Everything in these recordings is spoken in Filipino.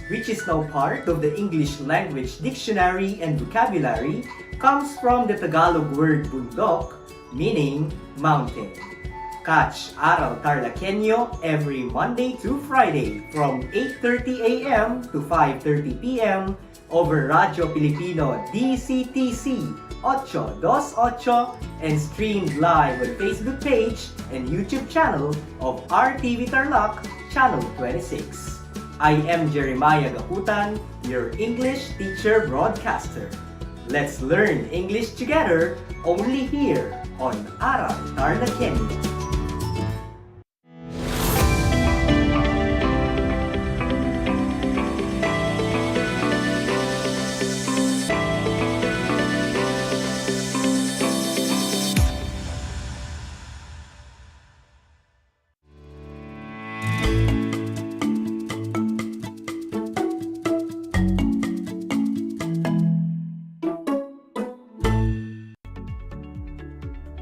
which is now part of the English Language Dictionary and Vocabulary, comes from the Tagalog word bundok, meaning mountain. Catch Aral TarlakHenyo every Monday to Friday from 8:30 a.m. to 5:30 p.m. over Radyo Pilipino DCTC 828 and streamed live on Facebook page and YouTube channel of RTV Tarlac, Channel 26. I am Jeremiah Gahutan, your English teacher broadcaster. Let's learn English together only here on Aral TarlakHenyo.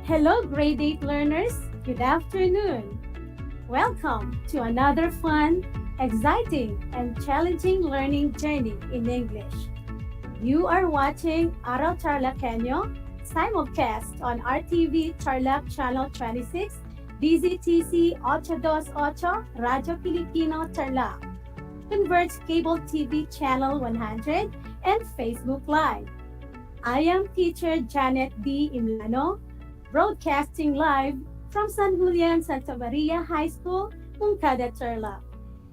Hello, grade 8 learners. Good afternoon. Welcome to another fun, exciting, and challenging learning journey in English. You are watching Aral TarlakHenyo, simulcast on RTV Tarlac Channel 26, DZTC 828, Radyo Pilipino Tarlac, Converge Cable TV Channel 100, and Facebook Live. I am teacher Janet D. Imlano, broadcasting live from San Julian Santa Maria High School, Moncada, Tarlac.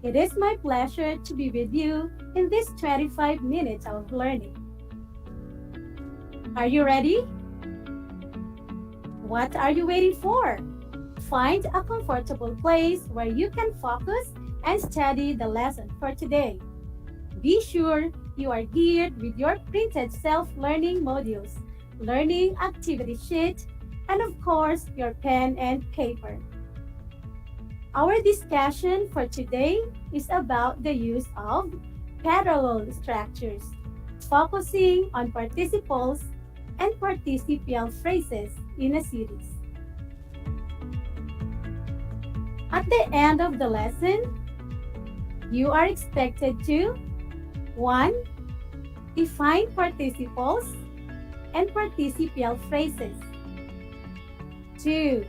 It is my pleasure to be with you in this 25 minutes of learning. Are you ready? What are you waiting for? Find a comfortable place where you can focus and study the lesson for today. Be sure you are geared with your printed self-learning modules, learning activity sheet, and of course, your pen and paper. Our discussion for today is about the use of parallel structures, focusing on participles and participial phrases in a series. At the end of the lesson, you are expected to 1. Define participles and participial phrases. 2.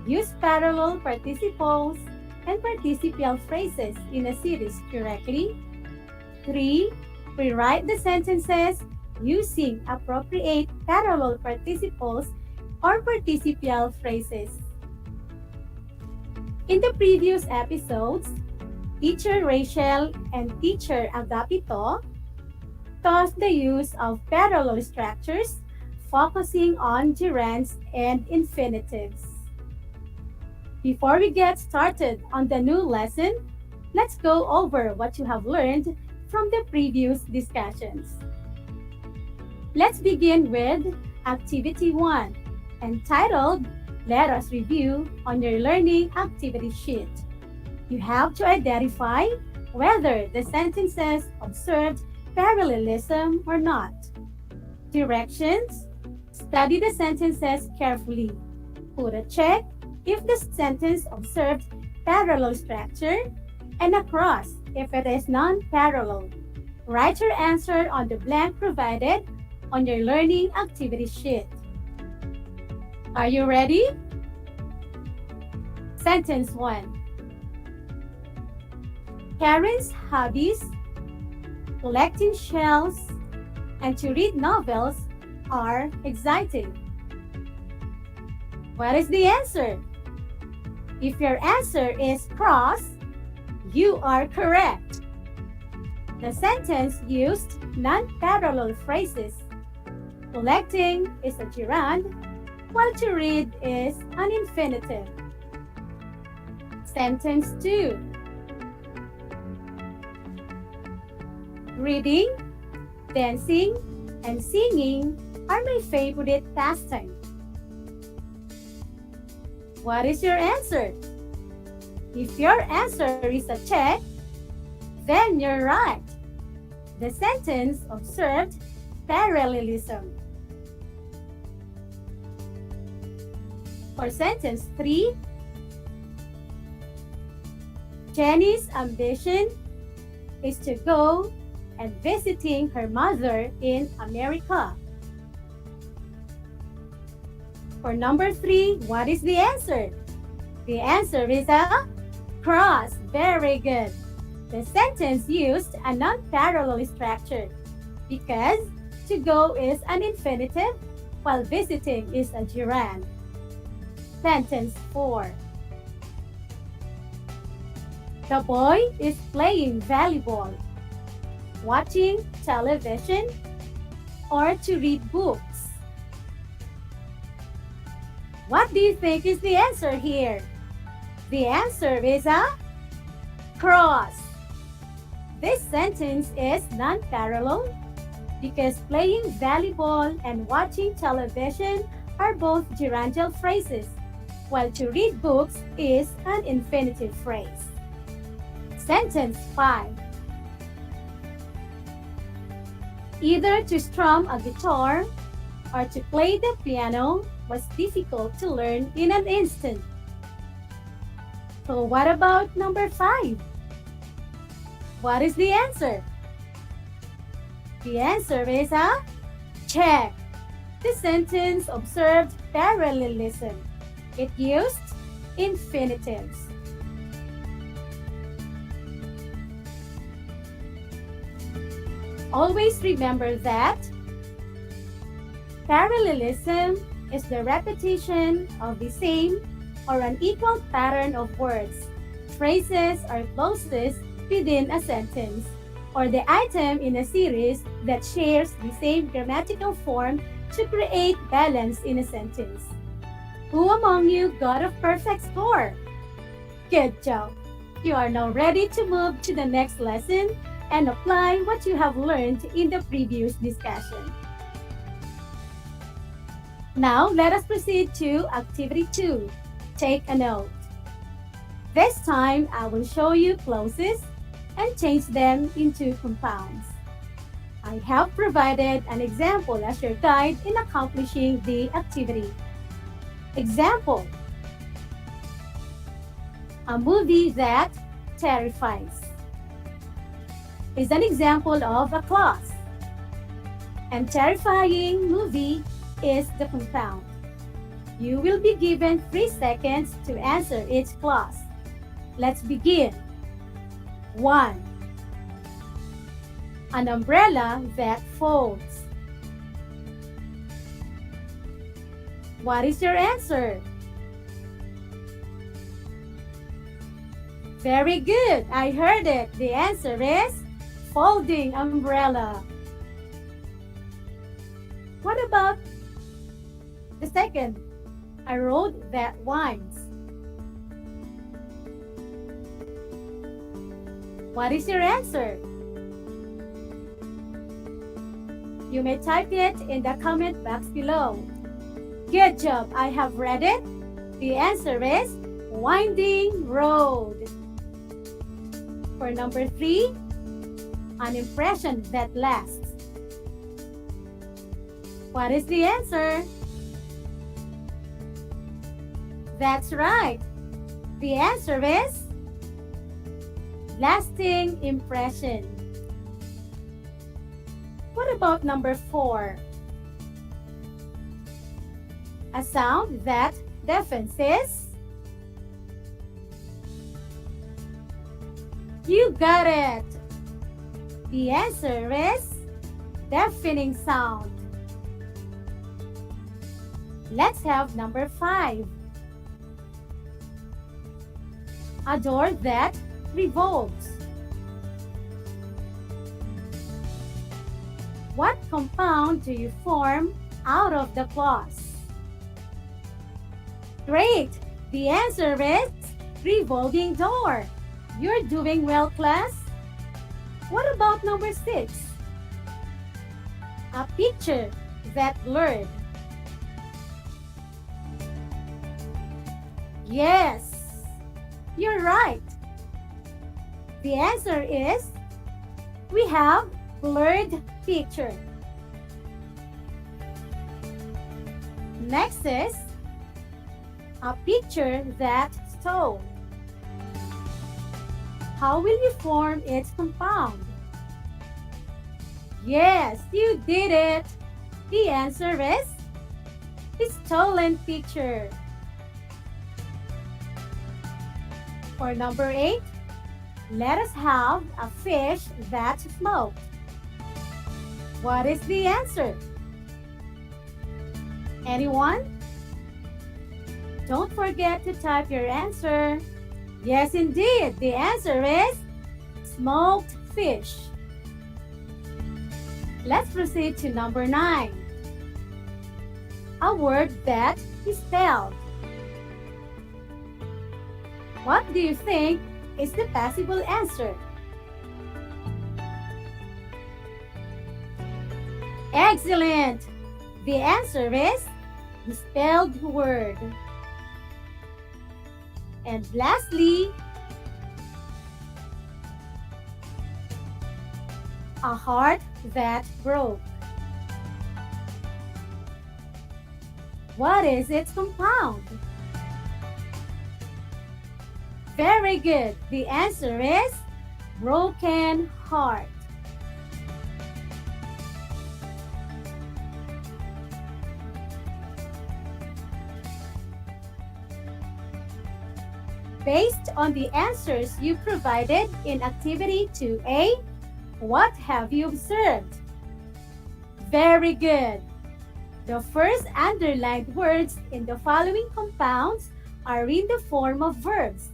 Use parallel participles and participial phrases in a series correctly. 3. Rewrite the sentences using appropriate parallel participles or participial phrases. In the previous episodes, Teacher Rachel and Teacher Agapito taught the use of parallel structures focusing on gerunds and infinitives. Before we get started on the new lesson, let's go over what you have learned from the previous discussions. Let's begin with Activity 1, entitled Let Us Review on Your Learning Activity Sheet. You have to identify whether the sentences observed parallelism or not. Directions: study the sentences carefully. Put a check if the sentence observed parallel structure and a cross if it is non-parallel. Write your answer on the blank provided on your learning activity sheet. Are you ready? Sentence 1. Karen's hobbies, collecting shells, and to read novels are exciting. What is the answer? If your answer is cross, you are correct. The sentence used non-parallel phrases. Collecting is a gerund, while to read is an infinitive. Sentence 2. Reading, dancing, and singing are my favorite pastime. What is your answer? If your answer is a check, then you're right. The sentence observed parallelism. For sentence 3, Jenny's ambition is to go and visiting her mother in America. For number 3, what is the answer? The answer is a cross. Very good. The sentence used a non-parallel structure because to go is an infinitive while visiting is a gerund. Sentence 4. The boy is playing volleyball, watching television, or to read books. What do you think is the answer here? The answer is a cross. This sentence is non-parallel because playing volleyball and watching television are both gerundial phrases, while to read books is an infinitive phrase. Sentence 5. Either to strum a guitar or to play the piano was difficult to learn in an instant. So what about number 5? What is the answer? The answer is a check. The sentence observed parallelism. It used infinitives. Always remember that parallelism is the repetition of the same or an equal pattern of words, phrases, or clauses within a sentence, or the item in a series that shares the same grammatical form to create balance in a sentence. Who among you got a perfect score? Good job! You are now ready to move to the next lesson and apply what you have learned in the previous discussion. Now, let us proceed to Activity 2. Take a note. This time, I will show you clauses and change them into compounds. I have provided an example as your guide in accomplishing the activity. Example: a movie that terrifies is an example of a clause, and terrifying movie is the compound. You will be given 3 seconds to answer each clause. Let's begin. 1. An umbrella that folds. What is your answer? Very good. I heard it. The answer is folding umbrella. What about the second? A road that winds. What is your answer? You may type it in the comment box below. Good job, I have read it. The answer is winding road. For number 3, an impression that lasts. What is the answer? That's right. The answer is lasting impression. What about number 4? A sound that deafens is? You got it. The answer is deafening sound. Let's have number 5. A door that revolves. What compound do you form out of the clause? Great! The answer is revolving door. You're doing well, class. What about number 6? A picture that blurred. Yes! You're right. The answer is we have blurred picture. Next is a picture that stole. How will you form its compound? Yes, you did it! The answer is stolen picture. For number 8, let us have a fish that smoked. What is the answer? Anyone? Don't forget to type your answer. Yes, indeed, the answer is smoked fish. Let's proceed to number 9. A word that is spelled. What do you think is the possible answer? Excellent! The answer is the spelled word. And lastly, a heart that broke. What is its compound? Very good. The answer is broken heart. Based on the answers you provided in Activity 2A, what have you observed? Very good. The first underlined words in the following compounds are in the form of verbs,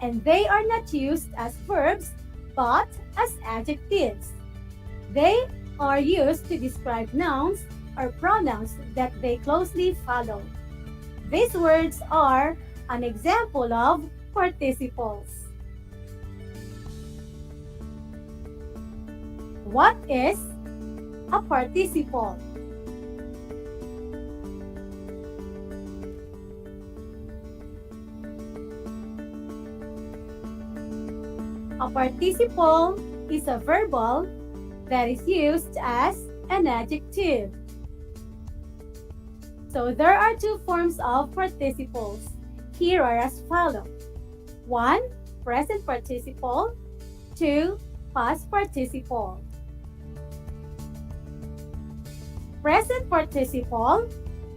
and they are not used as verbs but as adjectives. They are used to describe nouns or pronouns that they closely follow. These words are an example of participles. What is a participle? A participle is a verbal that is used as an adjective. So there are two forms of participles. Here are as follows. 1. Present participle. 2. Past participle. Present participle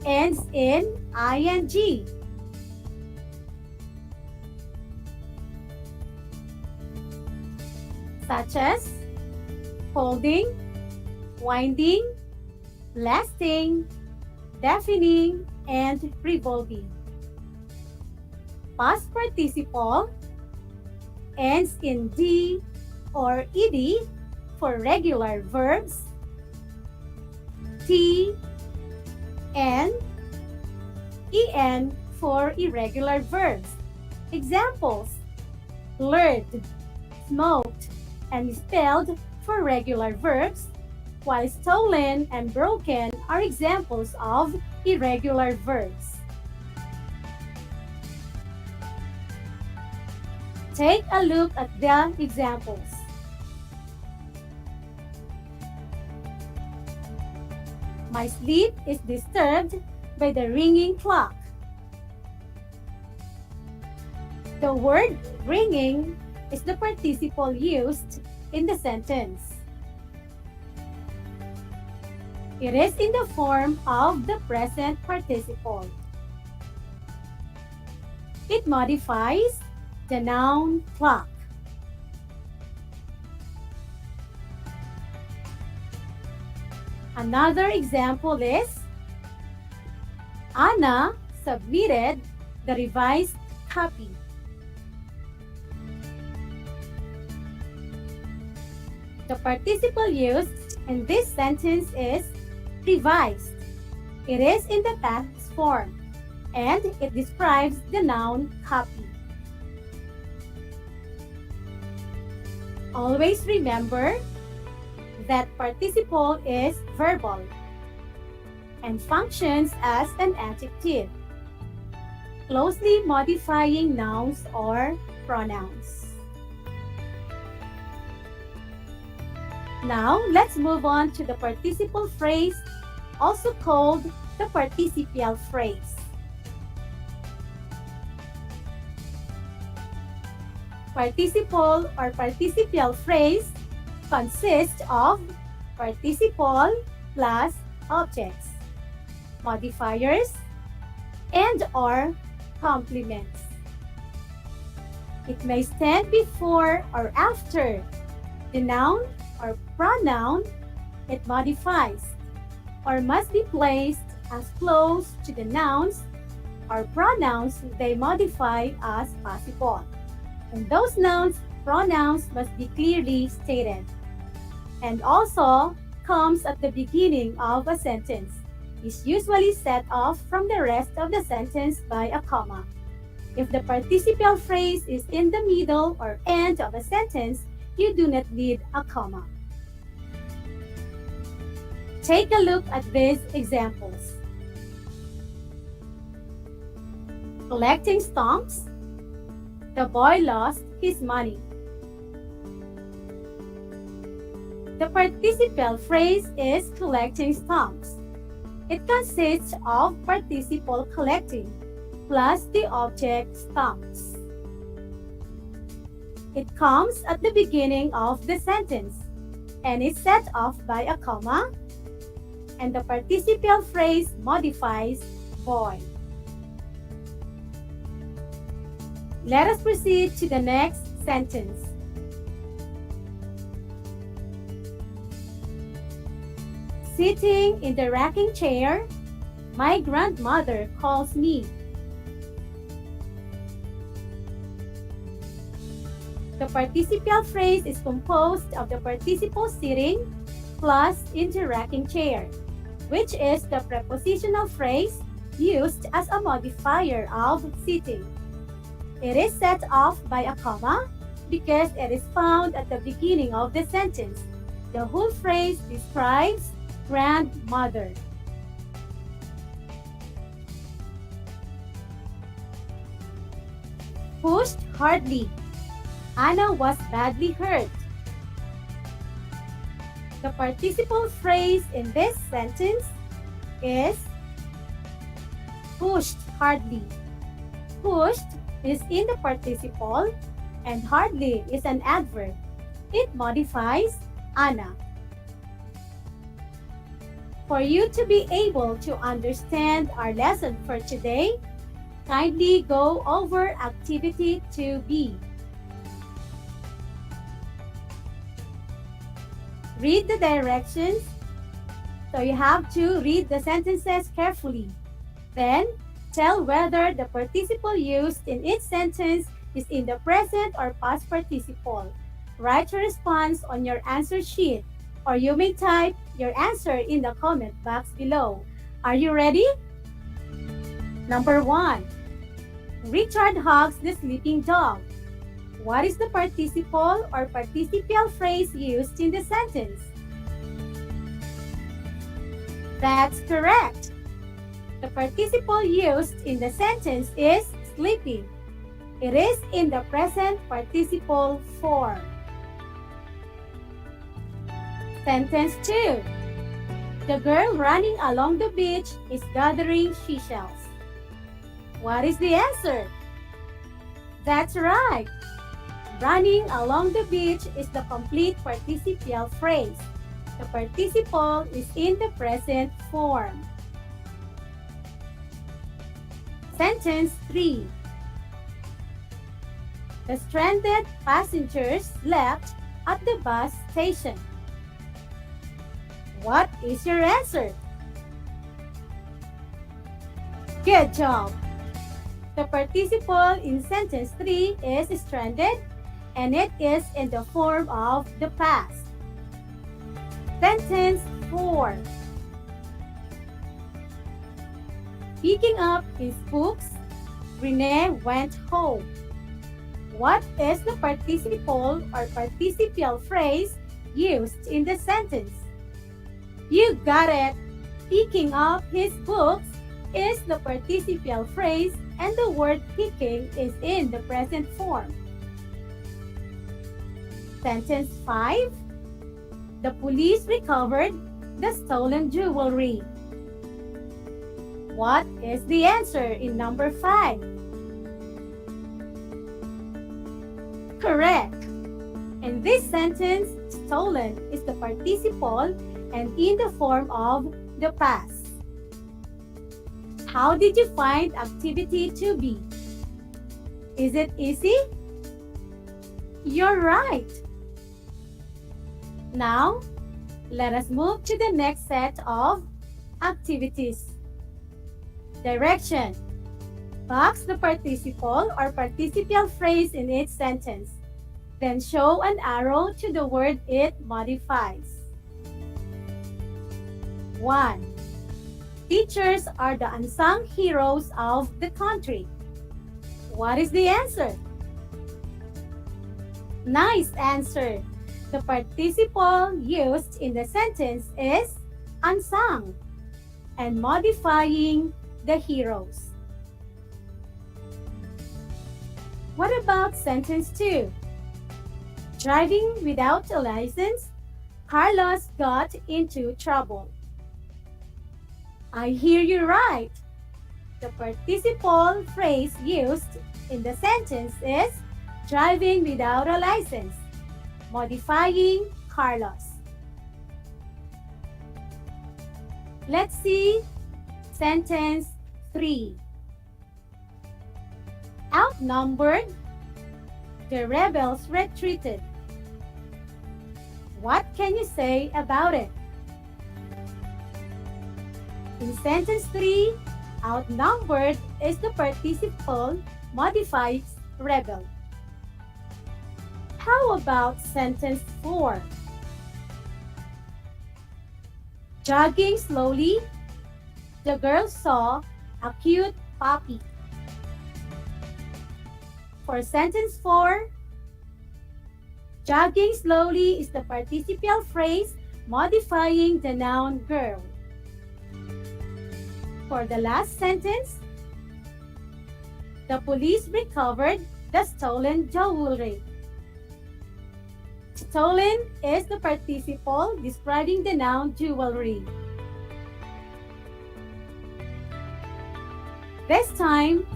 ends in ing. Such as holding, winding, lasting, deafening, and revolving. Past participle ends in d or ed for regular verbs, t, and en for irregular verbs. Examples: lured, smoked, and spelled for regular verbs, while stolen and broken are examples of irregular verbs. Take a look at the examples. My sleep is disturbed by the ringing clock. The word ringing is the participle used in the sentence. It is in the form of the present participle. It modifies the noun clock. Another example is Anna submitted the revised copy. The participle used in this sentence is revised. It is in the past form, and it describes the noun copy. Always remember that participle is verbal and functions as an adjective, closely modifying nouns or pronouns. Now, let's move on to the participle phrase, also called the participial phrase. Participle or participial phrase consists of participle plus objects, modifiers, and or complements. It may stand before or after the noun or pronoun it modifies, or must be placed as close to the nouns or pronouns they modify as possible. And those nouns, pronouns must be clearly stated. And also comes at the beginning of a sentence. Is usually set off from the rest of the sentence by a comma. If the participial phrase is in the middle or end of a sentence, you do not need a comma. Take a look at these examples. Collecting stamps. The boy lost his money. The participial phrase is collecting stamps. It consists of participle collecting plus the object stamps. It comes at the beginning of the sentence and is set off by a comma, and the participial phrase modifies boy. Let us proceed to the next sentence. Sitting in the rocking chair, my grandmother calls me. The participial phrase is composed of the participle sitting plus in the rocking chair, which is the prepositional phrase used as a modifier of sitting. It is set off by a comma because it is found at the beginning of the sentence. The whole phrase describes grandmother. Pushed hardly. Anna was badly hurt. The participle phrase in this sentence is pushed hardly. Pushed is in the participle and hardly is an adverb. It modifies Anna. For you to be able to understand our lesson for today, kindly go over activity 2B. Read the directions. So you have to read the sentences carefully. Then, tell whether the participle used in each sentence is in the present or past participle. Write your response on your answer sheet, or you may type your answer in the comment box below. Are you ready? Number 1. Richard hugs the sleeping dog. What is the participle or participial phrase used in the sentence? That's correct. The participle used in the sentence is sleeping. It is in the present participle form. Sentence 2. The girl running along the beach is gathering seashells. What is the answer? That's right. Running along the beach is the complete participial phrase. The participle is in the present form. Sentence 3. The stranded passengers left at the bus station. What is your answer? Good job! The participle in sentence 3 is stranded, and it is in the form of the past. Sentence 4. Picking up his books, Rene went home. What is the participle or participial phrase used in the sentence? You got it! Picking up his books is the participial phrase, and the word picking is in the present form. Sentence 5. The police recovered the stolen jewelry. What is the answer in number 5? Correct. In this sentence, stolen is the participle and in the form of the past. How did you find activity 2B? Is it easy? You're right. Now, let us move to the next set of activities. Direction. Box the participle or participial phrase in each sentence. Then show an arrow to the word it modifies. 1. Teachers are the unsung heroes of the country. What is the answer? Nice answer. The participle used in the sentence is unsung and modifying the heroes. What about sentence 2? Driving without a license, Carlos got into trouble. I hear you right. The participle phrase used in the sentence is driving without a license, modifying Carlos. Let's see sentence 3. Outnumbered, the rebels retreated. What can you say about it? In sentence 3, outnumbered is the participle modifies rebel. How about sentence 4? Jogging slowly, the girl saw a cute puppy. For sentence 4, jogging slowly is the participial phrase modifying the noun girl. For the last sentence, the police recovered the stolen jewelry. Stolen is the participle describing the noun jewelry. This time,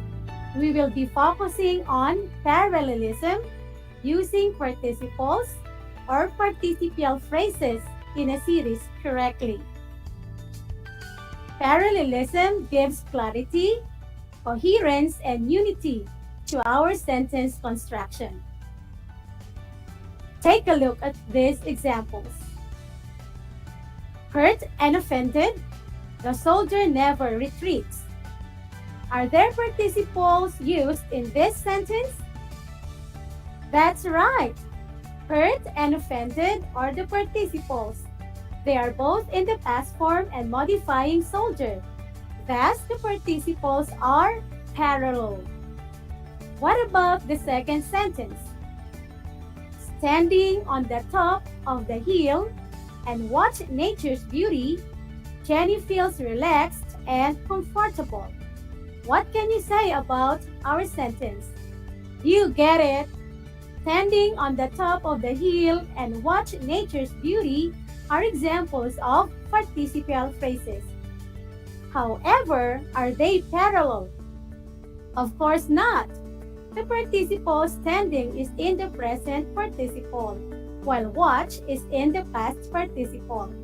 we will be focusing on parallelism using participles or participial phrases in a series correctly. Parallelism gives clarity, coherence, and unity to our sentence construction. Take a look at these examples. Hurt and offended, the soldier never retreats. Are there participles used in this sentence? That's right. Hurt and offended are the participles. They are both in the past form and modifying soldier. Thus, the participles are parallel. What about the second sentence? Standing on the top of the hill and watch nature's beauty, Jenny feels relaxed and comfortable. What can you say about our sentence? You get it. Standing on the top of the hill and watch nature's beauty are examples of participial phrases. However, are they parallel? Of course not. The participle standing is in the present participle, while watch is in the past participle.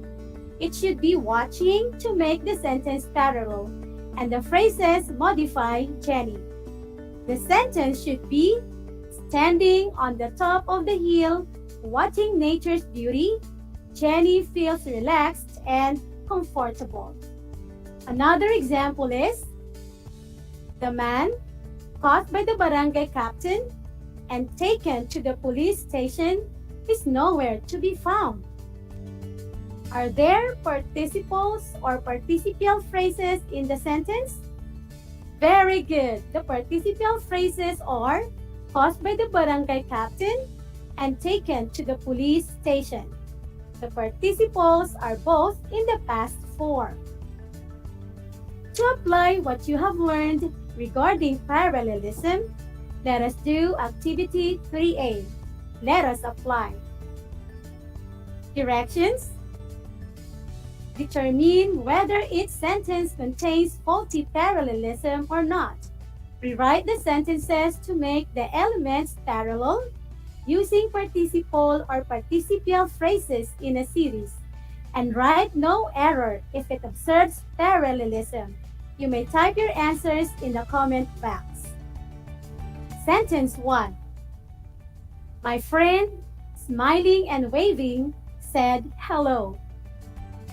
It should be watching to make the sentence parallel, and the phrases modify Jenny. The sentence should be standing on the top of the hill, watching nature's beauty, Jenny feels relaxed and comfortable. Another example is, the man caught by the barangay captain and taken to the police station is nowhere to be found. Are there participles or participial phrases in the sentence? Very good. The participial phrases are caused by the barangay captain and taken to the police station. The participles are both in the past form. To apply what you have learned regarding parallelism, let us do activity 3A. Let us apply. Directions. Determine whether each sentence contains faulty parallelism or not. Rewrite the sentences to make the elements parallel using participle or participial phrases in a series, and write no error if it observes parallelism. You may type your answers in the comment box. Sentence 1. My friend, smiling and waving, said hello.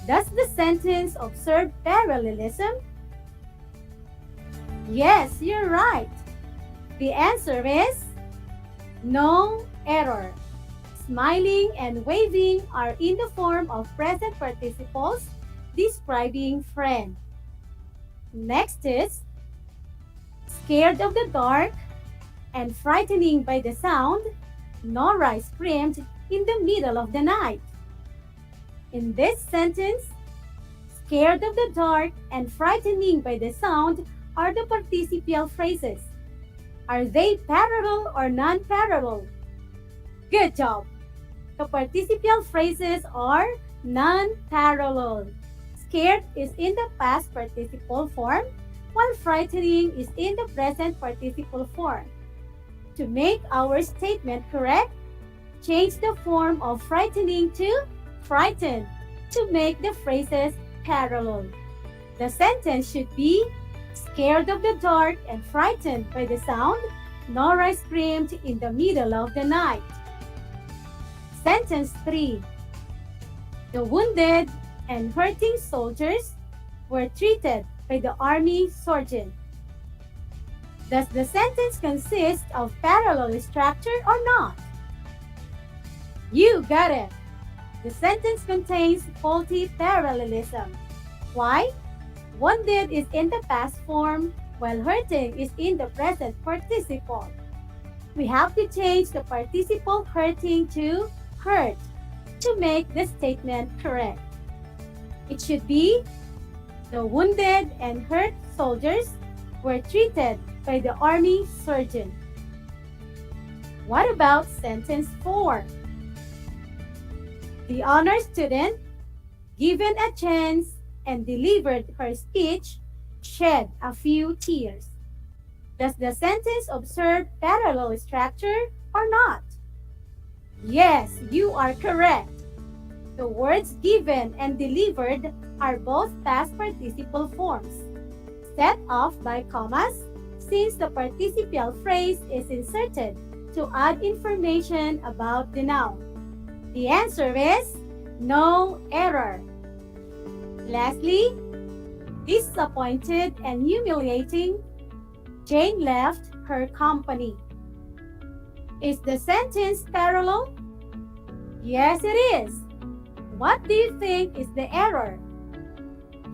Does the sentence observe parallelism? Yes, you're right. The answer is no error. Smiling and waving are in the form of present participles describing friend. Next is scared of the dark and frightening by the sound, Nora screamed in the middle of the night. In this sentence, scared of the dark and frightening by the sound are the participial phrases. Are they parallel or non-parallel? Good job! The participial phrases are non-parallel. Scared is in the past participle form, while frightening is in the present participle form. To make our statement correct, change the form of frightening to frightened to make the phrases parallel. The sentence should be scared of the dark and frightened by the sound, Nora screamed in the middle of the night. Sentence 3. The wounded and hurting soldiers were treated by the army surgeon. Does the sentence consist of parallel structure or not? You got it! The sentence contains faulty parallelism. Why? Wounded is in the past form, while hurting is in the present participle. We have to change the participle hurting to hurt to make the statement correct. It should be, the wounded and hurt soldiers were treated by the army surgeon. What about sentence 4? The honor student, given a chance and delivered her speech, shed a few tears. Does the sentence observe parallel structure or not? Yes, you are correct. The words given and delivered are both past participle forms, set off by commas since the participial phrase is inserted to add information about the noun. The answer is no error. Lastly, disappointed and humiliating, Jane left her company. Is the sentence parallel? Yes, it is. What do you think is the error?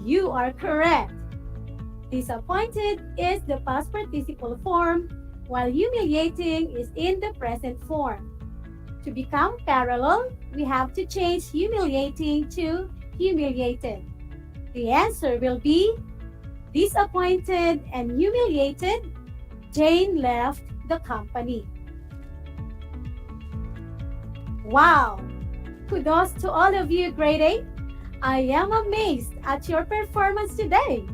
You are correct. Disappointed is the past participle form, while humiliating is in the present form. To become parallel, we have to change humiliating to humiliated. The answer will be disappointed and humiliated, Jane left the company. Wow! Kudos to all of you, grade 8. I am amazed at your performance today.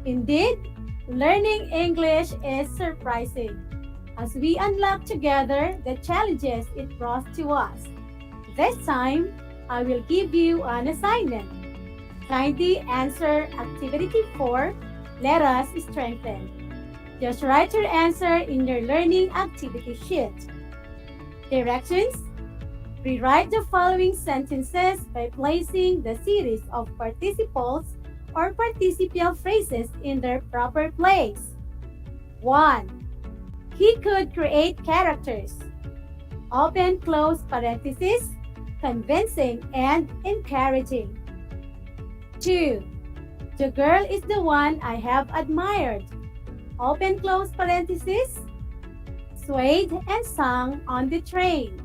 Indeed, learning English is surprising as we unlock together the challenges it brought to us. This time, I will give you an assignment. Kindly answer Activity 4, Let Us Strengthen. Just write your answer in your learning activity sheet. Directions: rewrite the following sentences by placing the series of participles or participial phrases in their proper place. 1. He could create characters. Open close parentheses, convincing and encouraging. 2. The girl is the one I have admired. Open close parentheses, swayed and sung on the train.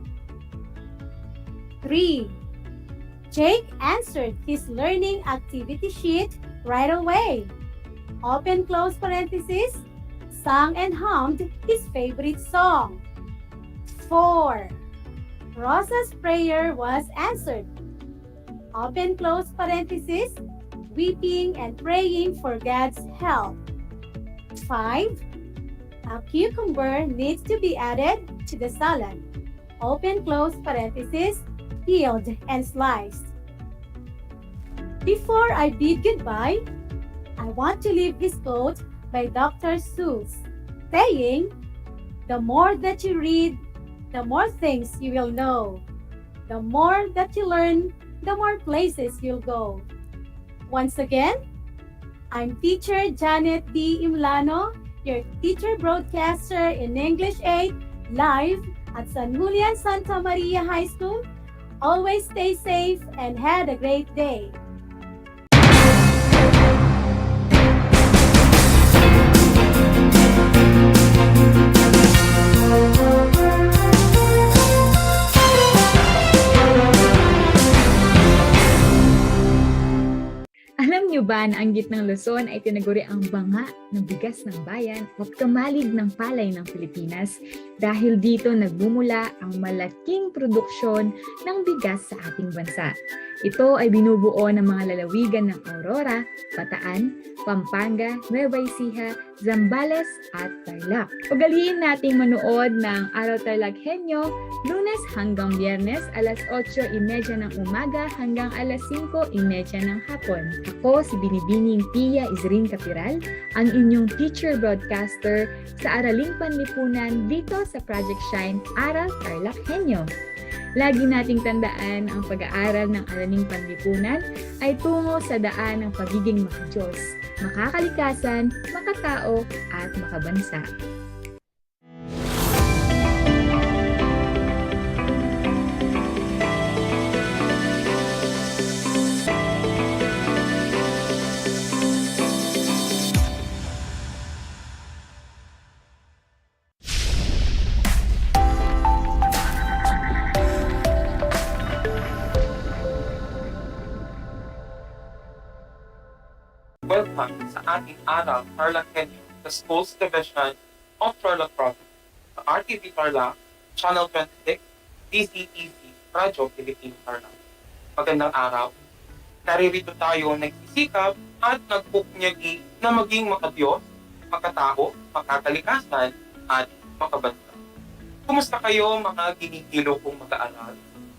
3. Jake answered his learning activity sheet right away. Open close parentheses, sang and hummed his favorite song. 4. Rosa's prayer was answered. Open close parentheses, weeping and praying for God's help. 5. A cucumber needs to be added to the salad. open close parenthesis, peeled and sliced. Before I bid goodbye, I want to leave this quote by Dr. Seuss, saying, "The more that you read, the more things you will know. The more that you learn, the more places you'll go." Once again, I'm teacher Janet D. Imlano, your teacher broadcaster in English 8, live at San Julian Santa Maria High School. Always stay safe and have a great day. Alam niyo ba na ang gitnang Luzon ay tinaguri ang banga ng bigas ng bayan at kamalig ng palay ng Pilipinas dahil dito nagbumula ang malaking produksyon ng bigas sa ating bansa. Ito ay binubuo ng mga lalawigan ng Aurora, Bataan, Pampanga, Nueva Ecija, Zambales at Tarlac. Ugaliin nating manood ng Aral TarlakHenyo Lunes hanggang Biyernes alas 8:30 ng umaga hanggang alas 5:30 ng hapon. Ako si Binibining Pia Isrin Capiral, ang inyong teacher broadcaster sa Araling Panlipunan dito sa Project Shine Aral TarlakHenyo. Lagi nating tandaan ang pag-aaral ng Araling Panlipunan ay tungo sa daan ng pagiging makadiyos, makakalikasan, makatao at makabansa. Welcome sa ating Aral TarlakHenyo, the Schools Division of Tarlac Province, sa RTV Tarlac, Channel 26, DCTV, Radyo Pilipino Tarlac. Magandang araw. Naririto tayo nagsisikap at nagpupunyagi na maging makadiyos, makatao, makakalikasan, at makabansa. Kumusta kayo mga ginigilo kong mag-aaral?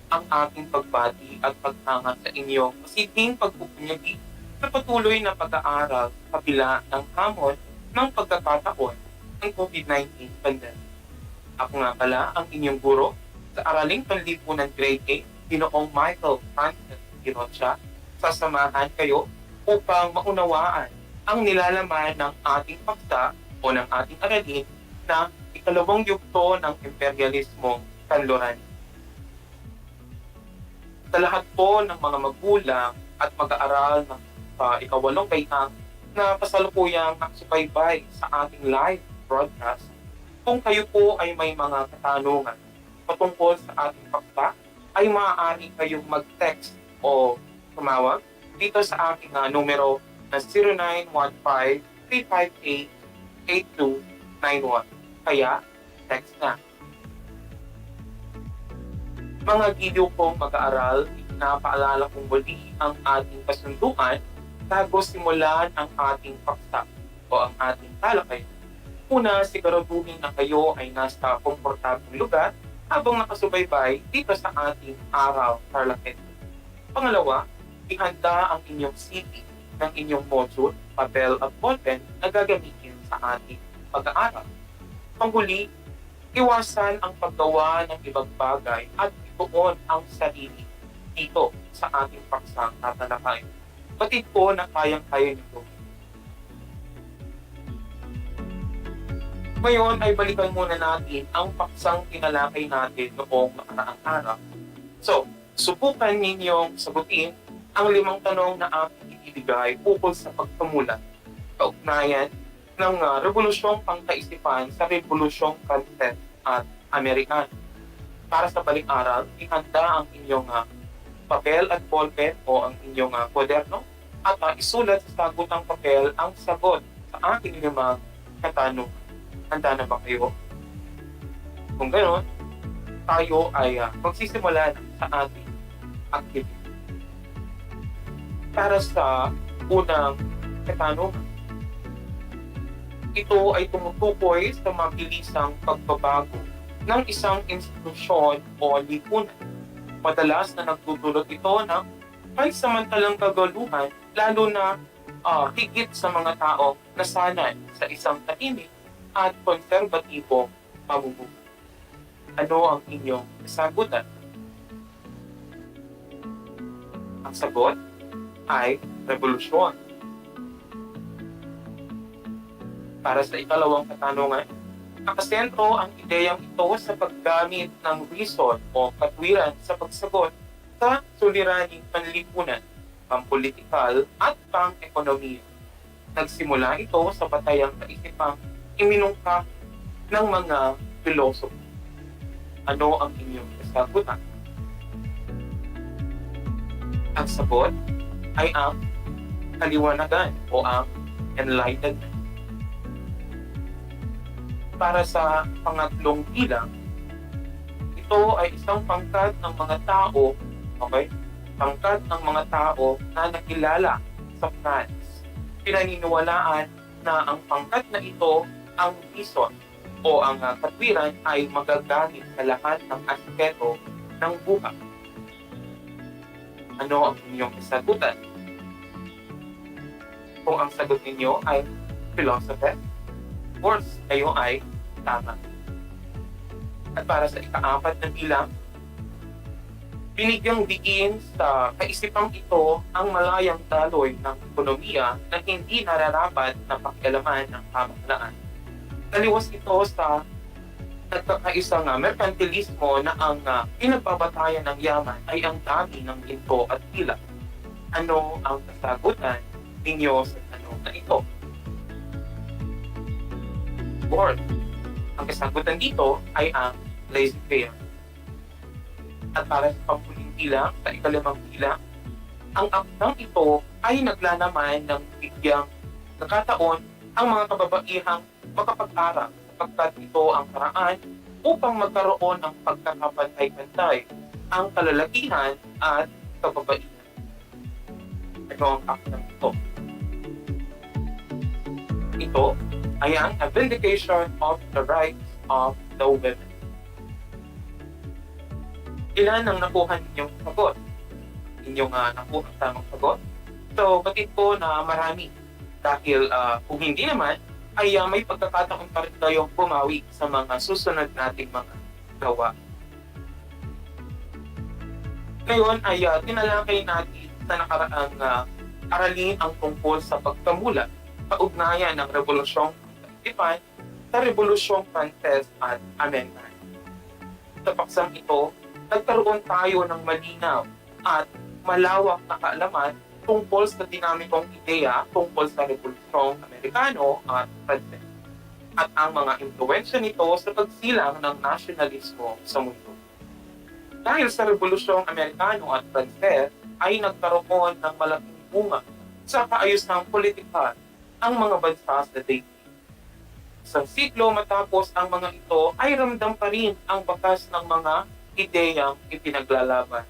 Ang ating pagbati at paghanga sa inyong masiding pagpupunyagi sa patuloy na pag-aaral sa kabila ng hamon ng pagkakataon ng COVID-19 pandemic. Ako nga pala ang inyong guro sa Araling Panlipunan Grade 8, Ginoong Michael Francis Girocha. Sasamahan kayo upang maunawaan ang nilalaman ng ating paksa o ng ating aralin na ikalawang yugto ng imperialismong kanluran. Sa lahat po ng mga magulang at mag-aaral ng ikawalong baitang na kasalukuyang nakasubaybay sa ating live broadcast, kung kayo po ay may mga katanungan patungkol sa ating paksa, ay maaari kayong mag-text o tumawag dito sa aking numero na 0915-358-8291. Kaya, text na. Mga video kong mag-aaral, pinapaalala kong muli ang ating kasunduan bago simulan ang ating paksa o ang ating talakay. Una, siguraduhin na kayo ay nasa komportableng lugar habang nakasubaybay dito sa ating Aral TarlakHenyo. Pangalawa, ihanda ang inyong CD ng inyong module, papel at ballpen na gagamitin sa ating pag-aaral. Panghuli, iwasan ang paggawa ng ibang bagay at ituon ang sarili dito sa ating paksang tatalakayin. Batid po na kayang-kaya nito. Ngayon ay balikan muna natin ang paksang tinalakay natin noong nakaraang araw. So, subukan ninyong sagutin ang 5 tanong na aking ibigay ukol sa pagpamulat, kaugnayan ng Rebolusyong Pangkaisipan sa Rebolusyong Francesa at Amerikano. Para sa balik-aral, ihanda ang inyong papel at ballpen o ang inyong kwaderno at isulat sa sagutang papel ang sagot sa ating 5 katanungan. Handa na ba kayo? Kung ganoon, tayo ay magsisimula sa ating activity. Para sa unang katanungan, ito ay tumutukoy sa mabilisang pagbabago ng isang institusyon o lipunan. Madalas na nagdudulot ito ng pansamantalang kaguluhan, lalo na higit sa mga tao na sanay sa isang tahimik at konserbatibong pamumuhay. Ano ang inyong sagutan? Ang sagot ay revolusyon. Para sa ikalawang katanungan, nakasentro ang ideyang ito sa paggamit ng reason o katwiran sa pagsagot sa suliraning panlipunan, pampolitikal at pang-ekonomiya. Nagsimula ito sa batayang kaisipang iminungka ng mga pilosopo. Ano ang inyong kasagutan? Ang sagot ay ang kaliwanagan o ang enlightenment. Para sa pangatlong bilang, ito ay isang pangkat ng mga tao, pangkat ng mga tao na nakilala sa France. Pinaniniwalaan na ang pangkat na ito, ang reason o ang katwiran ay magagamit sa lahat ng aspeto ng buhay. Ano ang inyong kasagutan? Kung ang sagot ninyo ay philosophy, of course, kayo ay tama. At para sa ika-4 na bilang, binigyang diin sa kaisipang ito ang malayang daloy ng ekonomiya na hindi nararapat na pakialaman ng pamahalaan. Taliwas ito sa nagkakaisang merkantilismo na ang pinagbabatayan ng yaman ay ang dami ng ginto at tila. Ano ang kasagutan ninyo sa tanong na ito? Board. Ang kasagutan dito ay ang laissez-faire. At para sa pampuling bilang, sa ikalimang bilang, ang akdang ito ay naglalaman ng bigyang nakataon ang mga kababaihang makapag-aral sapagkat ito ang paraan upang magkaroon ng pagkakapantay-pantay ang kalalakihan at kababaihan. Ano ang akdang ito? Ito ay ang vindication of the rights of the women. Ilan ang nakuha ninyong sagot? Inyong nakuha ang tamang sagot? So, batid ko na marami. Dahil kung hindi naman, ay may pagkakataon pa rin tayong bumawi sa mga susunod nating mga gawa. Ngayon ay tinalakay natin sa nakaraang aralin ang tungkol sa pagkamula, kaugnayan ng Revolusyong Kaisipan sa Revolusyong Pranses at Amerikano. Sa paksang ito, nagkaroon tayo ng malinaw at malawak na kaalaman tungkol sa dinamikong ideya tungkol sa Revolusyong Amerikano at Pranses at ang mga impluwensya nito sa pagsilang ng nasyonalismo sa mundo. Dahil sa Revolusyong Amerikano at Pranses ay nagkaroon ng malaking bunga sa kaayusang politika ang mga bansa sa daigdig. Isang siklo matapos ang mga ito ay ramdam pa rin ang bakas ng mga ideyang ipinaglalaban.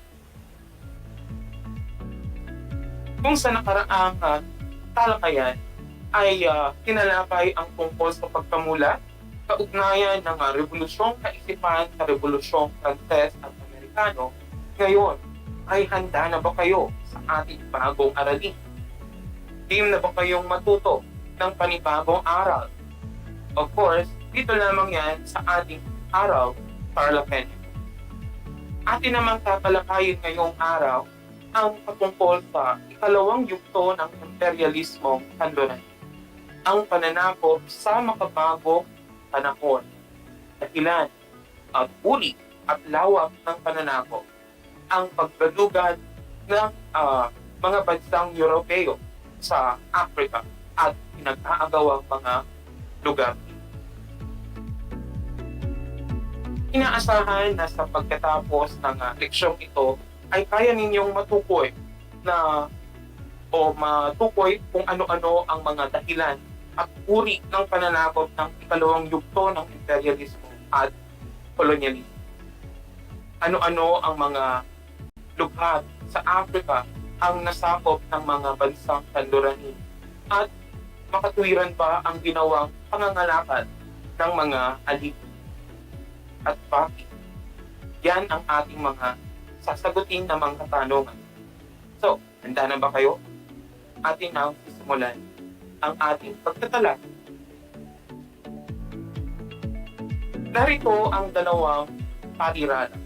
Kung sa nakaraang talakayan ay tinalakay ang tungkol sa pagkamula, kaugnayan ng Revolusyong Kaisipan sa Revolusyong Pranses at Amerikano, ngayon ay handa na ba kayo sa ating bagong aralin? Team na ba kayong matuto ng panibagong aral? Of course, dito lamang yan sa ating Aral TarlakHenyo. Atin namang tatalakayin ngayong araw ang patungkol sa ikalawang yugto ng imperialismong kanluran, ang pananakop sa makabagong panahon, dahilan at uri at lawak ng pananakop, ang pagbalugad ng mga bansang Europeo sa Africa at pinag-aagawang mga lugar. Inaasahan na sa pagkatapos ng leksyong ito ay kaya ninyong matukoy matukoy kung ano-ano ang mga dahilan at uri ng pananakop ng ikalawang yugto ng imperialismo at kolonyalismo. Ano-ano ang mga lugar sa Africa ang nasakop ng mga bansang kanluranin at makatwiran pa ang ginawang pangangalakal ng mga alipin. at bakit? Yan ang ating mga sasagutin na mga katanungan. So, handa na ba kayo? Atin na sisimulan ang ating pagtatala. Narito ang dalawang patiralan.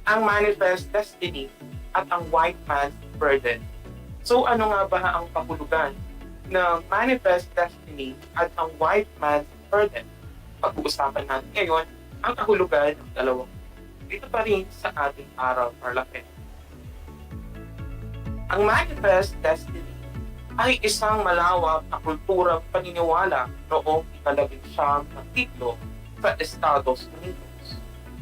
Ang manifest destiny at ang white man's burden. So ano nga ba ang kahulugan ng manifest destiny at ang white man's burden? Pag-uusapan natin ngayon ang kahulugan ng dalawang. Dito pa rin sa ating Aral TarlakHenyo. Ang manifest destiny ay isang malawak na kulturang paniniwala noong ika-19 ng siglo sa Estados Unidos.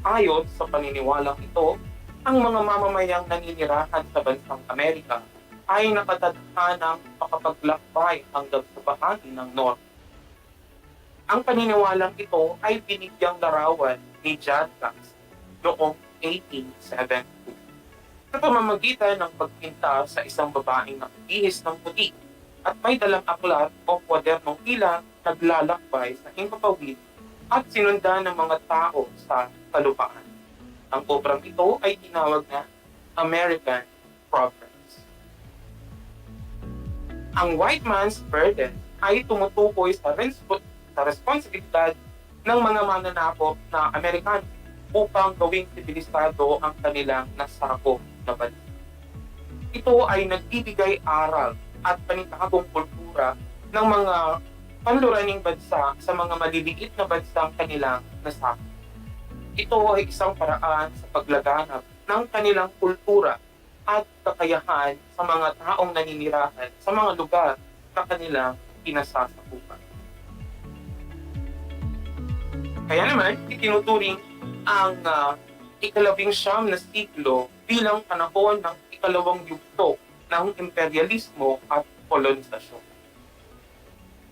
Ayon sa paniniwalang ito, ang mga mamamayang naninirahan sa bansang Amerika ay nakatadhanang makapaglakbay hanggang sa bahagi ng North. Ang paniniwalang ito ay binigyang larawan ni John Knox noong 1872 sa pamamagitan ng pagpinta sa isang babaeng nakabihis ng puti at may dalang aklat o kwadernong tila naglalakbay sa himpapawid at sinundan ng mga tao sa kalupaan. Ang obrang ito ay tinawag na American Progress. Ang white man's burden ay tumutukoy sa responsibilidad ng mga mananakop na Amerikano upang gawing sibilisado ang kanilang nasakop na bansa. Ito ay nagbibigay aral at panibagong kultura ng mga panluraning bansa sa mga maliliit na bansang kanilang nasakop. Ito ay isang paraan sa paglaganap ng kanilang kultura at kakayahan sa mga taong naninirahan sa mga lugar na kanilang pinasasakupan. Kaya naman, itinuturing ang ika-19 na siglo bilang panahon ng ikalawang yugto ng imperialismo at kolonisasyon.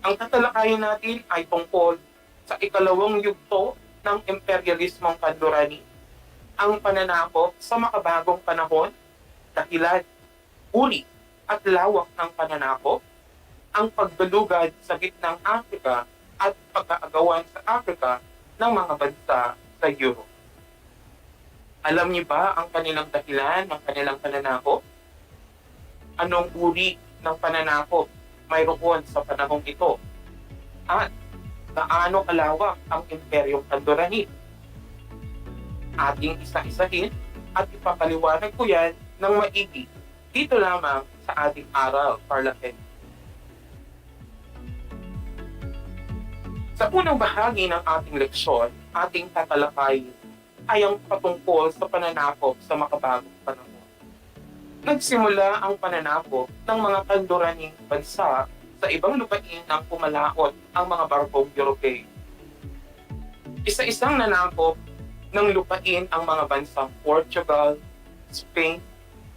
Ang tatalakayin natin ay tungkol sa ikalawang yugto ng imperialismong kanlurani, ang pananakop sa makabagong panahon, dahilan, uri at lawak ng pananakop, ang pagdulugad sa gitnang Afrika at pag-aagawan sa Afrika ng mga bansa sa Europe. Alam niyo ba ang kanilang dahilan ng kanilang pananakop? Anong uri ng pananakop mayroon sa panahong ito? At gaano kalawak ang imperyong kanlurani? Ating isa-isahin at ipapaliwanag ko yan ng maigi dito lamang sa ating Aral TarlakHenyo. Sa unang bahagi ng ating leksyon, ating tatalakayin ay ang patungkol sa pananakop sa makabagong panahon. Nagsimula ang pananakop ng mga kanluraning bansa sa ibang lupain nang pumalaot ang mga barkong Europeo. Isa-isang nanakop ng lupain ang mga bansang Portugal, Spain,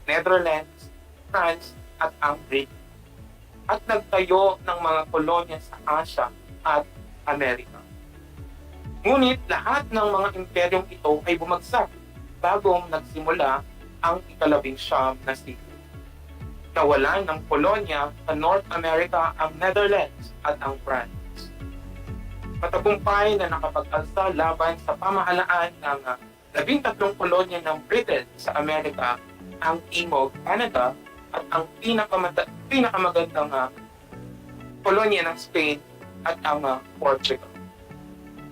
Netherlands, France at ang Britain, at nagtayo ng mga kolonya sa Asia at Amerika. Ngunit lahat ng mga imperyong ito ay bumagsak bagong nagsimula ang ika-19 na siglo. Nawalan ng kolonya sa North America ang Netherlands at ang France. Matagumpay na nakapag-alsa laban sa pamahalaan ng 13 kolonya ng Britain sa Amerika, ang Timog Canada at ang pinakamagandang kolonya ng Spain at ang Portugal.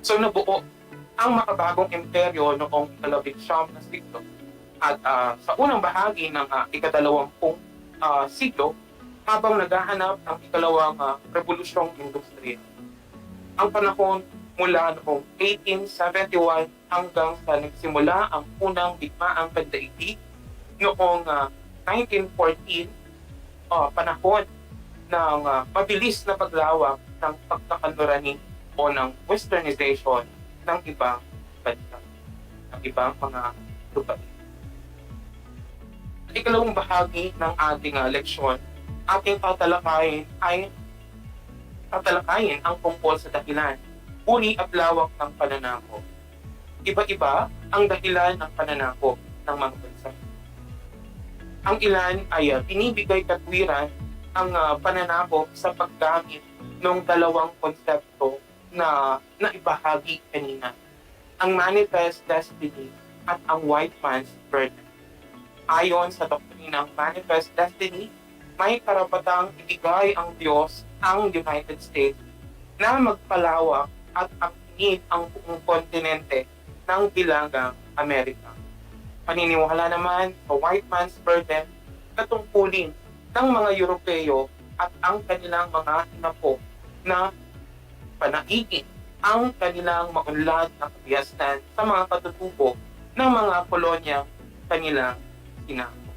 So nabuo ang makabagong imperyo noong ika-19 na siglo. At sa unang bahagi ng ika-20 siglo, habang naghahanap ng ikalawang revolusyong industriya. Ang panahon mula noong 1871 hanggang sa nagsimula ang unang digmaang pandaigdig noong 1914, panahon ng mabilis na paglawak ng pagkakanlurani o ng westernization ng ibang bansa, ng ibang mga lupain. Sa ikalawang bahagi ng ating leksyon, ating tatalakayin ang tungkol sa dahilan, uri at lawak ng pananakop. Iba-iba ang dahilan ng pananakop ng mga bansa. Ang ilan ay binibigay katwiran ang pananakop sa paggamit ng dalawang konsepto na naibahagi kanina. ang manifest destiny at ang white man's burden. Ayon sa doktrinang manifest destiny, may karapatang ibigay ang Diyos ang United States na magpalawak at aktihin ang buong kontinente ng bilangang Amerika. Paniniwala naman sa white man's burden na tungkulin ng mga Europeo at ang kanilang mga inapo na panaigin ang kanilang maunlad na kabiyasan sa mga katutubo ng mga kolonyang kanilang sinako.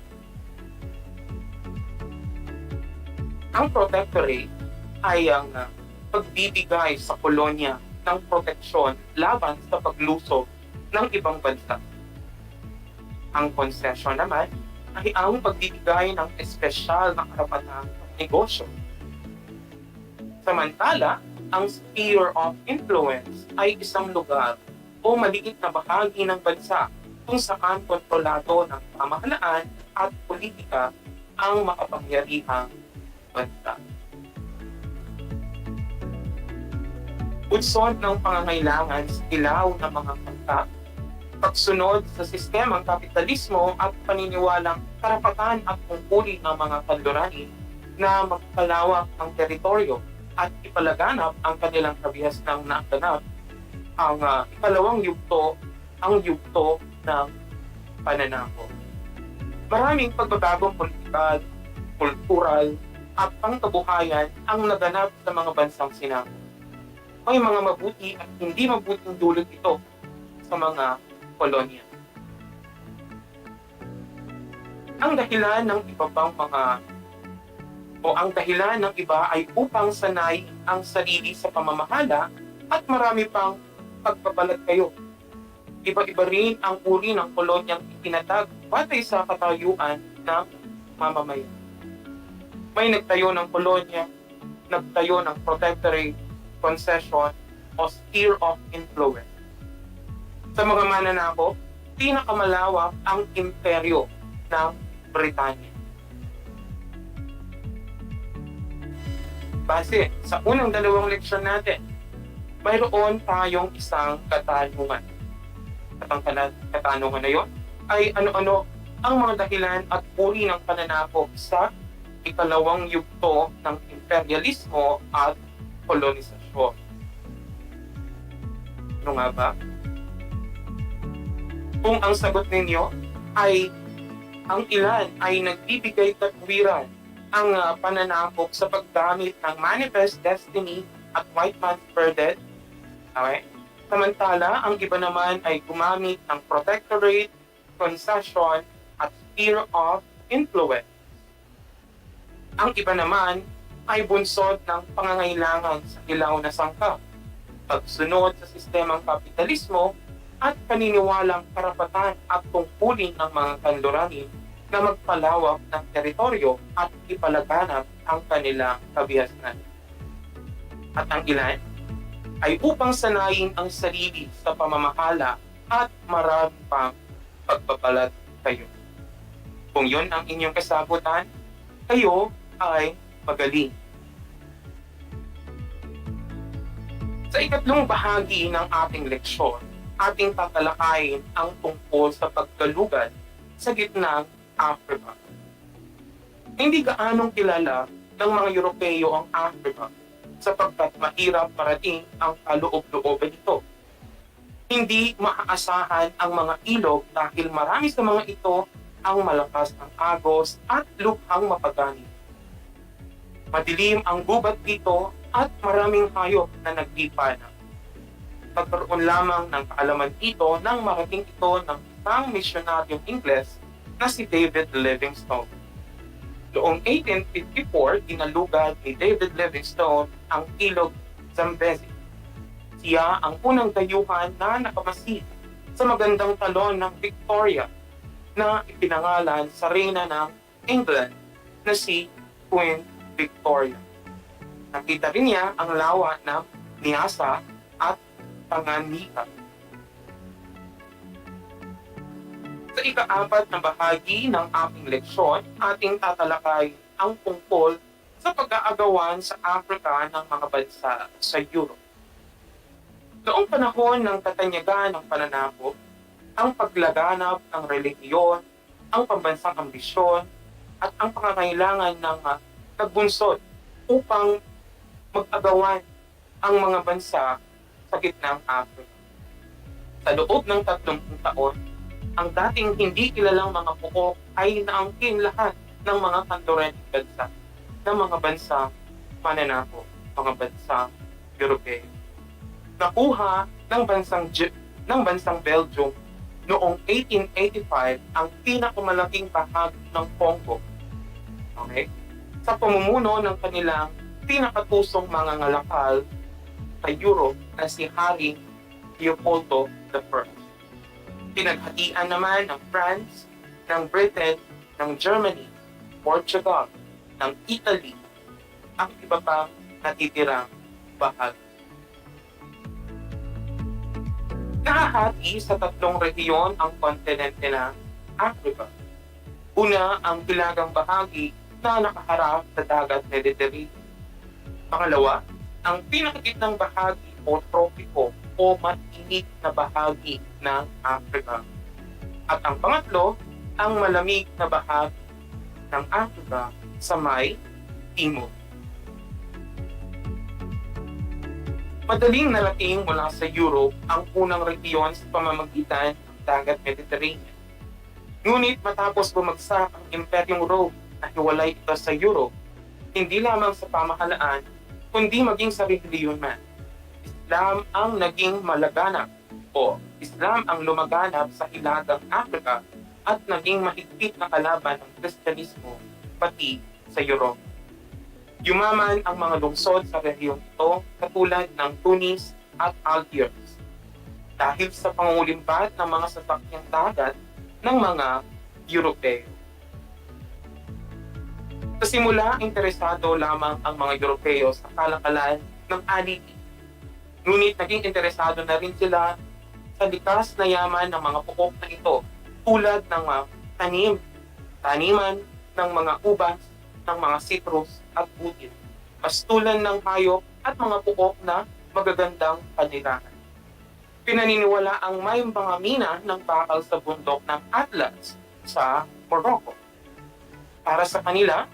Ang protectorate ay ang pagbibigay sa kolonya ng proteksyon laban sa paglusog ng ibang bansa. Ang concession naman ay ang pagbibigay ng espesyal na karapatang negosyo. Samantala, ang sphere of influence ay isang lugar o maliit na bahagi ng bansa kung saan kontrolado ng pamahalaan at politika ang makapangyarihang bansa. Bunsod ng pangangailangan sa ilaw ng mga kontak, pagsunod sa sistemang kapitalismo at paniniwalang karapatan at tungkulin ng mga kanluranin na magpalawak ang teritoryo at ipalaganap ang kanilang kabihasnang naganap, ang ikalawang yugto, ang yugto ng pananakop. Maraming pagbabagong politikal, kultural, at pangkabuhayan ang naganap sa mga bansang sinako. May mga mabuti at hindi mabuting dulot ito sa mga kolonya. Ang dahilan ng iba pang ang dahilan ng iba ay upang sanay ang sarili sa pamamahala at marami pang pagpapalat kayo. Iba-iba rin ang uri ng kolonyang itinatag batay sa katayuan ng mamamayan. May nagtayo ng kolonya, nagtayo ng protectorate, concession, o sphere of influence. Sa mga mananakop, pinakamalawak ang imperyo ng Britanya. Base sa unang dalawang leksyon natin, mayroon tayong isang katanungan. At ang katanungan na yon ay ano-ano ang mga dahilan at uri ng pananakop sa ikalawang yugto ng imperialismo at kolonisasyon. Ano nga ba? Kung ang sagot ninyo ay ang ilan ay nagbibigay katwiran ang pananakop sa paggamit ng manifest destiny at white man's burden, okay? Samantala, ang iba naman ay gumamit ng protectorate, concession, at sphere of influence. Ang iba naman ay bunsod ng pangangailangan sa ilaw na sangkap, pagsunod sa sistemang kapitalismo, at paniniwalang karapatan at tungkulin ng mga kanluranin na magpalawak ng teritoryo at ipalaganap ang kanilang kabihasnan. At ang ilan ay upang sanayin ang sarili sa pamamahala at marami pang pagpapalat kayo. Kung yon ang inyong kasagutan, kayo ay magaling. Sa ikatlong bahagi ng ating leksyon, ating tatalakayin ang tungkol sa pagkalugad sa gitnang Africa. Hindi gaanong kilala ng mga Europeo ang Africa sapagkat mahirap parating ang kaloob-looban nito. Hindi maaasahan ang mga ilog dahil marami sa mga ito ang malakas ng agos at luphang mapagani. Madilim ang gubat dito at maraming hayop na naglipana. Pagkaroon lamang ng kaalaman ito nang marating ito ng isang misyonaryong Ingles na si David Livingstone. Noong 1854, dinalugad ni David Livingstone ang ilog Zambezi. Siya ang unang dayuhan na nakamasid sa magandang talon ng Victoria na ipinangalan sa reyna ng England na si Queen Victoria. Nakita rin niya ang lawa ng Niasa at Tanganyika. Sa ika-4 na bahagi ng ating leksyon, ating tatalakay ang tungkol sa pag-aagawan sa Africa ng mga bansa sa Europe. Noong panahon ng katanyagan ng pananakop, ang paglaganap ng relihiyon, ang pambansang ambisyon, at ang pangangailangan ng nagbunsod upang mag-agawan ang mga bansa sa gitnang Africa. Sa loob ng 30 taon, ang dating hindi kilalang mga pukok ay naangkin lahat ng mga kantorening bansa, ng mga bansang mananakop, mga bansang Europeo. Nakuha ng bansang Belgium noong 1885 ang pinakamalaking bahagi ng Congo. Okay? Sa pamumuno ng kanilang pinakatusong mga ngalakal sa Europe na si Haring Leopoldo I. Pinaghatian naman ng France, ng Britain, ng Germany, Portugal, ng Italy, ang iba pang natitirang bahagi. Nakahati sa 3 rehiyon ang kontinente ng Africa. Una, ang hilagang bahagi na nakaharap sa dagat Mediterranean. Pangalawa, ang pinakagitnang bahagi o tropiko o mainit na bahagi ng Africa. At ang pangatlo, ang malamig na bahagi ng Africa sa may timog. Madaling narating mula sa Europe ang unang rehiyon sa pamamagitan ng dagat Mediterranean. Ngunit matapos bumagsak ang Imperyong Rome na hiwalay ito sa Europe, hindi lamang sa pamahalaan, kundi maging sa relihiyon man. Islam ang naging malaganap o Islam ang lumaganap sa hilagang Africa at naging mahigpit na kalaban ng Kristyanismo pati sa Europe. Yumaman ang mga lungsod sa rehiyong ito katulad ng Tunis at Algiers dahil sa pangulimbat ng mga sasakyang dagat ng mga Europeo. Sa simula, interesado lamang ang mga Europeo sa kalakalan ng alipin. Ngunit naging interesado na rin sila sa likas na yaman ng mga pukok na ito tulad ng mga taniman ng mga ubas, ng mga citrus at butil, pastulan ng hayop at mga pukok na magagandang panirahan. Pinaniniwala ang may mga mina ng bakal sa bundok ng Atlas sa Morocco. Para sa kanila,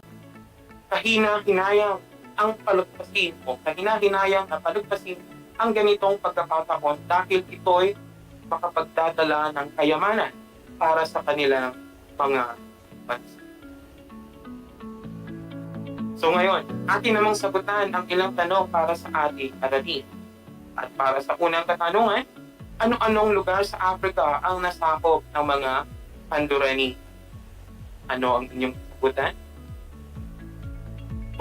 kahina-hinayang na palagpasin ang ganitong pagkakataon dahil ito'y makapagdadala ng kayamanan para sa kanilang mga bansa. So ngayon, atin namang sagutan ang ilang tanong para sa ating aralin. At para sa unang katanungan, ano-anong lugar sa Africa ang nasakop ng mga Pandurani? Ano ang inyong sagutan?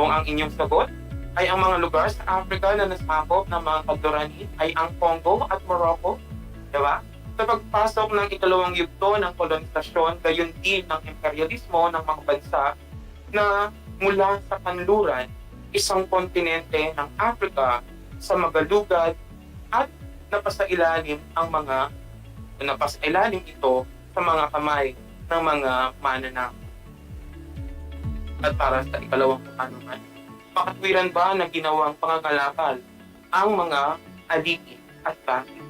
Kung ang inyong sagot ay ang mga lugar sa Africa na nasakop ng mga Pandurani ay ang Congo at Morocco, diba? Sa pagpasok ng ikalawang yugto ng kolonisasyon, gayon din ng imperialismo ng mga bansa na mula sa kanluran, isang kontinente ng Africa sa magalugad at napasailalim ito sa mga kamay ng mga mananakop. At para sa ikalawang katanungan, pakatwiran ba na ginawang pangangalakal ang mga alipin at bakit?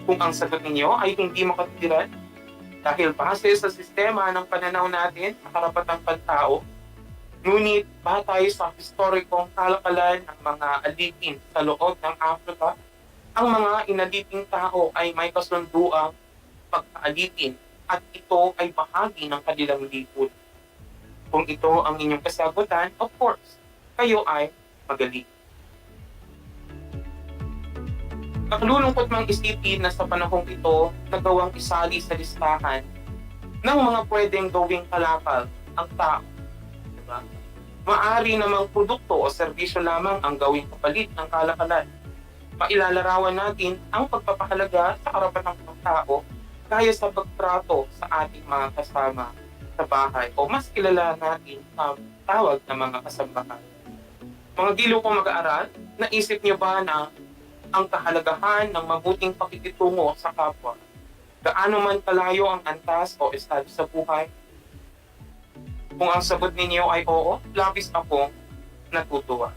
Kung ang sagot ninyo ay hindi makatwiran, dahil base sa sistema ng pananaw natin sa karapatang pantao, ngunit batay sa historikong kalakalan ng mga alipin sa loob ng Africa, ang mga inaliping tao ay may kasunduang pagkaalipin at ito ay bahagi ng kanilang lipod. Kung ito ang inyong kasagutan, of course, kayo ay magaling. Nakalulungkot mang isipin na sa panahong ito, nagawang isali sa listahan ng mga pwedeng gawing kalakal ang tao. Diba? Maari namang produkto o serbisyo lamang ang gawing kapalit ng kalakalan. Mailalarawan natin ang pagpapahalaga sa karapatang tao gaya sa pagtrato sa ating mga kasama sa bahay o mas kilala natin ang tawag na mga kasambahan. Mga giliw kong mag-aaral, naisip niyo ba na ang kahalagahan ng mabuting pakikitungo sa kapwa, gaano man kalayo ang antas o estado sa buhay? Kung ang sagot ninyo ay oo, labis akong natutuwa.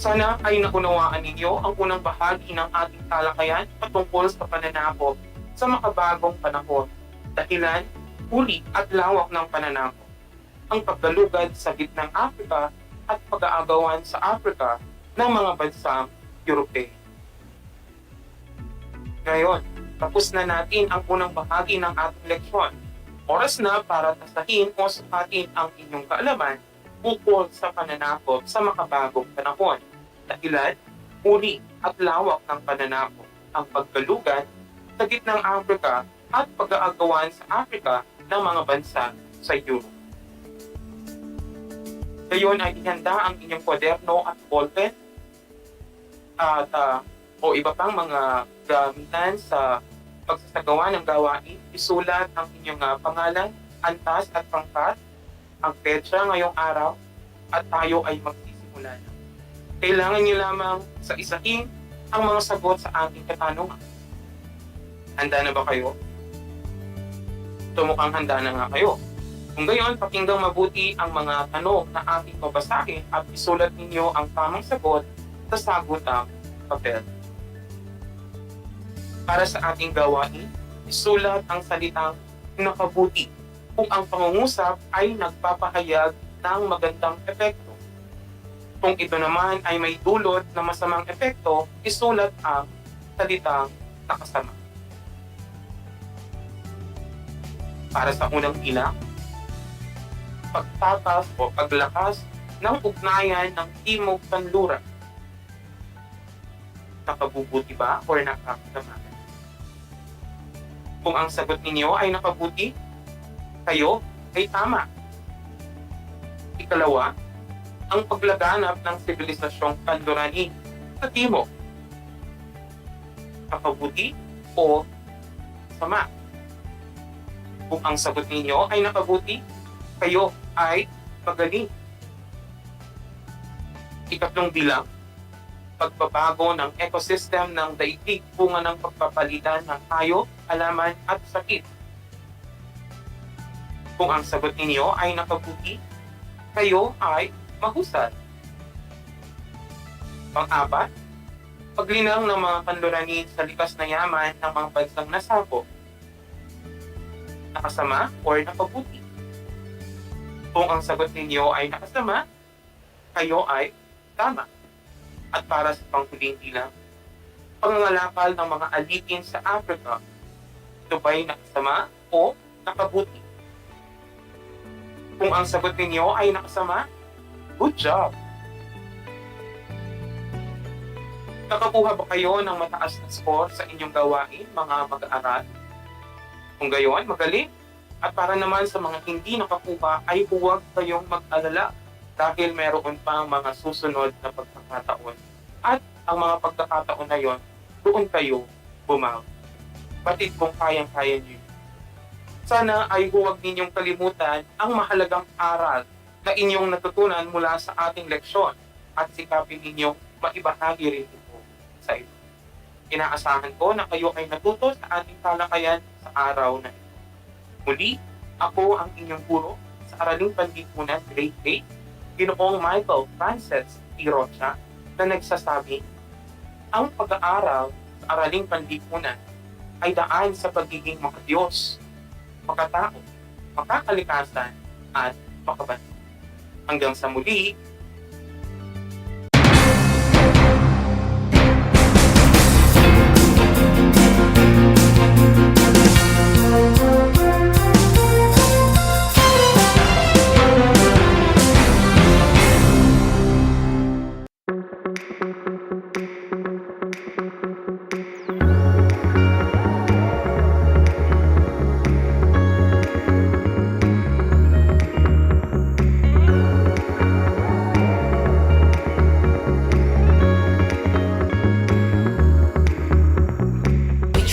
Sana ay naunawaan ninyo ang unang bahagi ng ating talakayan patungkol sa pananakop sa makabagong panahon, dahilan, uri at lawak ng pananakop, ang paggalugad sa gitnang Afrika at pag-aagawan sa Afrika ng mga bansang Europeo. Ngayon, tapos na natin ang unang bahagi ng ating leksyon. Oras na para tasahin o sukatin ang inyong kaalaman ukol sa pananakop sa makabagong panahon, dahilan, uri at lawak ng pananakop, ang paggalugad sa gitnang Afrika at pag-aagawan sa Afrika ng mga bansa sa Europe. Ngayon ay ihanda ang inyong kwaderno at ballpen at o iba pang mga gamitan sa pagsasagawa ng gawain. Isulat ang inyong pangalan, antas at pangkat, ang petsa ngayong araw, at tayo ay magsisimula na. Kailangan niyo lamang sa isahin ang mga sagot sa ating katanungan. Handa na ba kayo? Mukhang handa na nga kayo. Kung gayon, pakinggang mabuti ang mga tanong na ating babasahin at isulat ninyo ang tamang sagot sa sagutang papel. Para sa ating gawain, isulat ang salitang nakabuti kung ang pangungusap ay nagpapahayag ng magandang epekto. Kung ito naman ay may dulot na masamang epekto, isulat ang salitang nakasama. Para sa unang bilang, pagtatas o paglakas ng ugnayan ng Timog Kanluran. Nakabubuti ba o nakakasama? Kung ang sagot ninyo ay nakabuti, kayo ay tama. Ikalawa, ang paglaganap ng sibilisasyong Kanlurani sa Timog. Nakabuti o sama? Kung ang sagot ninyo ay nakabuti, kayo ay magaling. Ikatlong bilang, pagbabago ng ecosystem ng daigdig bunga ng pagpapalitan ng hayop, halaman at sakit. Kung ang sagot ninyo ay nakabuti, kayo ay mahusay. Pang-apat, paglinang ng mga Kanlurani sa likas na yaman ng mga bansang nasako. Nakasama o nakabuti? Kung ang sagot ninyo ay nakasama, kayo ay tama. At para sa panghuling bilang, pangangalakal ng mga alipin sa Africa, ito ba'y nakasama o nakabuti? Kung ang sagot ninyo ay nakasama, good job! Nakakuha ba kayo ng mataas na score sa inyong gawain, mga mag-aaral? Kung gayon, magaling. At para naman sa mga hindi nakakuha, ay huwag kayong mag-alala dahil meron pang mga susunod na pagkakataon. At ang mga pagkakataon na yon, doon kayo bumawi. Batid kung kayang-kaya niyo. Sana ay huwag ninyong kalimutan ang mahalagang aral na inyong natutunan mula sa ating leksyon at sikapin ninyong maibahagi rin ito sa iyo. Inaasahan ko na kayo ay natuto sa ating talakayan sa araw na ito. Muli, ako ang inyong guro sa Araling Panlipunan Grade 8, Ginoong Michael Frances T. Rocha, na nagsasabi, ang pag-aaral sa Araling Panlipunan ay daan sa pagiging makadiyos, makatao, makakalikasan, at makabanti. Hanggang sa muli,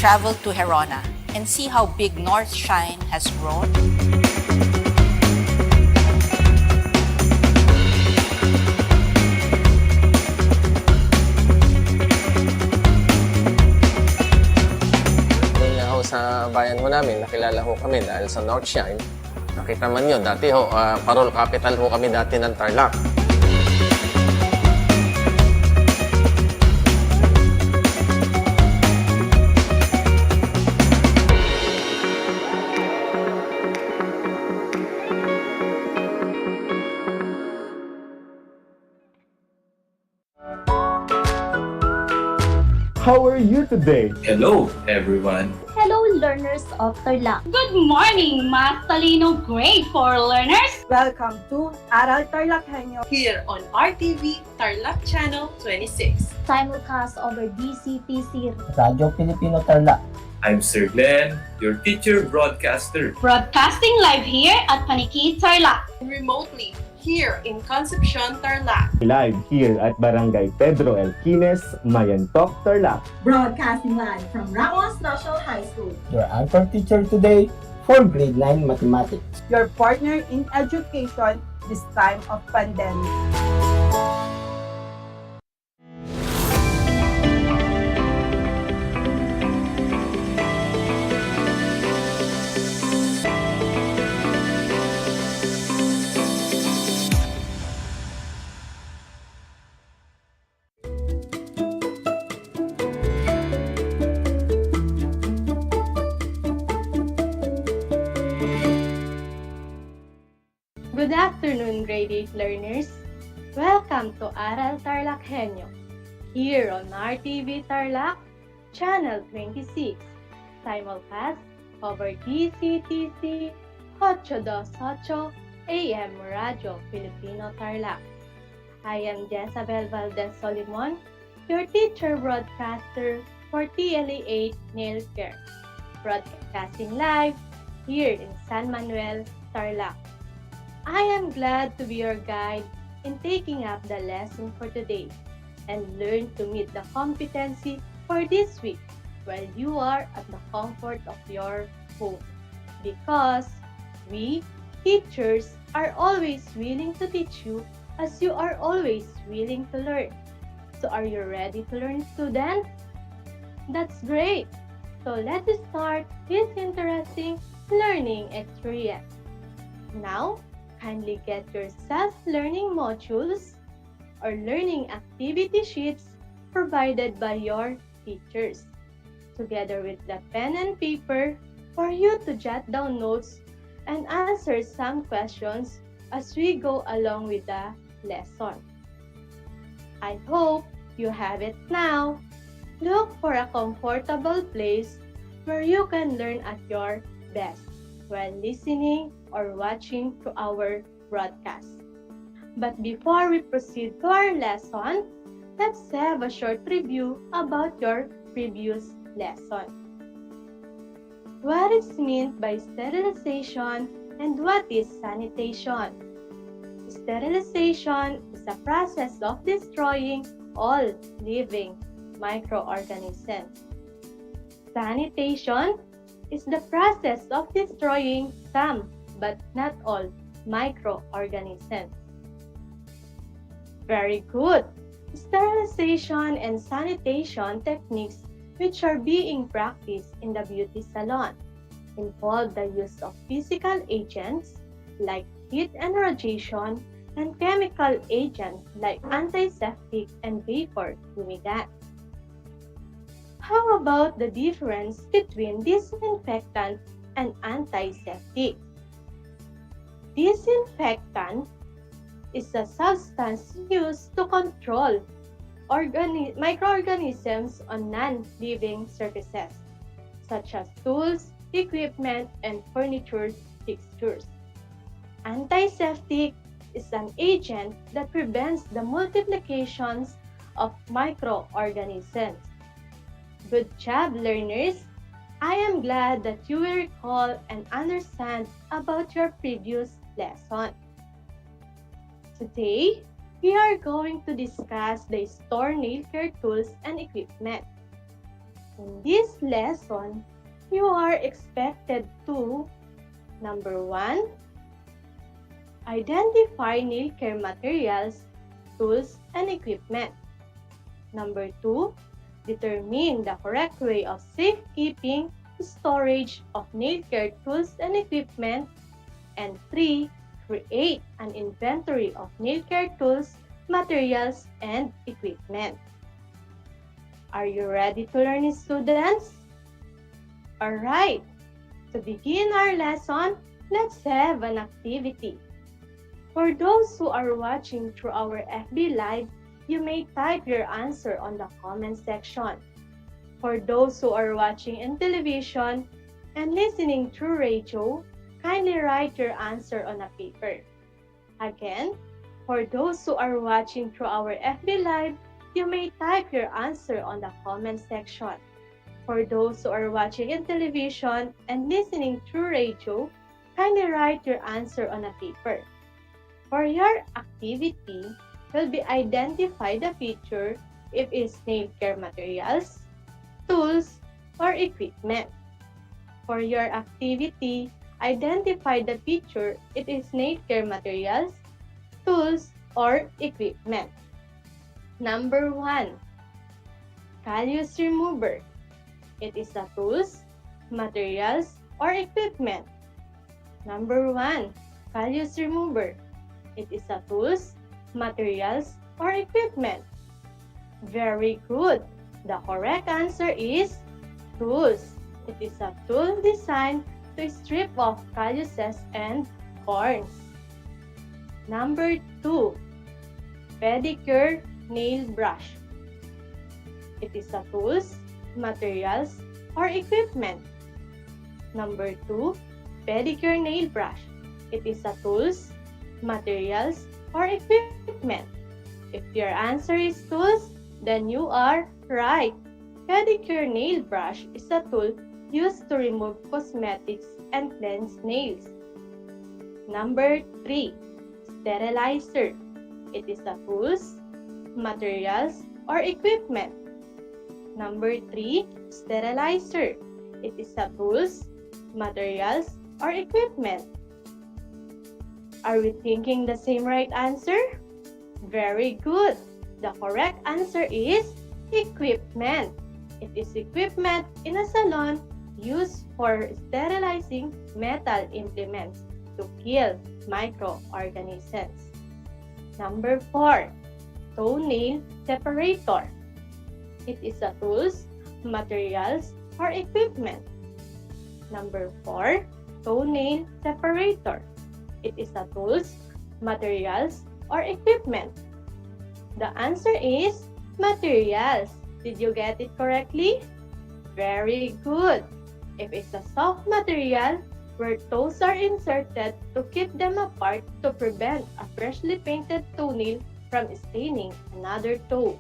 travel to Herona and see how big North Shine has grown. Nung sa bayan ho namin, nakilala ho kami dahil sa North Shine. Nakita man yun, dati ho, parol capital ho kami dati ng Tarlac. How are you today? Hello, everyone. Hello, learners of Tarlac. Good morning, Math Talino Grade 4 learners! Welcome to Aral TarlakHenyo here on RTV Tarlac Channel 26. Simulcast over DCTC Radio Filipino Tarlac. I'm Sir Glenn, your teacher broadcaster. Broadcasting live here at Paniki Tarlac. Remotely here in Concepcion, Tarlac. Live here at Barangay Pedro Elquines, Mayantok, Tarlac. Broadcasting live from Ramos National High School. Your anchor teacher today for grade 9 mathematics. your partner in education this time of pandemic. Good afternoon, grade 8 learners. Welcome to Aral TarlakHenyo, here on RTV Tarlac, Channel 26, simulcast over DCTC 828 AM Radio Filipino Tarlac. I am Jezabel Valdez Solimon, your teacher broadcaster for TLE 8 Nail Care, broadcasting live here in San Manuel, Tarlac. I am glad to be your guide in taking up the lesson for today and learn to meet the competency for this week while you are at the comfort of your home. Because we, teachers, are always willing to teach you as you are always willing to learn. So are you ready to learn, students? That's great! So let's start this interesting learning experience. Now, kindly get your self-learning modules or learning activity sheets provided by your teachers, together with the pen and paper for you to jot down notes and answer some questions as we go along with the lesson. I hope you have it now. Look for a comfortable place where you can learn at your best while listening or watching to our broadcast. But before we proceed to our lesson, let's have a short review about your previous lesson. What is meant by sterilization and what is sanitation? Sterilization is a process of destroying all living microorganisms. Sanitation is the process of destroying some but not all microorganisms. Very good! Sterilization and sanitation techniques which are being practiced in the beauty salon involve the use of physical agents like heat and radiation and chemical agents like antiseptic and vapor fumigant. How about the difference between disinfectant and antiseptic? Disinfectant is a substance used to control microorganisms on non-living surfaces, such as tools, equipment, and furniture fixtures. Antiseptic is an agent that prevents the multiplications of microorganisms. Good job, learners! I am glad that you will recall and understand about your previous lesson. Today, we are going to discuss the store nail care tools and equipment. In this lesson, you are expected to: number 1, identify nail care materials, tools, and equipment. Number 2, determine the correct way of safekeeping storage of nail care tools and equipment. And 3, create an inventory of nail care tools, materials, and equipment. Are you ready to learn, students? Alright, to begin our lesson, let's have an activity. For those who are watching through our FB Live, you may type your answer on the comment section. For those who are watching in television and listening through radio, kindly write your answer on a paper. Again, for those who are watching through our FB Live, you may type your answer on the comment section. For those who are watching in television and listening through radio, kindly write your answer on a paper. For your activity, will be identify the feature if it's nail care materials, tools, or equipment. For your activity, identify the feature it is nail care materials, tools, or equipment. Number 1. Callus remover. It is a tools, materials, or equipment. Number 1. Callus remover. It is a tools, materials, or equipment. Very good. The correct answer is tools. It is a tool designed to strip off calluses and corns. Number 2. Pedicure nail brush. It is a tools, materials, or equipment. Number 2. Pedicure nail brush. It is a tools, materials, or equipment. If your answer is tools, then you are right. Pedicure nail brush is a tool used to remove cosmetics and cleanse nails. Number 3. Sterilizer. It is a tools, materials, or equipment. Number 3. Sterilizer. It is a tools, materials, or equipment. Are we thinking the same right answer? Very good. The correct answer is equipment. It is equipment in a salon used for sterilizing metal implements to kill microorganisms. Number 4. Toenail separator. It is a tools, materials, or equipment. Number 4. Toenail separator. It is a tools, materials, or equipment. The answer is materials. Did you get it correctly? Very good. If it's a soft material where toes are inserted to keep them apart to prevent a freshly painted toenail from staining another toe.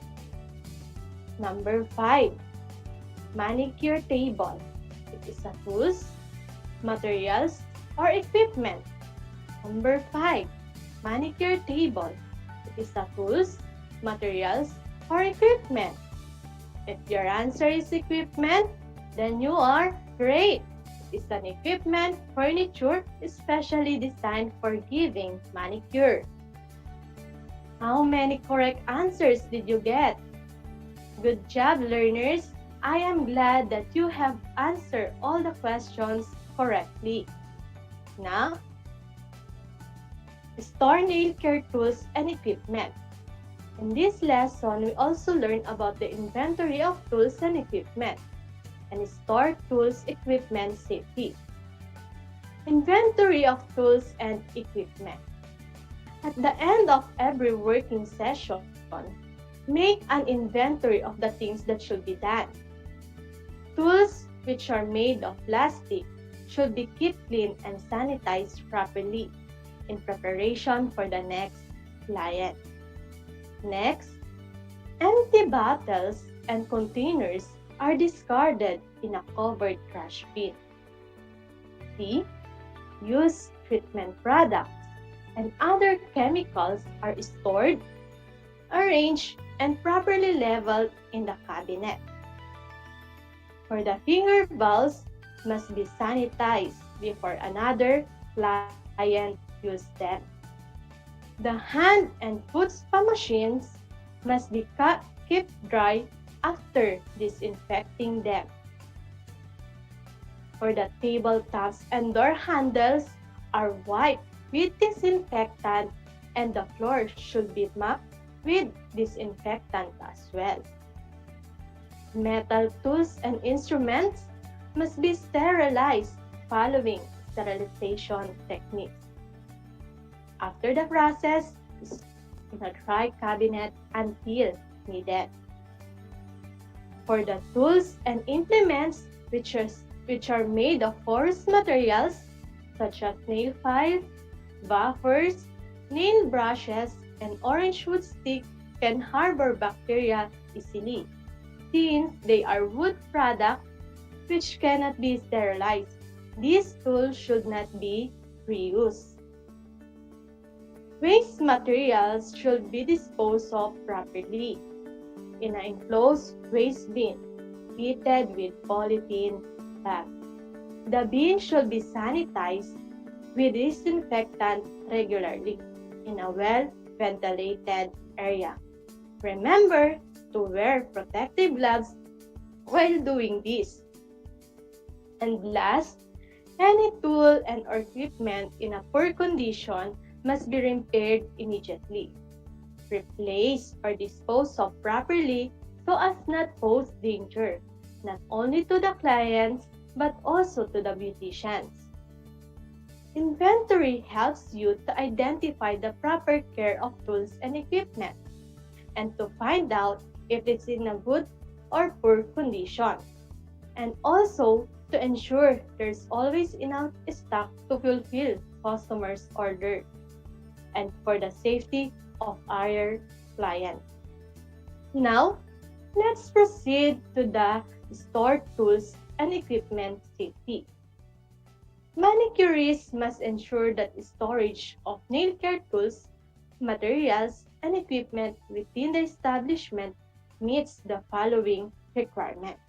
Number 5. Manicure table. It is a tools, materials, or equipment. Number 5. Manicure table. It is a tools, materials, or equipment. If your answer is equipment, then you are great. It is an equipment furniture especially designed for giving manicure. How many correct answers did you get? Good job, learners. I am glad that you have answered all the questions correctly. Now, store nail care tools and equipment. In this lesson, we also learn about the inventory of tools and equipment and store tools equipment safety. Inventory of tools and equipment. At the end of every working session, make an inventory of the things that should be done. Tools which are made of plastic should be kept clean and sanitized properly in preparation for the next client. Next, empty bottles and containers are discarded in a covered trash bin. C. Used treatment products and other chemicals are stored, arranged, and properly leveled in the cabinet. For the finger balls must be sanitized before another client uses them. The hand and foot spa machines must be kept dry after disinfecting them. For the tabletops and door handles are wiped with disinfectant and the floor should be mopped with disinfectant as well. Metal tools and instruments must be sterilized following sterilization techniques. After the process, in a dry cabinet until needed. For the tools and implements which are made of porous materials such as nail files, buffers, nail brushes, and orange wood stick can harbor bacteria easily, since they are wood products which cannot be sterilized. These tools should not be reused. Waste materials should be disposed of properly in an enclosed waste bin fitted with polythene bag. The bin should be sanitized with disinfectant regularly in a well-ventilated area. Remember to wear protective gloves while doing this. And last, any tool and or equipment in a poor condition must be repaired immediately, replaced or disposed of properly so as not pose danger, not only to the clients but also to the beauticians. Inventory helps you to identify the proper care of tools and equipment and to find out if it's in a good or poor condition, and also to ensure there's always enough stock to fulfill customers' order and for the safety of our clients. Now, let's proceed to the stored tools and equipment safety. Manicurists must ensure that storage of nail care tools, materials, and equipment within the establishment meets the following requirements.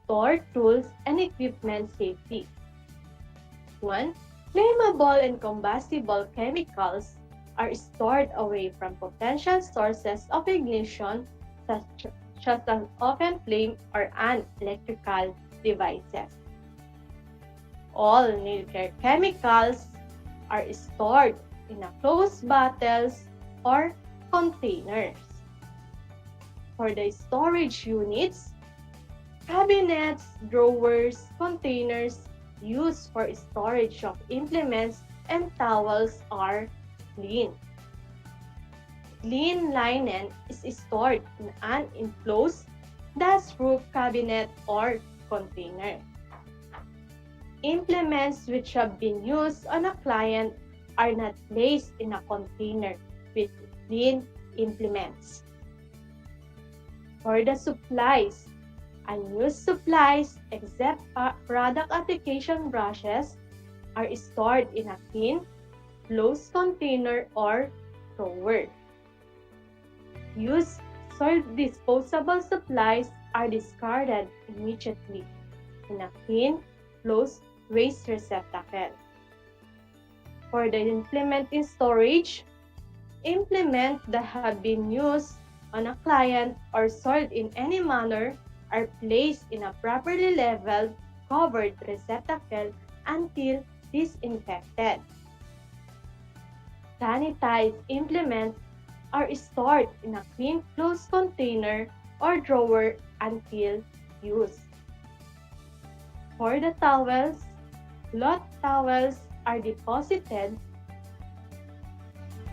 Stored tools and equipment safety. 1. Flammable and combustible chemicals are stored away from potential sources of ignition such as an open flame or an electrical devices. All nail care chemicals are stored in a closed bottles or containers. For the storage units, cabinets, drawers, containers used for storage of implements and towels are clean. Clean linen is stored in an enclosed dust-proof cabinet or container. Implements which have been used on a client are not placed in a container with clean implements. For the supplies, unused supplies except product application brushes are stored in a clean, closed container or drawer. Used soiled disposable supplies are discarded immediately in a clean, closed waste receptacle. For the implement in storage, implements that have been used on a client or soiled in any manner are placed in a properly leveled, covered receptacle until disinfected. Sanitized implements are stored in a clean closed container or drawer until used. For the towels, cloth towels are deposited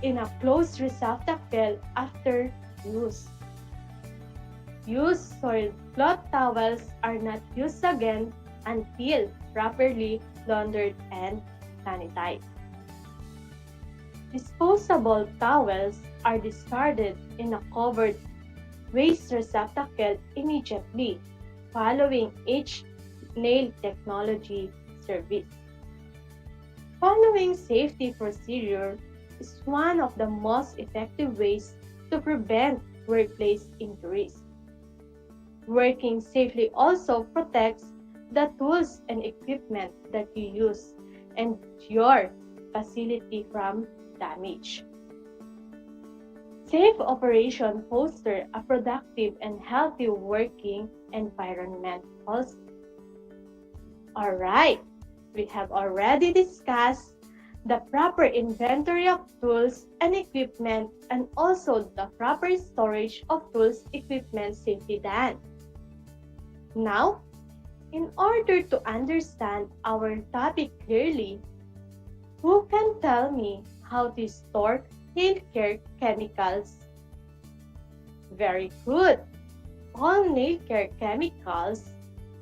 in a closed receptacle after use. Used soiled cloth towels are not used again until properly laundered and sanitized. Disposable towels are discarded in a covered waste receptacle immediately following each nail technology service. Following safety procedure is one of the most effective ways to prevent workplace injuries. Working safely also protects the tools and equipment that you use and your facility from damage. Safe operation fosters a productive and healthy working environment also. Alright, we have already discussed the proper inventory of tools and equipment and also the proper storage of tools equipment safely done. Now, in order to understand our topic clearly, who can tell me how to store healthcare chemicals? Very good. all nail care chemicals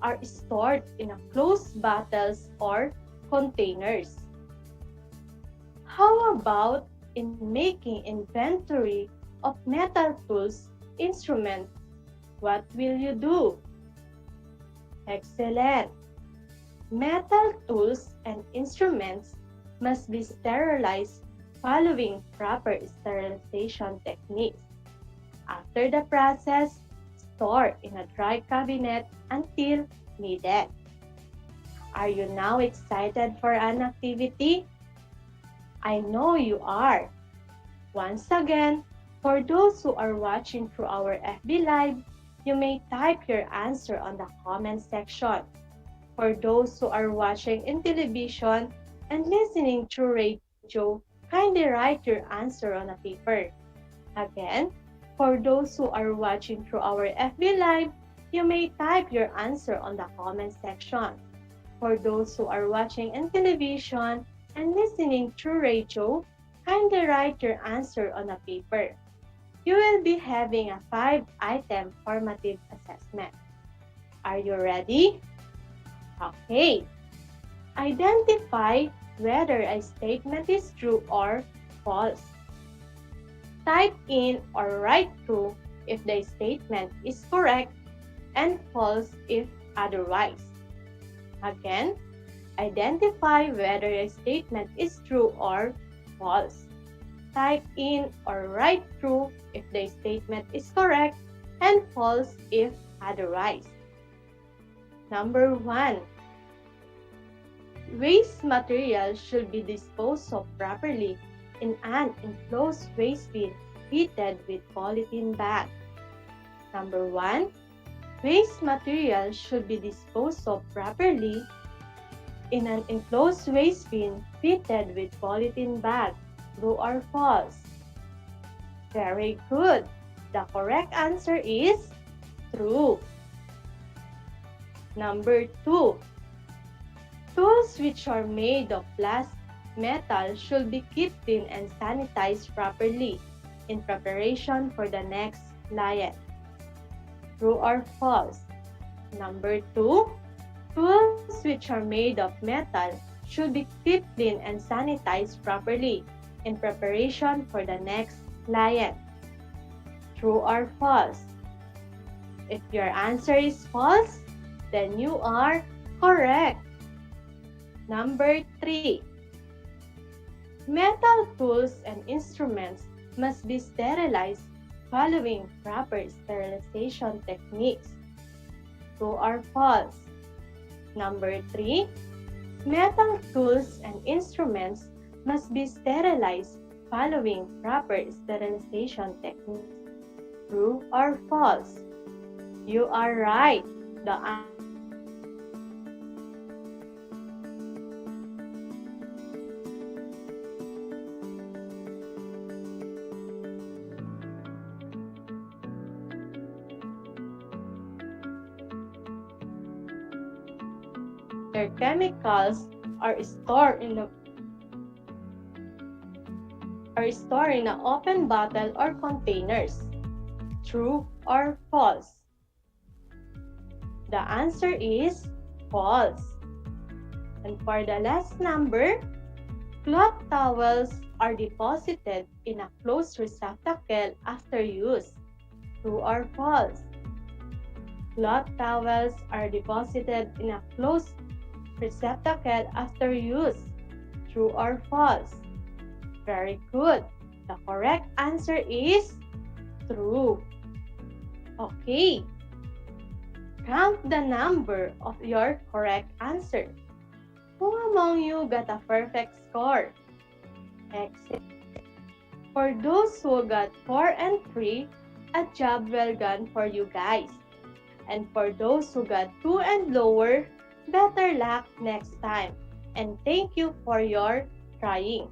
are stored in a closed bottles or containers. How about in making inventory of metal tools, instruments? What will you do? Excellent! Metal tools and instruments must be sterilized following proper sterilization techniques. After the process, store in a dry cabinet until needed. Are you now excited for an activity? I know you are. Once again, for those who are watching through our FB Live, you may type your answer on the comment section. For those who are watching in television and listening through radio, kindly write your answer on a paper. Again, for those who are watching through our FB Live, you may type your answer on the comment section. For those who are watching in television and listening through radio, kindly write your answer on a paper. You will be having a 5-item formative assessment. Are you ready? Okay. Identify whether a statement is true or false. Type in or write true if the statement is correct and false if otherwise. Again, identify whether a statement is true or false. Type in or write true if the statement is correct and false if otherwise. Number 1. Waste material should be disposed of properly in an enclosed waste bin fitted with polythene bag. Number 1. Waste material should be disposed of properly in an enclosed waste bin fitted with polythene bag. True or false? Very good. The correct answer is true. Number 2. Tools which are made of metal should be kept clean and sanitized properly in preparation for the next client. True or false? Number 2. Tools which are made of metal should be kept clean and sanitized properly in preparation for the next client. True or false? If your answer is false, then you are correct. Number 3. Metal tools and instruments must be sterilized following proper sterilization techniques. True or false? Number 3. Metal tools and instruments must be sterilized following proper sterilization techniques. True or false? You are right. The chemicals are stored in an open bottle or containers. True or false? The answer is false. And for the last number, cloth towels are deposited in a closed receptacle after use. True or false? Cloth towels are deposited in a closed receptacle after use. True or false? Very good. The correct answer is true. Okay. Count the number of your correct answer. Who among you got a perfect score? Excellent. For those who got 4 and 3, a job well done for you guys. And for those who got 2 and lower, better luck next time. And thank you for your trying.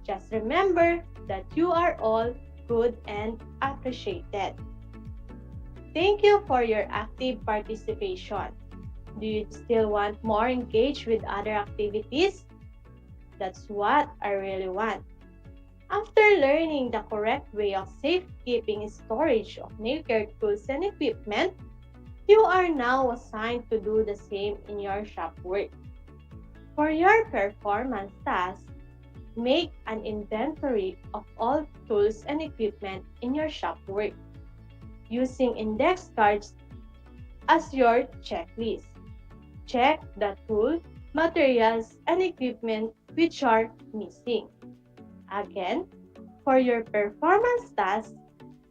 Just remember that you are all good and appreciated. Thank you for your active participation. Do you still want more engaged with other activities? That's what I really want. After learning the correct way of safekeeping storage of nail care tools and equipment, you are now assigned to do the same in your shop work. For your performance task, make an inventory of all tools and equipment in your shop work, using index cards as your checklist. Check the tool, materials, and equipment which are missing. Again, for your performance task,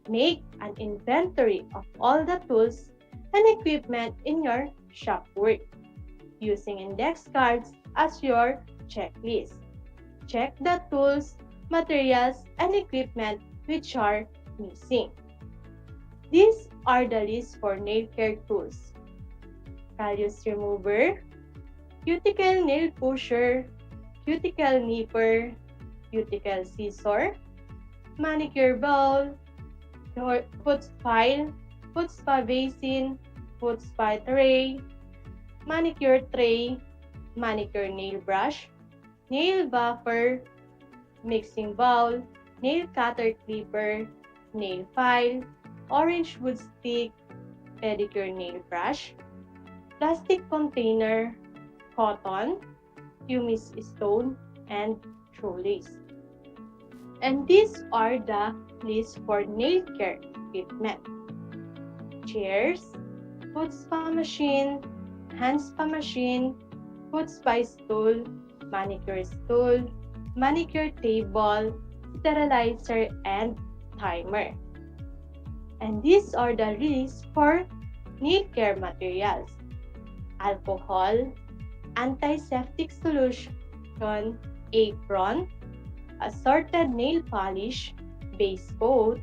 make an inventory of all the tools and equipment in your shop work, using index cards as your checklist. Check the tools, materials, and equipment which are missing. These are the lists for nail care tools: callus remover, cuticle nail pusher, cuticle nipper, cuticle scissor, manicure bowl, foot file, foot spa basin, foot spa tray, manicure tray, manicure nail brush, nail buffer, mixing bowl, nail cutter clipper, nail file, orange wood stick, pedicure nail brush, plastic container, cotton, pumice stone, and shoelace. And these are the lists for nail care equipment: chairs, foot spa machine, hand spa machine, foot spa stool, manicure table, sterilizer, and timer. And these are the lists for nail care materials: alcohol, antiseptic solution, apron, assorted nail polish, base coat,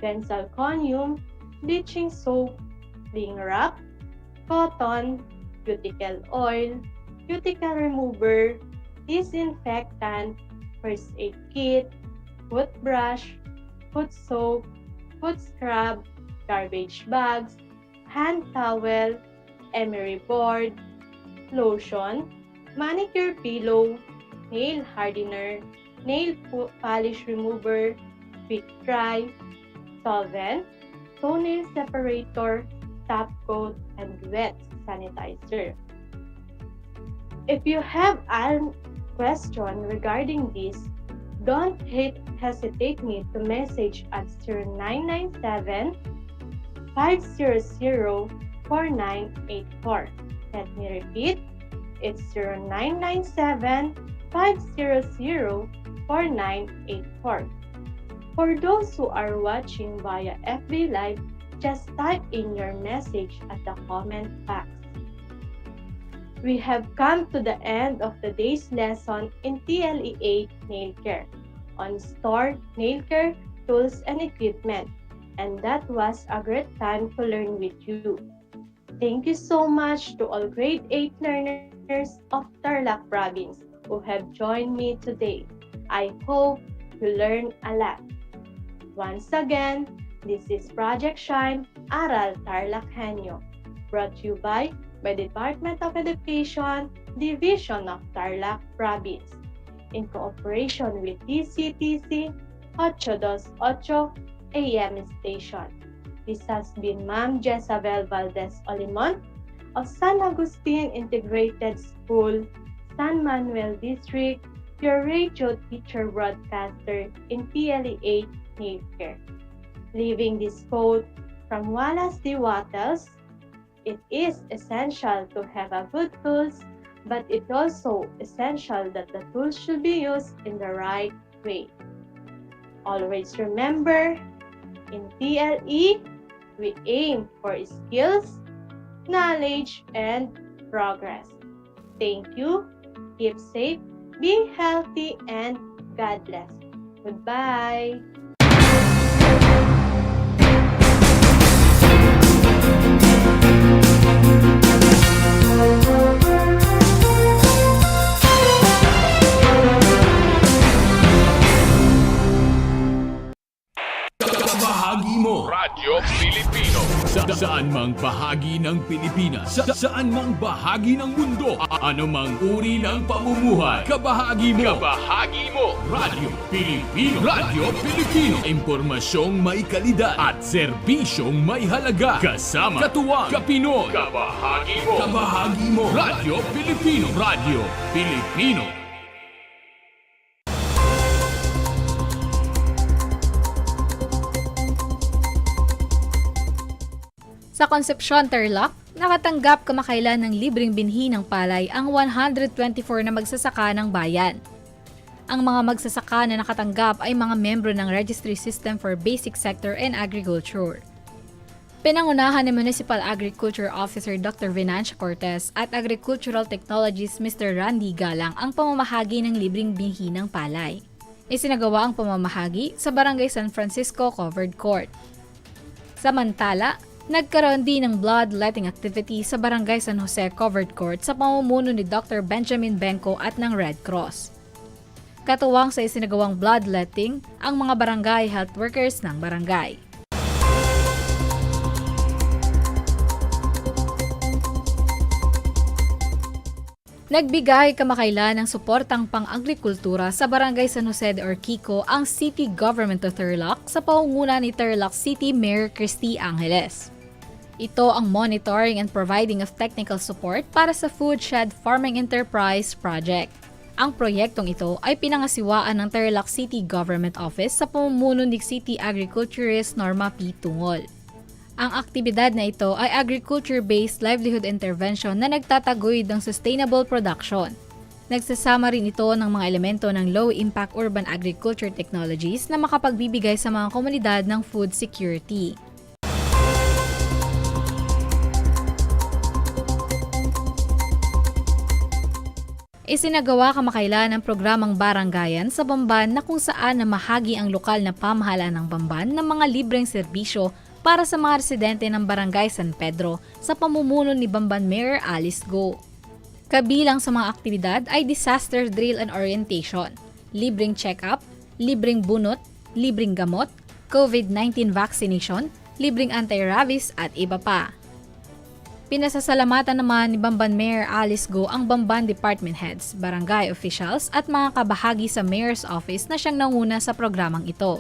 benzalconium, bleaching soap, cling wrap, cotton, cuticle oil, cuticle remover, disinfectant, first aid kit, foot brush, foot soap, foot scrub, garbage bags, hand towel, emery board, lotion, manicure pillow, nail hardener, nail polish remover, quick dry, solvent, toenail separator, top coat, and wet sanitizer. If you have a question regarding this, don't hesitate me to message at 0997 500 4984. Let me repeat, it's 0997 500 4984. For those who are watching via FB Live, just type in your message at the comment box. We have come to the end of today's lesson in TLE 8 Nail Care on store nail care tools and equipment, and that was a great time to learn with you. Thank you so much to all grade 8 learners of Tarlac province who have joined me today. I hope you learned a lot. Once again, this is Project Shine Aral TarlakHenyo, brought to you by Department of Education, Division of Tarlac Province, in cooperation with DCTC 828 AM Station. This has been Ma'am Jezabel Valdez Olimon of San Agustin Integrated School, San Manuel District, your radio teacher broadcaster in TLE 8 Nail Care. Leaving this quote from Wallace D. Wattles: it is essential to have a good tools, but it's also essential that the tools should be used in the right way. Always remember, in TLE, we aim for skills, knowledge, and progress. Thank you, keep safe, be healthy, and God bless. Goodbye. Bahagi mo Radyo Pilipino. Saan mang bahagi ng Pilipinas, saan mang bahagi ng mundo, anumang uri ng pamumuhay, kabahagi mo. Radyo Pilipino. Radyo Pilipino. Impormasyong may kalidad at serbisyong may halaga. Kasama, katuwang, kapinoy. Kabahagi mo. Radyo Pilipino. Radyo Pilipino. Sa Concepcion, Tarlac, nakatanggap kamakailan ng libreng binhi ng palay ang 124 na magsasaka ng bayan. Ang mga magsasaka na nakatanggap ay mga membro ng Registry System for Basic Sector and Agriculture. Pinangunahan ni Municipal Agriculture Officer Dr. Venancia Cortez at Agricultural Technologist Mr. Randy Galang ang pamamahagi ng libreng binhi ng palay. Isinagawa ang pamamahagi sa Barangay San Francisco Covered Court. Samantala, nagkaroon din ng bloodletting activity sa Barangay San Jose Covered Court sa pamumuno ni Dr. Benjamin Benko at ng Red Cross. Katuwang sa isinagawang bloodletting ang mga barangay health workers ng barangay. Nagbigay kamakailan ng suportang pang-agrikultura sa Barangay San Jose de Orquico ang City Government of Tarlac sa pangunguna ni Tarlac City Mayor Christy Angeles. Ito ang monitoring and providing of technical support para sa Food Shed Farming Enterprise Project. Ang proyektong ito ay pinangasiwaan ng Tarlac City Government Office sa pamumuno ni City Agriculturist Norma P. Tungol. Ang aktibidad na ito ay agriculture-based livelihood intervention na nagtataguyod ng sustainable production. Nagsasama rin ito ng mga elemento ng low-impact urban agriculture technologies na makapagbibigay sa mga komunidad ng food security. Isinagawa kamakailan ang programang Barangayan sa Bamban na kung saan namahagi ang lokal na pamahalaan ng Bamban ng mga libreng serbisyo para sa mga residente ng Barangay San Pedro sa pamumuno ni Bamban Mayor Alice Go. Kabilang sa mga aktibidad ay disaster drill and orientation, libreng check-up, libreng bunot, libreng gamot, COVID-19 vaccination, libreng anti-rabies at iba pa. Pinasasalamatan naman ni Bamban Mayor Alice Go ang Bamban Department Heads, barangay officials at mga kabahagi sa Mayor's Office na siyang nanguna sa programang ito.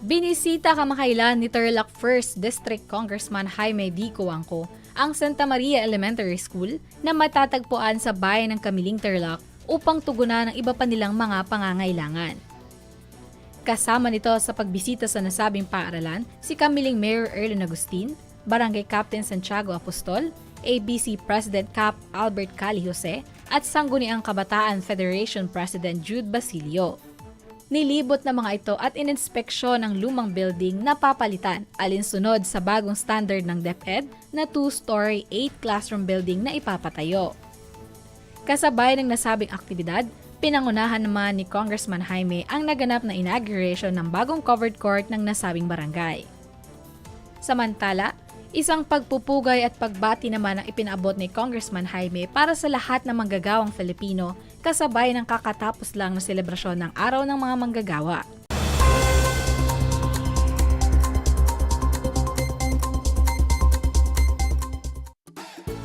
Binisita kamakailan ni Tarlac 1st District Congressman Jaime D. Cuangco ang Santa Maria Elementary School na matatagpuan sa bayan ng Kamiling, Tarlac upang tugunan ang iba pa nilang mga pangangailangan. Kasama nito sa pagbisita sa nasabing paaralan si Kamiling Mayor Erlen Agustin, Barangay Captain Santiago Apostol, ABC President Cap Albert Cali Jose at Sangguniang Kabataan Federation President Jude Basilio. Nilibot na mga ito at ininspeksyon ang lumang building na papalitan alinsunod sa bagong standard ng DEPED na 2-story 8-classroom building na ipapatayo. Kasabay ng nasabing aktibidad, pinangunahan naman ni Congressman Jaime ang naganap na inauguration ng bagong covered court ng nasabing barangay. Samantala, isang pagpupugay at pagbati naman ang ipinaabot ni Congressman Jaime para sa lahat ng manggagawang Filipino kasabay ng kakatapos lang na selebrasyon ng Araw ng mga Manggagawa.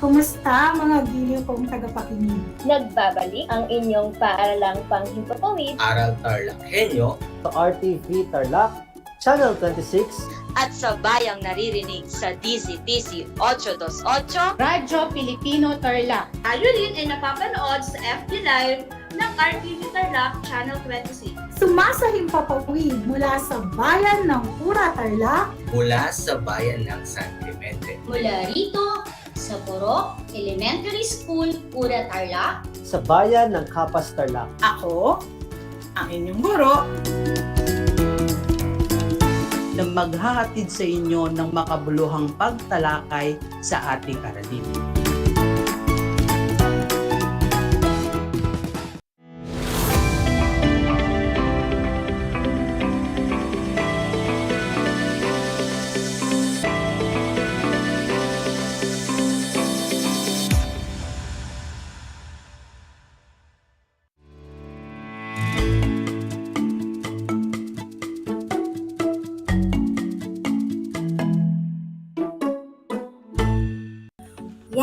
Kumusta mga giliw kong tagapakinig? Nagbabalik ang inyong paaralang panghimpapawid. Aral TarlakHenyo Sa RTV Tarlac, Channel 26 at sa bayang naririnig sa DCTC 828 Radyo Pilipino Tarlac. Tayo rin ay napapanood sa FB Live ng RTV Tarlac Channel 26. Sumasahimpapawid mula sa bayan ng Pura Tarlac. Mula sa bayan ng San Clemente. Mula rito sa Borok Elementary School, Pura Tarlac. Sa bayan ng Kapas Tarlac. Ako, ang inyong guro, na maghahatid sa inyo ng makabuluhang pagtalakay sa ating aralin.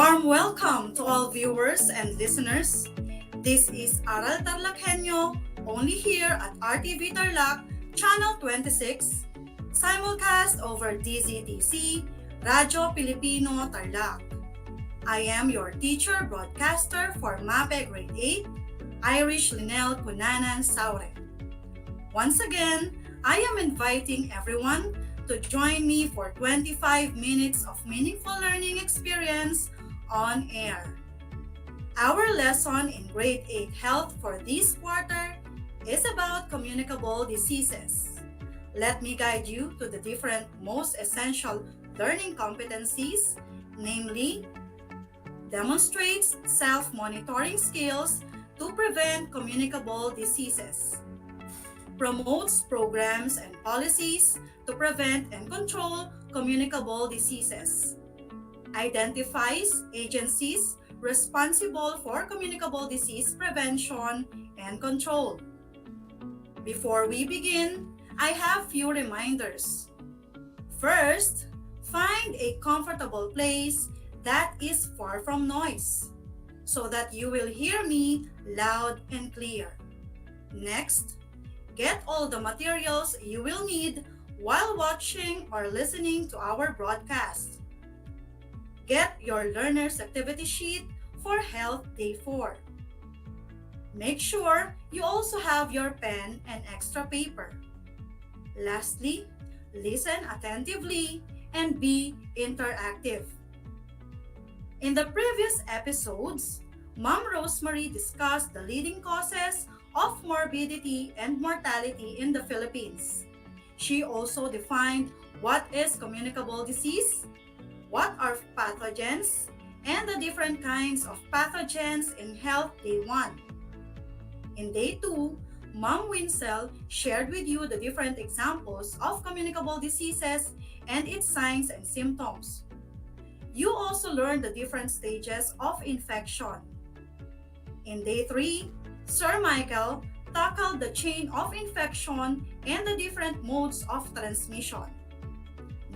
Warm welcome to all viewers and listeners. This is Aral TarlakHenyo, only here at RTV Tarlac, Channel 26, simulcast over DZTC, Radyo Pilipino Tarlac. I am your teacher broadcaster for MAPE Grade 8, Irish Linel Cunanan Saure. Once again, I am inviting everyone to join me for 25 minutes of meaningful learning experience on air. Our lesson in Grade 8 Health for this quarter is about communicable diseases. Let me guide you to the different most essential learning competencies, namely, demonstrates self-monitoring skills to prevent communicable diseases, promotes programs and policies to prevent and control communicable diseases, identifies agencies responsible for communicable disease prevention and control. Before we begin, I have few reminders. First, find a comfortable place that is far from noise so that you will hear me loud and clear. Next, get all the materials you will need while watching or listening to our broadcast. Get your learner's activity sheet for Health Day 4. Make sure you also have your pen and extra paper. Lastly, listen attentively and be interactive. In the previous episodes, Ma'am Rosemary discussed the leading causes of morbidity and mortality in the Philippines. She also defined what is communicable disease, what are pathogens, and the different kinds of pathogens in Health Day 1. In Day 2, Ma'am Winsel shared with you the different examples of communicable diseases and its signs and symptoms. You also learned the different stages of infection. In Day 3, Sir Michael tackled the chain of infection and the different modes of transmission.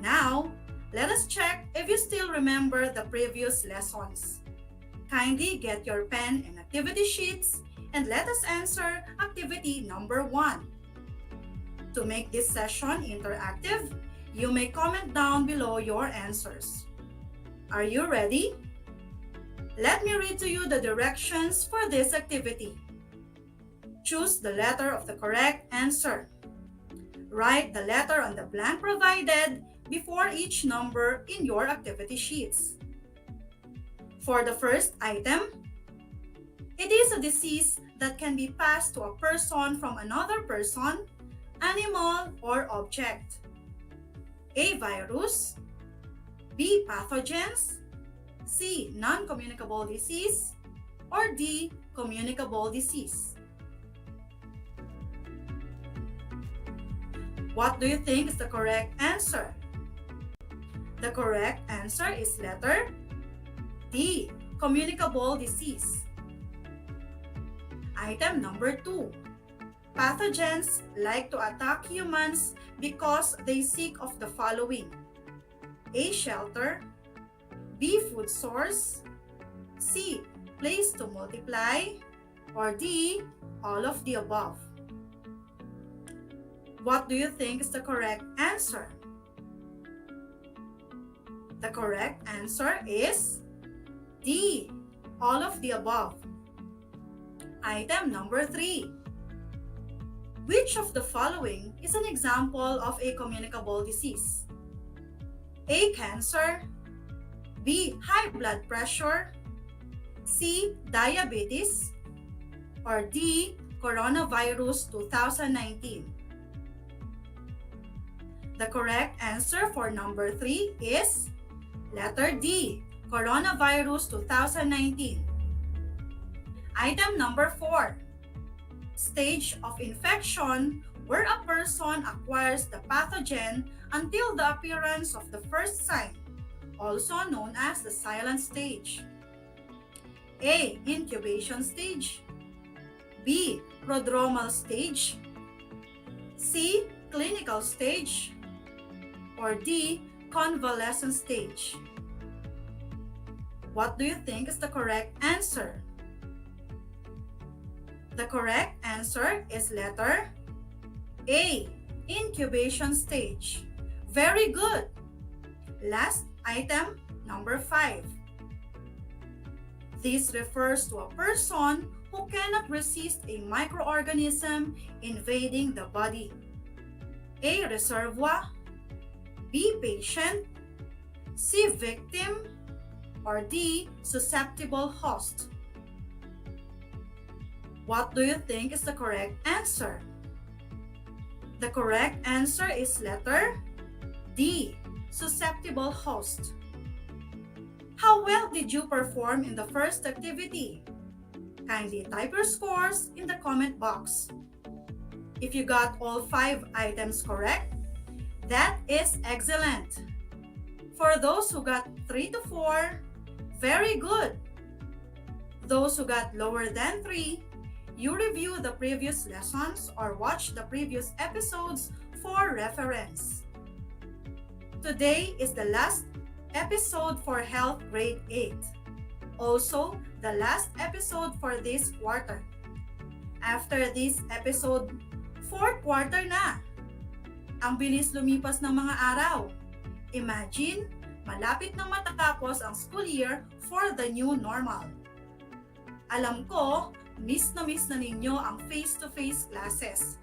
Now, let us check if you still remember the previous lessons. Kindly get your pen and activity sheets and let us answer activity number 1. To make this session interactive, you may comment down below your answers. Are you ready? Let me read to you the directions for this activity. Choose the letter of the correct answer. Write the letter on the blank provided before each number in your activity sheets. For the first item, it is a disease that can be passed to a person from another person, animal, or object. A. Virus. B. Pathogens. C. Non-communicable disease. Or D. Communicable disease. What do you think is the correct answer? The correct answer is letter D. Communicable disease. Item number 2. Pathogens like to attack humans because they seek of the following: A. Shelter. B. Food source. C. Place to multiply. Or D. All of the above. What do you think is the correct answer? The correct answer is D. All of the above. Item number 3. Which of the following is an example of a communicable disease? A. Cancer. B. High blood pressure. C. Diabetes. Or D. Coronavirus 2019. The correct answer for number 3 is letter D. Coronavirus 2019. Item number 4. Stage of infection where a person acquires the pathogen until the appearance of the first sign, also known as the silent stage. A. Incubation stage. B. Prodromal stage. C. Clinical stage. Or D. Convalescent stage. What do you think is the correct answer? The correct answer is letter A, incubation stage. Very good. Last item, number 5. This refers to a person who cannot resist a microorganism invading the body. A, reservoir. B, patient. C, victim. Or D, susceptible host. What do you think is the correct answer? The correct answer is letter D, susceptible host. How well did you perform in the first activity? Kindly type your scores in the comment box. If you got all 5 items correct, that is excellent. For those who got 3 to 4, very good. Those who got lower than 3, you review the previous lessons or watch the previous episodes for reference. Today is the last episode for Health Grade 8. Also, the last episode for this quarter. After this episode, 4th quarter na. Ang bilis lumipas ng mga araw. Imagine, malapit nang matapos ang school year for the new normal. Alam ko, miss na ninyo ang face-to-face classes.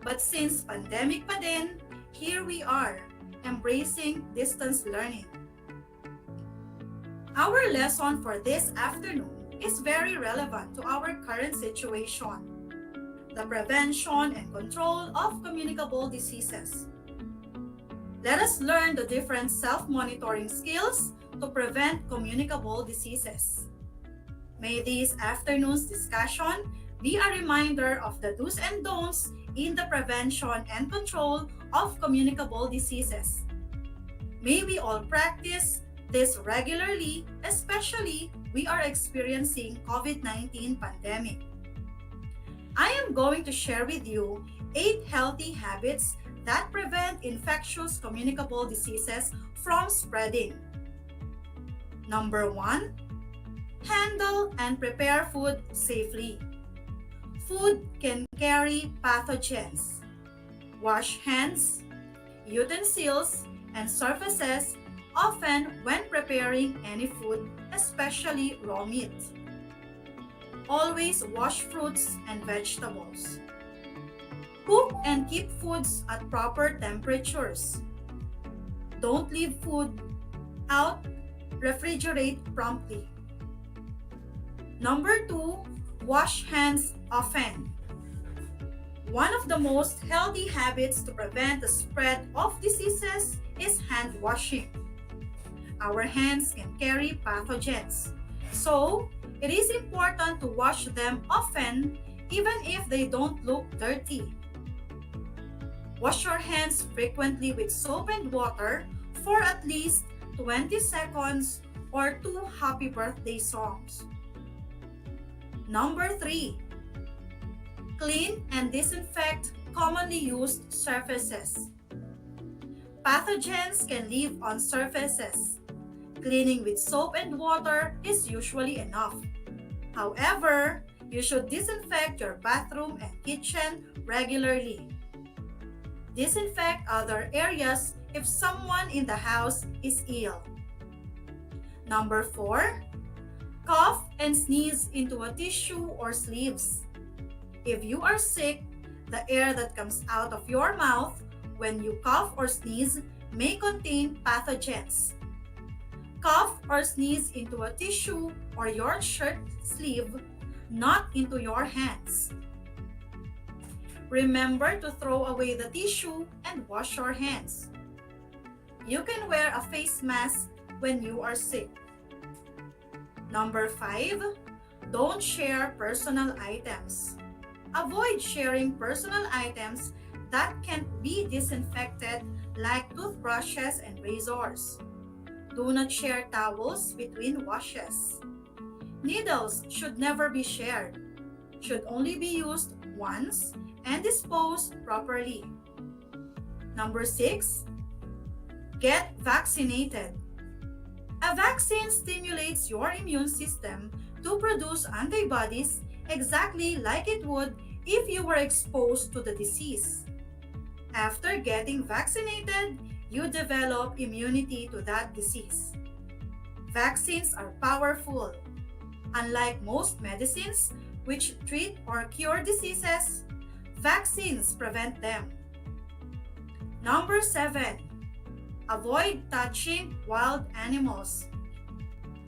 But since pandemic pa din, here we are, embracing distance learning. Our lesson for this afternoon is very relevant to our current situation, the prevention and control of communicable diseases. Let us learn the different self-monitoring skills to prevent communicable diseases. May this afternoon's discussion be a reminder of the do's and don'ts in the prevention and control of communicable diseases. May we all practice this regularly, especially we are experiencing COVID-19 pandemic. I am going to share with you 8 healthy habits that prevent infectious communicable diseases from spreading. Number 1, handle and prepare food safely. Food can carry pathogens. Wash hands, utensils, and surfaces often when preparing any food, especially raw meat. Always wash fruits and vegetables. Cook and keep foods at proper temperatures. Don't leave food out, refrigerate promptly. Number 2, wash hands often. One of the most healthy habits to prevent the spread of diseases is hand washing. Our hands can carry pathogens, so it is important to wash them often even if they don't look dirty. Wash your hands frequently with soap and water for at least 20 seconds or 2 happy birthday songs. Number 3, clean and disinfect commonly used surfaces. Pathogens can live on surfaces. Cleaning with soap and water is usually enough. However, you should disinfect your bathroom and kitchen regularly. Disinfect other areas if someone in the house is ill. Number 4, cough and sneeze into a tissue or sleeves. If you are sick, the air that comes out of your mouth when you cough or sneeze may contain pathogens. Cough or sneeze into a tissue or your shirt sleeve, not into your hands. Remember to throw away the tissue and wash your hands. You can wear a face mask when you are sick. Number 5, don't share personal items. Avoid sharing personal items that can't be disinfected like toothbrushes and razors. Do not share towels between washes. Needles should never be shared. Should only be used once and disposed properly. Number 6, get vaccinated. A vaccine stimulates your immune system to produce antibodies exactly like it would if you were exposed to the disease. After getting vaccinated, you develop immunity to that disease. Vaccines are powerful. Unlike most medicines, which treat or cure diseases, vaccines prevent them. Number 7. Avoid touching wild animals.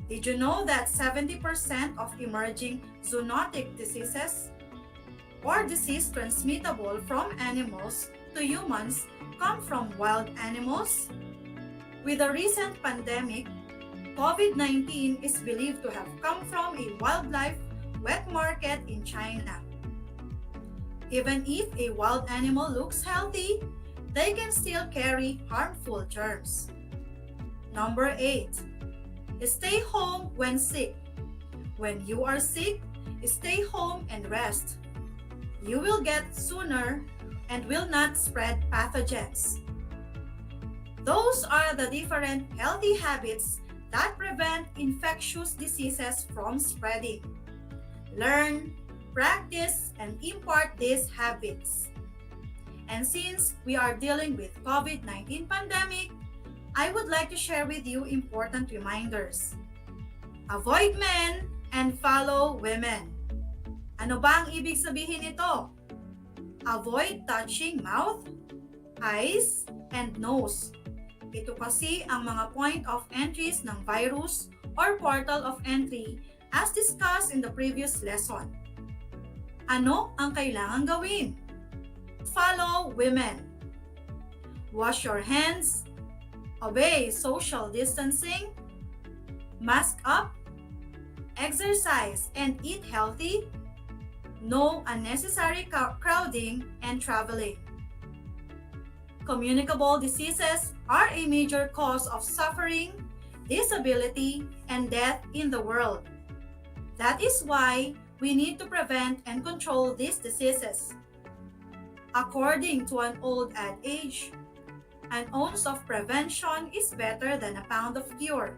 Did you know that 70% of emerging zoonotic diseases or disease transmittable from animals to humans come from wild animals? With the recent pandemic, COVID-19 is believed to have come from a wildlife wet market in China. Even if a wild animal looks healthy, they can still carry harmful germs. Number 8. Stay home when sick. When you are sick, stay home and rest. You will get sooner and will not spread pathogens. Those are the different healthy habits that prevent infectious diseases from spreading. Learn, practice, and impart these habits. And since we are dealing with COVID-19 pandemic, I would like to share with you important reminders. Avoid men and follow women. Ano ba ang ibig sabihin nito? Avoid touching mouth, eyes, and nose. Ito kasi ang mga point of entries ng virus or portal of entry as discussed in the previous lesson. Ano ang kailangan gawin? Follow women. Wash your hands. Obey social distancing. Mask up. Exercise and eat healthy. No unnecessary crowding and traveling. Communicable diseases are a major cause of suffering, disability, and death in the world. That is why we need to prevent and control these diseases. According to an old adage, an ounce of prevention is better than a pound of cure.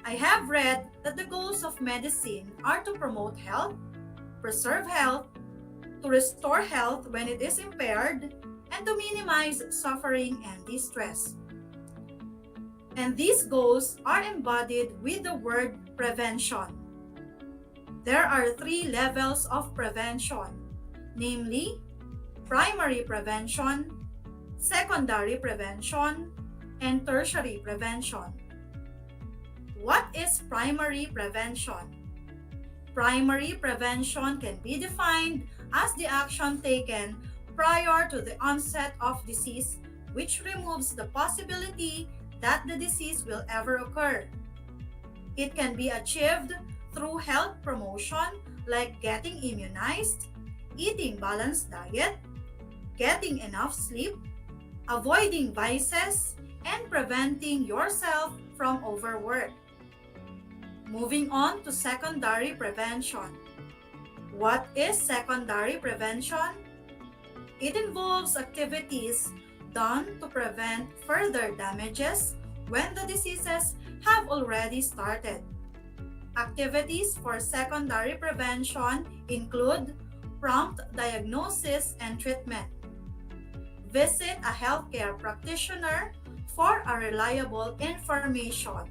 I have read that the goals of medicine are to promote health, preserve health, to restore health when it is impaired, and to minimize suffering and distress. And these goals are embodied with the word prevention. There are 3 levels of prevention, namely primary prevention, secondary prevention, and tertiary prevention. What is primary prevention? Primary prevention can be defined as the action taken prior to the onset of disease, which removes the possibility that the disease will ever occur. It can be achieved through health promotion like getting immunized, eating balanced diet, getting enough sleep, avoiding vices, and preventing yourself from overwork. Moving on to secondary prevention. What is secondary prevention? It involves activities done to prevent further damages when the diseases have already started. Activities for secondary prevention include prompt diagnosis and treatment. Visit a healthcare practitioner for a reliable information.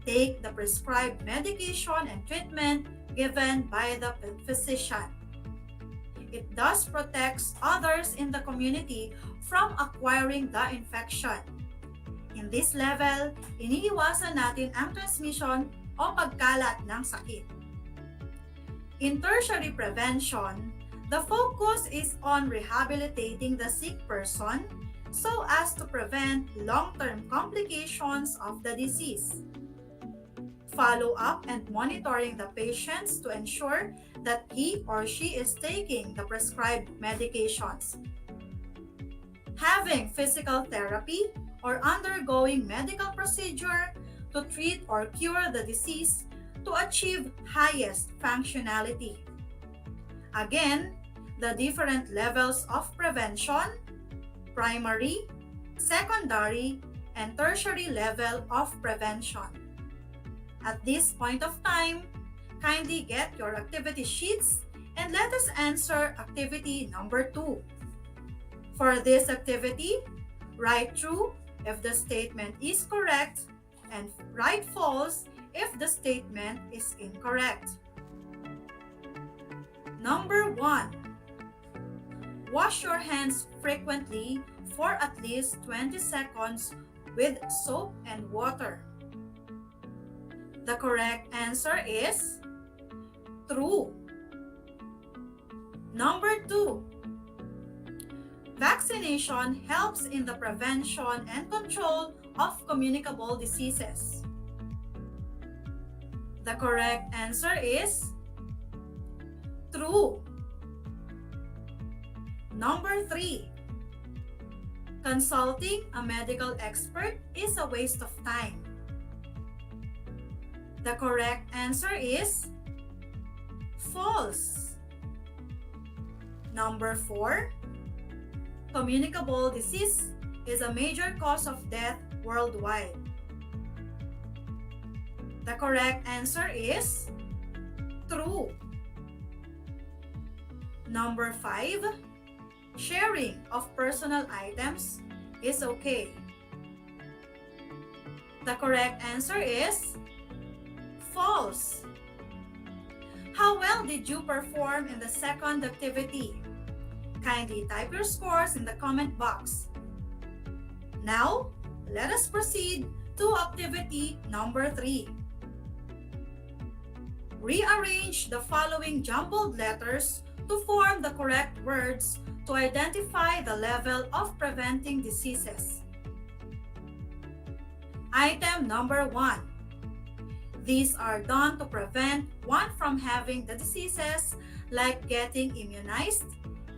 Take the prescribed medication and treatment given by the physician. It thus protects others in the community from acquiring the infection. In this level, iniiwasan natin ang transmission o pagkalat ng sakit. In tertiary prevention, the focus is on rehabilitating the sick person so as to prevent long-term complications of the disease. Follow up and monitoring the patients to ensure that he or she is taking the prescribed medications. Having physical therapy or undergoing medical procedure to treat or cure the disease to achieve highest functionality. Again, the different levels of prevention, primary, secondary, and tertiary level of prevention. At this point of time, kindly get your activity sheets and let us answer activity number 2. For this activity, write true if the statement is correct and write false if the statement is incorrect. Number 1. Wash your hands frequently for at least 20 seconds with soap and water. The correct answer is true. Number 2. Vaccination helps in the prevention and control of communicable diseases. The correct answer is true. Number 3. Consulting a medical expert is a waste of time. The correct answer is false. Number 4. Communicable disease is a major cause of death worldwide. The correct answer is true. Number 5. Sharing of personal items is okay. The correct answer is false. How well did you perform in the second activity? Kindly type your scores in the comment box. Now, let us proceed to activity number 3. Rearrange the following jumbled letters to form the correct words to identify the level of preventing diseases. Item number 1. These are done to prevent one from having the diseases like getting immunized,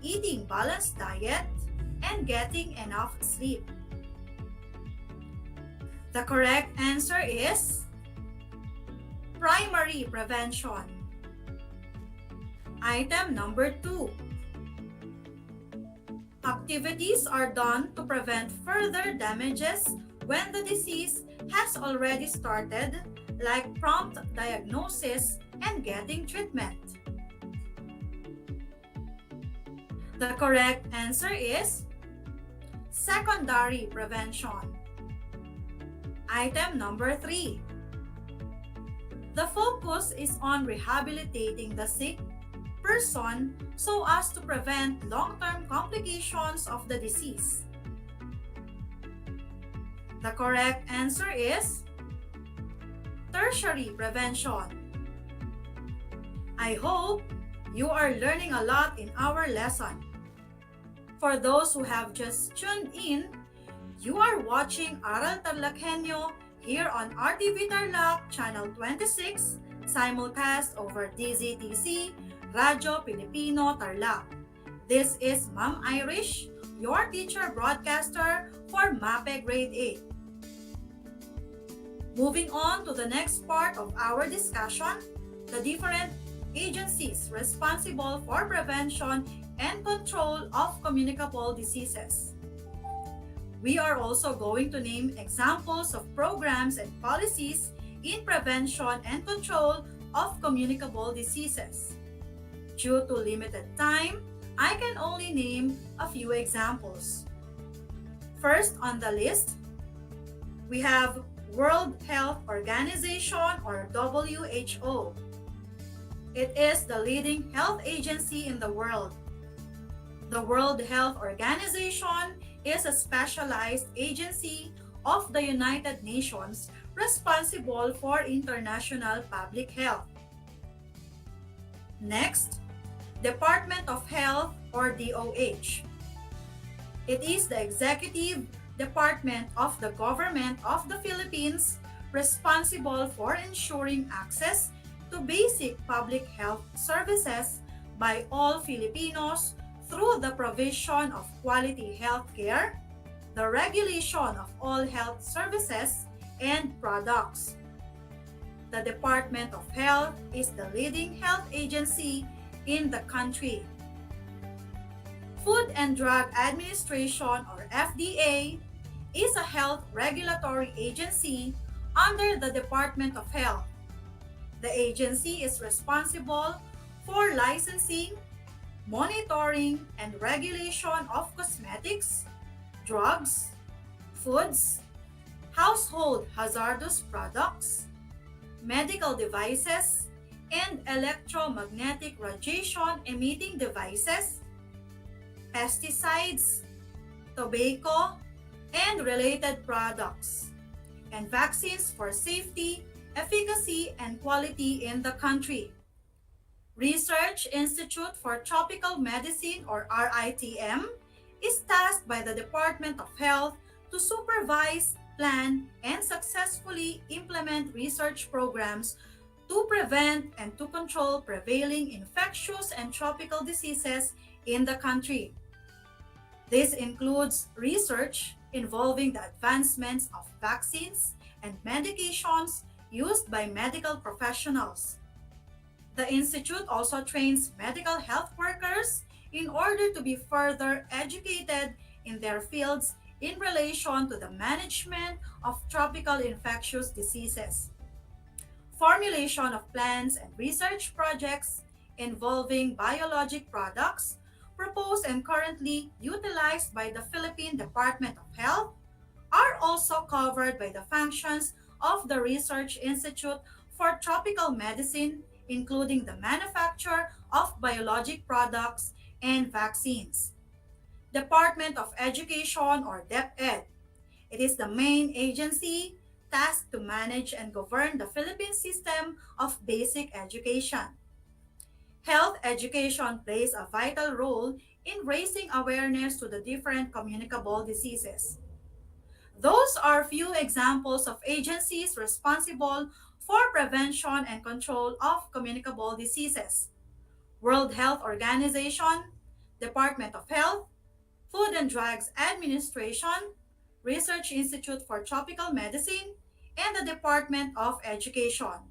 eating balanced diet, and getting enough sleep. The correct answer is primary prevention. Item number 2. Activities are done to prevent further damages when the disease has already started, like prompt diagnosis and getting treatment. The correct answer is secondary prevention. Item number 3. The focus is on rehabilitating the sick person so as to prevent long-term complications of the disease. The correct answer is tertiary prevention. I hope you are learning a lot in our lesson. For those who have just tuned in, you are watching Aral TarlakHenyo here on RTV Tarlac, Channel 26, simulcast over DZTC, Radyo Pilipino Tarlac. This is Ma'am Irish, your teacher broadcaster for MAPE Grade 8. Moving on to the next part of our discussion, the different agencies responsible for prevention and control of communicable diseases. We are also going to name examples of programs and policies in prevention and control of communicable diseases. Due to limited time, I can only name a few examples. First on the list, we have World Health Organization or WHO. It is the leading health agency in the world. The World Health Organization is a specialized agency of the United Nations responsible for international public health. Next, Department of Health or DOH. It is the executive department of the government of the Philippines responsible for ensuring access to basic public health services by all Filipinos through the provision of quality health care, the regulation of all health services and products. The Department of Health is the leading health agency in the country. Food and Drug Administration or FDA is a health regulatory agency under the Department of Health. The agency is responsible for licensing, monitoring, and regulation of cosmetics, drugs, foods, household hazardous products, medical devices, and electromagnetic radiation emitting devices, pesticides, tobacco, and related products, and vaccines for safety, efficacy, and quality in the country. Research Institute for Tropical Medicine, or RITM, is tasked by the Department of Health to supervise, plan, and successfully implement research programs to prevent and to control prevailing infectious and tropical diseases in the country. This includes research involving the advancements of vaccines and medications used by medical professionals. The Institute also trains medical health workers in order to be further educated in their fields in relation to the management of tropical infectious diseases. Formulation of plans and research projects involving biologic products proposed and currently utilized by the Philippine Department of Health are also covered by the functions of the Research Institute for Tropical Medicine, including the manufacture of biologic products and vaccines. Department of Education, or DEPED. It is the main agency tasked to manage and govern the Philippine system of basic education. Health education plays a vital role in raising awareness to the different communicable diseases. Those are few examples of agencies responsible for prevention and control of communicable diseases: World Health Organization, Department of Health, Food and Drugs Administration, Research Institute for Tropical Medicine, and the Department of Education.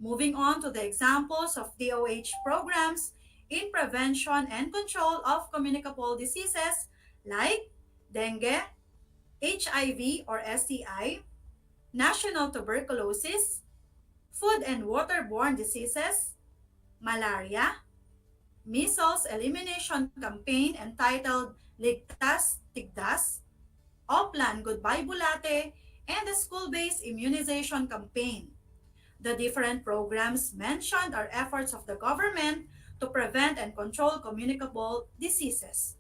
Moving on to the examples of DOH programs in prevention and control of communicable diseases like dengue, HIV or STI, national tuberculosis, food and waterborne diseases, malaria, measles elimination campaign entitled Ligtas Tigdas, Oplan Goodbye Bulate, and the school-based immunization campaign. The different programs mentioned are efforts of the government to prevent and control communicable diseases.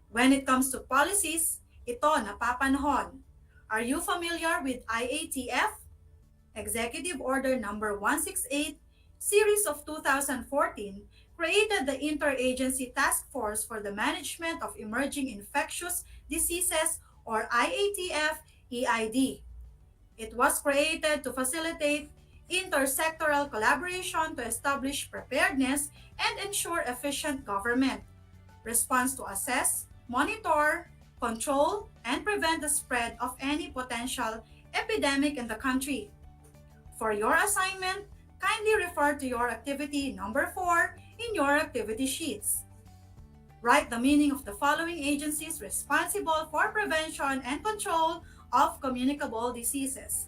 When it comes to policies, ito napapanahon. Are you familiar with IATF? Executive Order Number 168, Series of 2014, created the Interagency Task Force for the Management of Emerging Infectious Diseases, or IATF-EID. It was created to facilitate intersectoral collaboration to establish preparedness and ensure efficient government response to assess, monitor, control, and prevent the spread of any potential epidemic in the country. For your assignment, kindly refer to your activity number 4 in your activity sheets. Write the meaning of the following agencies responsible for prevention and control of communicable diseases.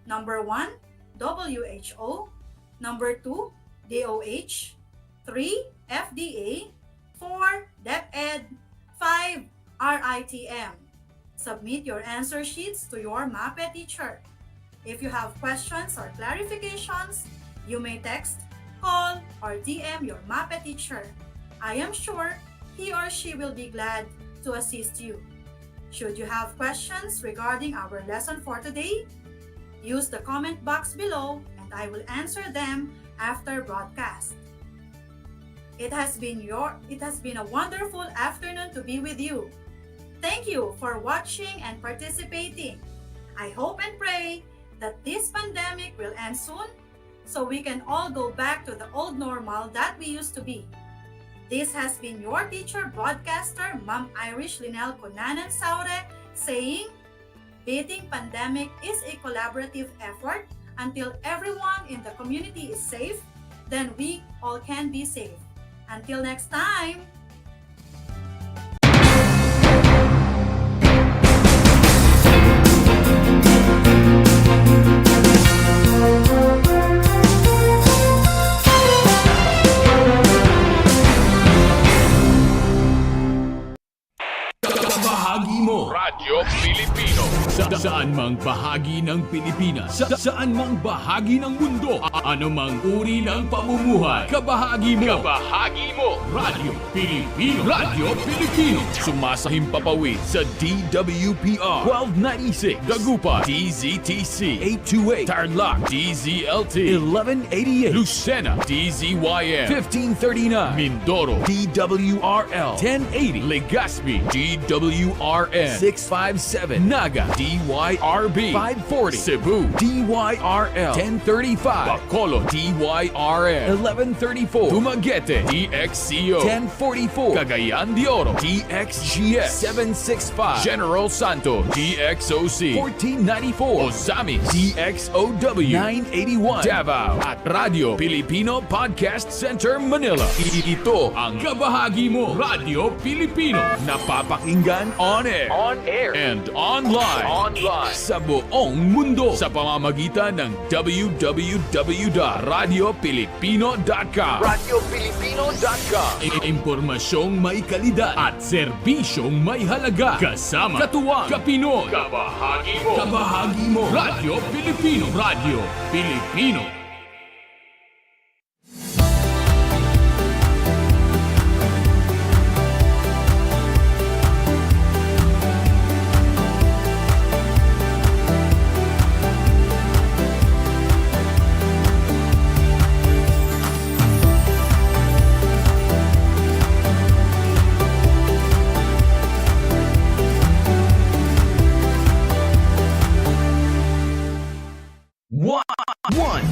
Number 1, WHO. Number 2, DOH. 3, FDA. 4, DEPED. 5, RITM. Submit your answer sheets to your MAPE teacher. If you have questions or clarifications, you may text, call, or DM your MAPE teacher. I am sure he or she will be glad to assist you. Should you have questions regarding our lesson for today, use the comment box below and I will answer them after broadcast. It has been a wonderful afternoon to be with you. Thank you for watching and participating. I hope and pray that this pandemic will end soon so we can all go back to the old normal that we used to be. This has been your teacher broadcaster, Ma'am Irish Linel Conanan Saure, saying, beating pandemic is a collaborative effort. Until everyone in the community is safe, then we all can be safe. Until next time! Saan mang bahagi ng Pilipinas, saan mang bahagi ng mundo, anumang uri ng pamumuhay, kabahagi mo, Radyo Pilipino, Radyo Pilipino. Sumasahimpapawid sa DWPR 1296, Dagupan, DZTC 828, Tarlac, DZLT 1188, Lucena, DZYN 1539, Mindoro, DWRL 1080, Legazpi, DWRN 657, Naga, DYRB 540, Cebu, DYRL 1035, Bacolod, DYRN 1134, Dumaguete, DXCO 1044, Cagayan de Oro, DXGS 765, General Santos, DXOC 1494, Ozamis, DXOW 981, Davao, at Radio Filipino Podcast Center, Manila. Ito ang kabahagi mo, Radio Filipino, napapakinggan on air, and online, sa buong mundo sa pamamagitan ng www.radiofilipino.com. Impormasyong may kalidad at serbisyong may halaga. Kasama, katuwang, kapinoy, kabahagi mo, Radio Filipino, Radio Filipino.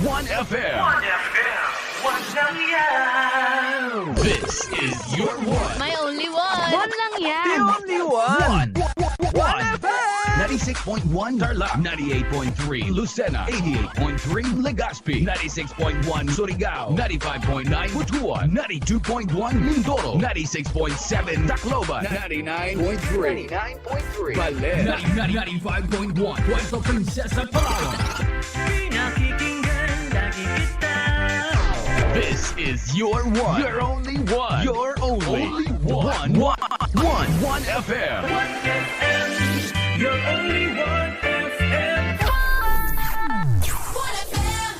One FM. This is your one. My only one. One lang yan. The only one. One FM. 96.1 Tarlac, 98.3 Lucena, 88.3 Legazpi, 96.1 Surigao, 95.9 Butuan, 92.1 Mindoro, 96.7 Tacloban, 99.3 Baler, 95.1 Puerto Princesa, Palawan. This is your one. Your only one. Your only one. One FM. One FM. Your only one FM. One FM.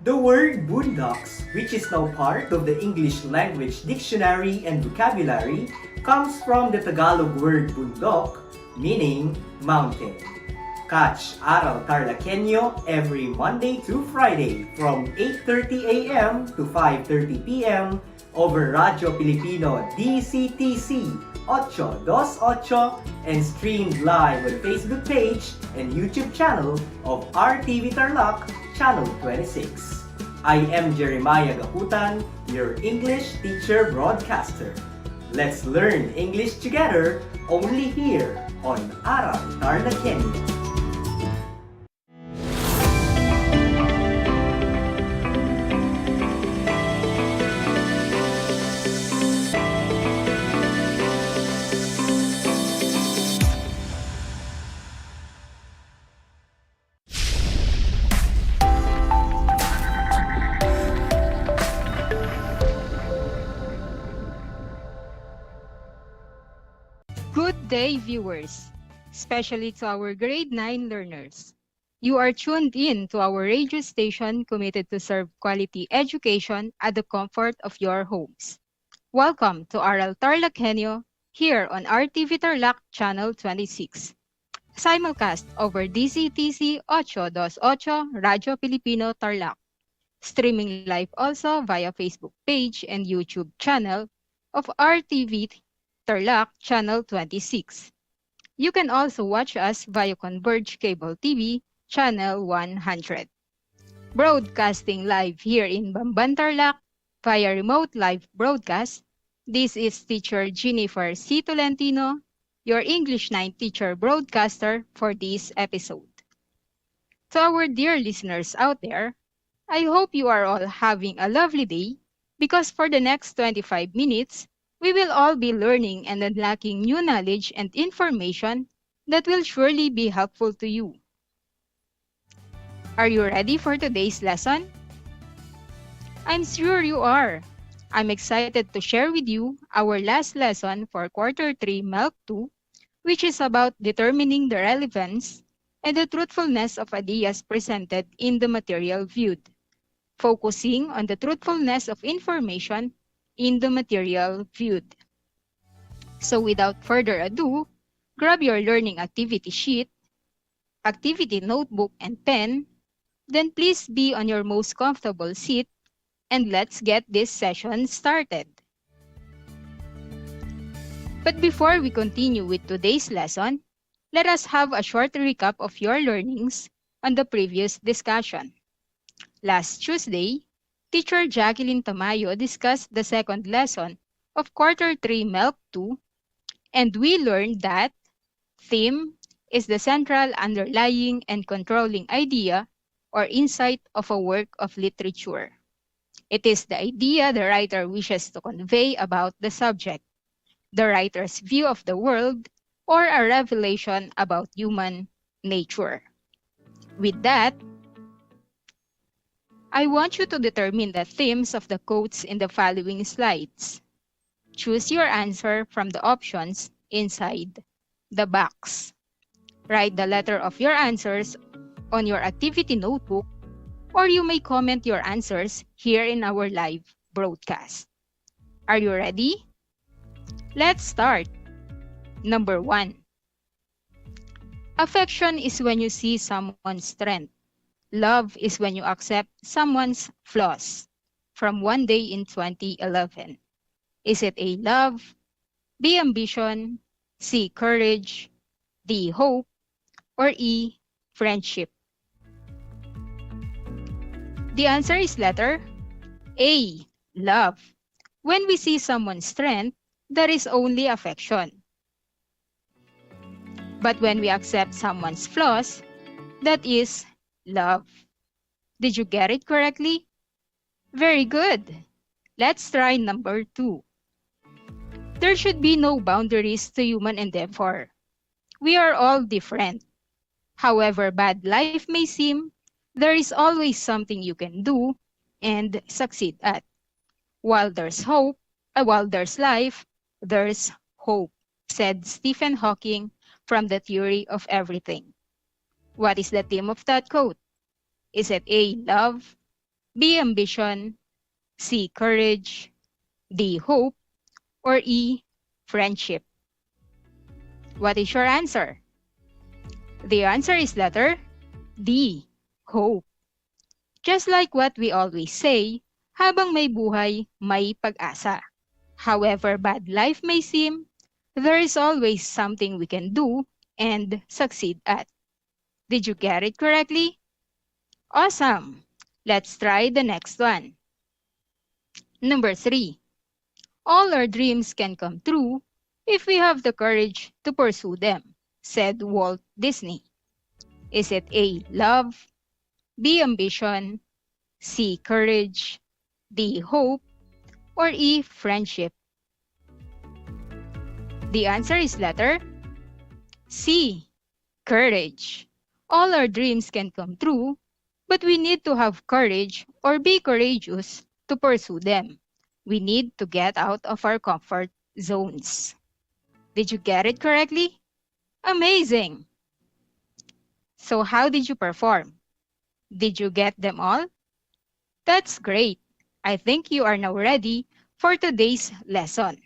The word boondocks, which is now part of the English language dictionary and vocabulary, comes from the Tagalog word bundok, meaning mountain. Catch Aral TarlakHenyo every Monday to Friday from 8:30 a.m. to 5:30 p.m. over Radio Filipino DCTC 828 and streamed live on Facebook page and YouTube channel of RTV Tarlac, Channel 26. I am Jeremiah Gahutan, your English teacher broadcaster. Let's learn English together only here on Aral TarlakHenyo. Good day, viewers, especially to our grade 9 learners. You are tuned in to our radio station committed to serve quality education at the comfort of your homes. Welcome to Aral TarlakHenyo here on RTV Tarlac Channel 26. Simulcast over DCTC 828 Radio Filipino Tarlac. Streaming live also via Facebook page and YouTube channel of RTV Tarlac Channel 26. You can also watch us via Converge Cable TV Channel 100. Broadcasting live here in Bamban, Tarlac via remote live broadcast. This is Teacher Jennifer C. Tolentino, your English 9 teacher broadcaster for this episode. To our dear listeners out there, I hope you are all having a lovely day because for the next 25 minutes, we will all be learning and unlocking new knowledge and information that will surely be helpful to you. Are you ready for today's lesson? I'm sure you are. I'm excited to share with you our last lesson for Quarter 3 MELC 2, which is about determining the relevance and the truthfulness of ideas presented in the material viewed, focusing on the truthfulness of information in the material viewed. So without further ado, grab your learning activity sheet, activity notebook, and pen, then please be on your most comfortable seat, and let's get this session started. But before we continue with today's lesson, let us have a short recap of your learnings on the previous discussion. Last Tuesday, Teacher Jacqueline Tamayo discussed the second lesson of Quarter 3 MELC 2, and we learned that theme is the central underlying and controlling idea or insight of a work of literature. It is the idea the writer wishes to convey about the subject, the writer's view of the world, or a revelation about human nature. With that, I want you to determine the themes of the quotes in the following slides. Choose your answer from the options inside the box. Write the letter of your answers on your activity notebook, or you may comment your answers here in our live broadcast. Are you ready? Let's start. Number 1. Affection is when you see someone's strength. Love is when you accept someone's flaws. From One Day in 2011. Is it A, love, B, ambition, C, courage, D, hope, or E, friendship? The answer is letter A, love. When we see someone's strength, that is only affection. But when we accept someone's flaws, that is love. Did you get it correctly? Very good. Let's try number 2. There should be no boundaries to human endeavor. We are all different. However bad life may seem, there is always something you can do and succeed at. While there's life, there's hope, said Stephen Hawking from The Theory of Everything. What is the theme of that quote? Is it A, love, B, ambition, C, courage, D, hope, or E, friendship? What is your answer? The answer is letter D, hope. Just like what we always say, habang may buhay, may pag-asa. However bad life may seem, there is always something we can do and succeed at. Did you get it correctly? Awesome! Let's try the next one. Number 3. All our dreams can come true if we have the courage to pursue them, said Walt Disney. Is it A, love, B, ambition, C, courage, D, hope, or E, friendship? The answer is letter C, courage. All our dreams can come true, but we need to have courage or be courageous to pursue them. We need to get out of our comfort zones. Did you get it correctly? Amazing! So how did you perform? Did you get them all? That's great. I think you are now ready for today's lesson.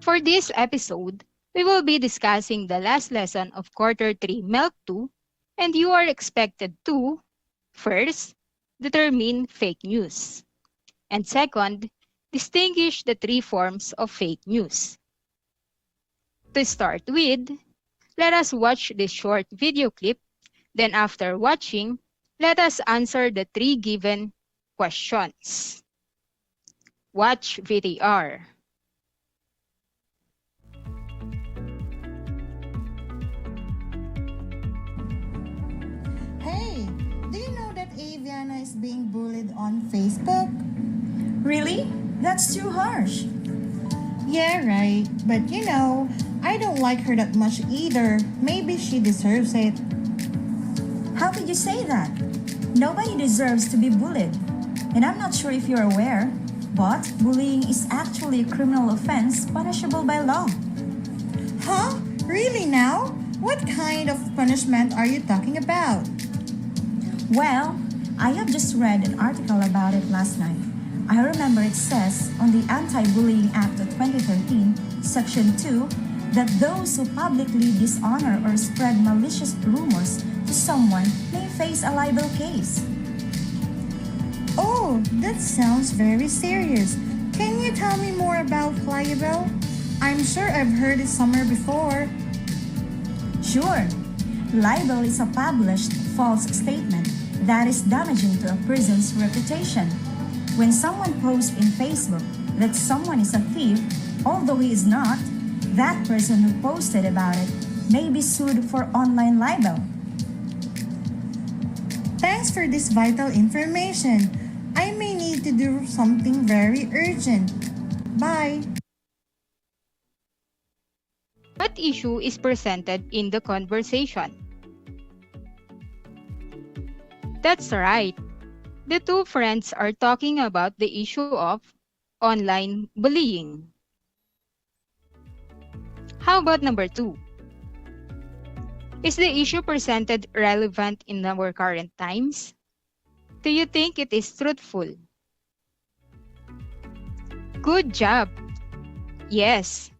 For this episode, we will be discussing the last lesson of Quarter 3 MELC 2, and you are expected to, first, determine fake news, and second, distinguish the 3 forms of fake news. To start with, let us watch this short video clip. Then after watching, let us answer the 3 given questions. Watch VTR. Hey, do you know that Aviana is being bullied on Facebook? Really? That's too harsh. Yeah, right. But you know, I don't like her that much either. Maybe she deserves it. How could you say that? Nobody deserves to be bullied. And I'm not sure if you're aware, but bullying is actually a criminal offense punishable by law. Huh? Really now? What kind of punishment are you talking about? Well, I have just read an article about it last night. I remember it says on the Anti-Bullying Act of 2013, Section 2, that those who publicly dishonor or spread malicious rumors to someone may face a libel case. Oh, that sounds very serious. Can you tell me more about libel? I'm sure I've heard it somewhere before. Sure. Libel is a published false statement that is damaging to a person's reputation. When someone posts in Facebook that someone is a thief, although he is not, that person who posted about it may be sued for online libel. Thanks for this vital information. I may need to do something very urgent. Bye. What issue is presented in the conversation? That's right. The two friends are talking about the issue of online bullying. How about number 2? Is the issue presented relevant in our current times? Do you think it is truthful? Good job! Yes,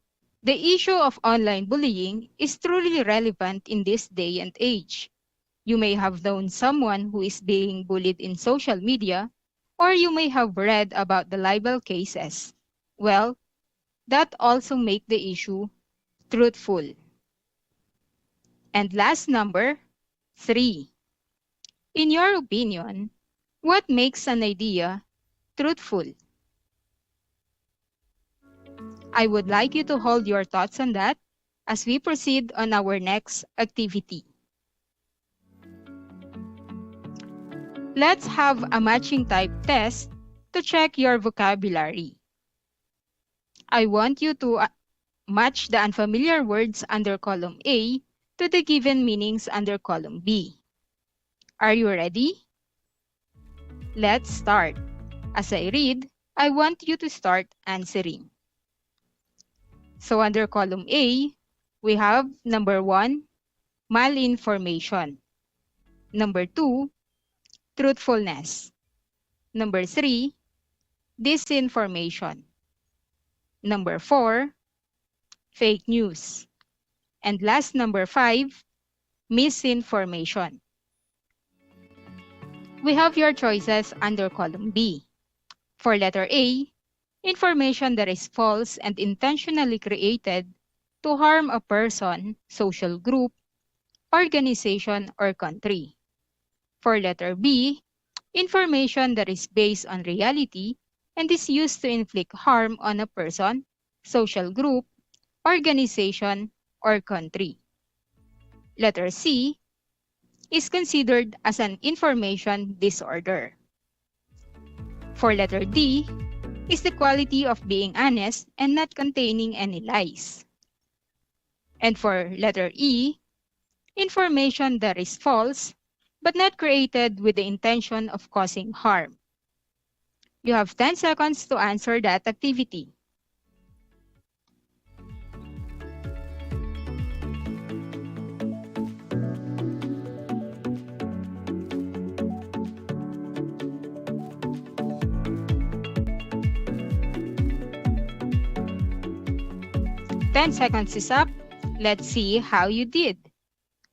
the issue of online bullying is truly relevant in this day and age. You may have known someone who is being bullied in social media, or you may have read about the libel cases. Well, that also makes the issue truthful. And last number, 3. In your opinion, what makes an idea truthful? I would like you to hold your thoughts on that as we proceed on our next activity. Let's have a matching type test to check your vocabulary. I want you to match the unfamiliar words under column A to the given meanings under column B. Are you ready? Let's start. As I read, I want you to start answering. So under column A, we have number 1, malinformation. Number 2, truthfulness. Number 3, disinformation. Number 4, fake news. And last, number 5, misinformation. We have your choices under column B. For letter A, information that is false and intentionally created to harm a person, social group, organization, or country. For letter B, information that is based on reality and is used to inflict harm on a person, social group, organization, or country. Letter C is considered as an information disorder. For letter D is the quality of being honest and not containing any lies. And for letter E, information that is false but not created with the intention of causing harm. You have 10 seconds to answer that activity. Ten seconds is up. Let's see how you did.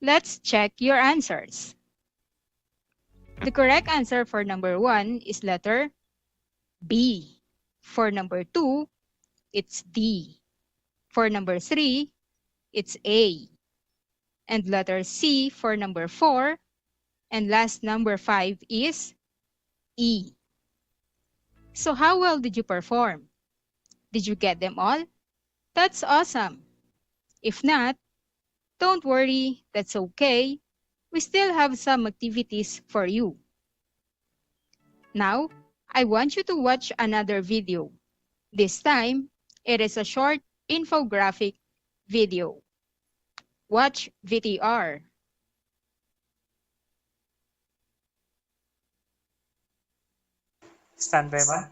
Let's check your answers. The correct answer for number 1 is letter B. For number 2, it's D. For number 3, it's A. And letter C for number 4. And last, number 5 is E. So how well did you perform? Did you get them all? That's awesome. If not, don't worry, that's okay. We still have some activities for you. Now, I want you to watch another video. This time, it is a short infographic video. Watch VTR. Stand by, ma'am.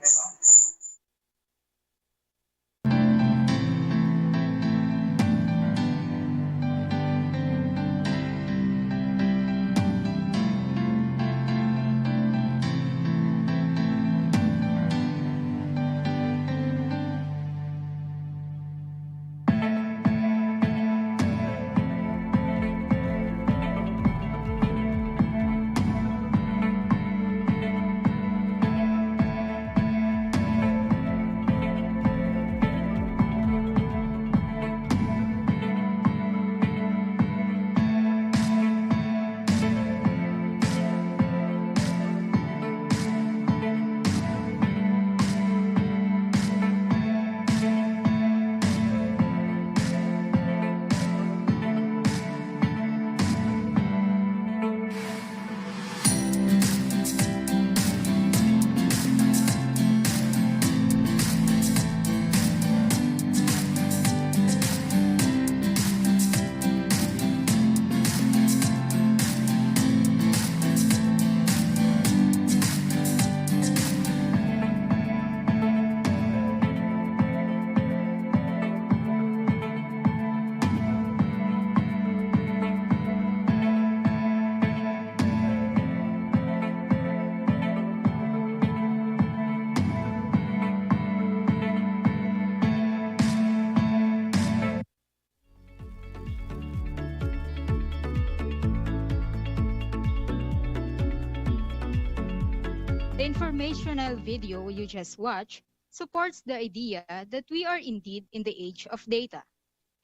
The informational video you just watched supports the idea that we are indeed in the age of data.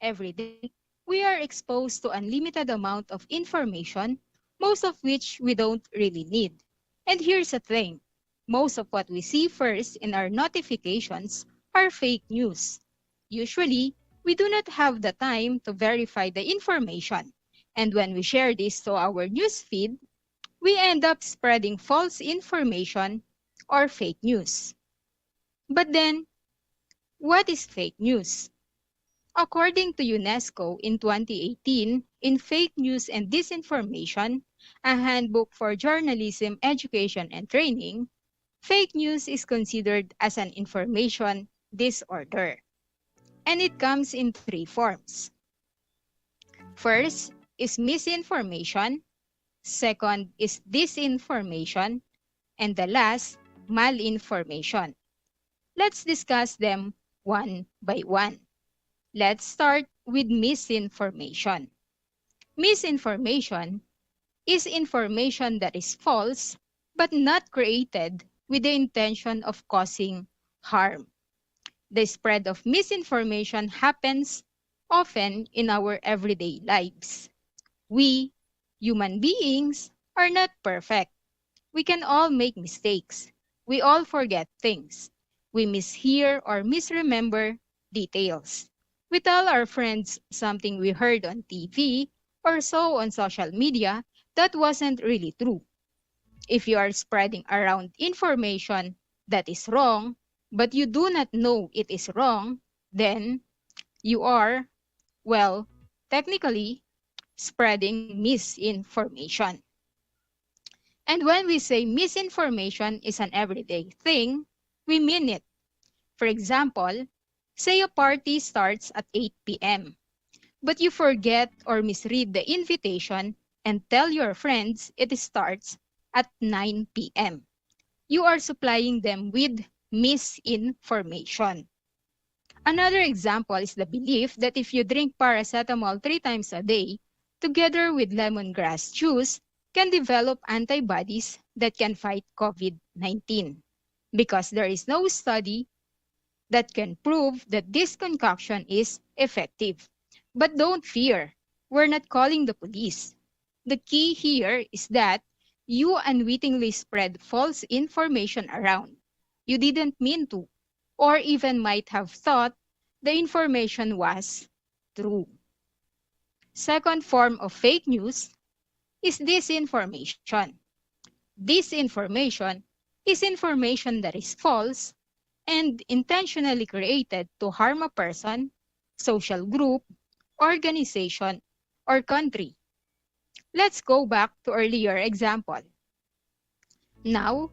Every day, we are exposed to unlimited amount of information, most of which we don't really need. And here's the thing, most of what we see first in our notifications are fake news. Usually, we do not have the time to verify the information. And when we share this to our news feed, we end up spreading false information or fake news. But then, what is fake news? According to UNESCO in 2018, in Fake News and Disinformation, a handbook for journalism, education, and training, fake news is considered as an information disorder. And it comes in three forms. First is misinformation. Second is disinformation. And the last, malinformation. Let's discuss them one by one. Let's start with misinformation. Misinformation is information that is false but not created with the intention of causing harm. The spread of misinformation happens often in our everyday lives. We, human beings, are not perfect. We can all make mistakes. We all forget things. We mishear or misremember details. We tell our friends something we heard on TV or saw on social media that wasn't really true. If you are spreading around information that is wrong, but you do not know it is wrong, then you are, well, technically spreading misinformation. And when we say misinformation is an everyday thing, we mean it. For example, say a party starts at 8 p.m., but you forget or misread the invitation and tell your friends it starts at 9 p.m. You are supplying them with misinformation. Another example is the belief that if you drink paracetamol 3 times a day, together with lemongrass juice, can develop antibodies that can fight COVID-19. Because there is no study that can prove that this concoction is effective. But don't fear, we're not calling the police. The key here is that you unwittingly spread false information around. You didn't mean to, or even might have thought the information was true. Second form of fake news is disinformation. Disinformation is information that is false and intentionally created to harm a person, social group, organization, or country. Let's go back to earlier example. Now,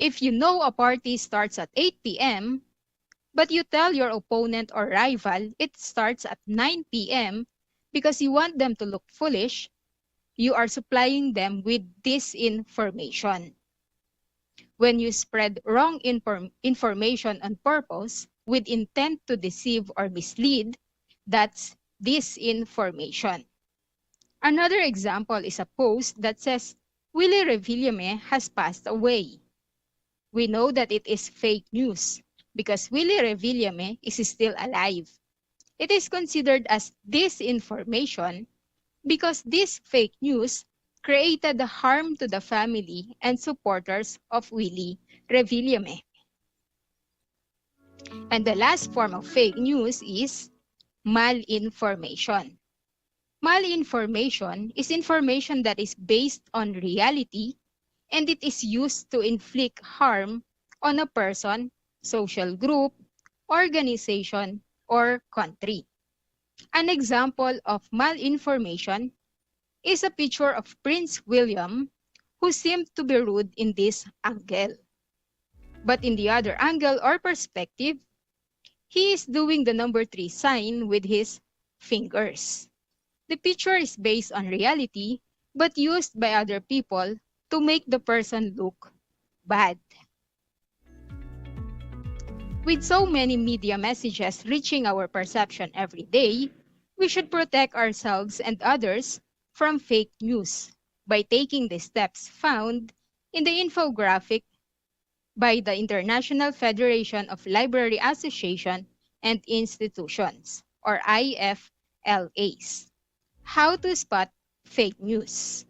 If you know a party starts at 8 p.m., but you tell your opponent or rival it starts at 9 p.m. because you want them to look foolish, you are supplying them with disinformation. When you spread wrong information on purpose with intent to deceive or mislead, that's disinformation. Another example is a post that says, Willie Revillame has passed away. We know that it is fake news because Willie Revillame is still alive. It is considered as disinformation because this fake news created harm to the family and supporters of Willie Revillame. And the last form of fake news is malinformation. Malinformation is information that is based on reality and it is used to inflict harm on a person, social group, organization, or country. An example of malinformation is a picture of Prince William who seemed to be rude in this angle. But in the other angle or perspective, he is doing the number 3 sign with his fingers. The picture is based on reality but used by other people to make the person look bad. With so many media messages reaching our perception every day, we should protect ourselves and others from fake news by taking the steps found in the infographic by the International Federation of Library Association and Institutions, or IFLAs. How to spot fake news.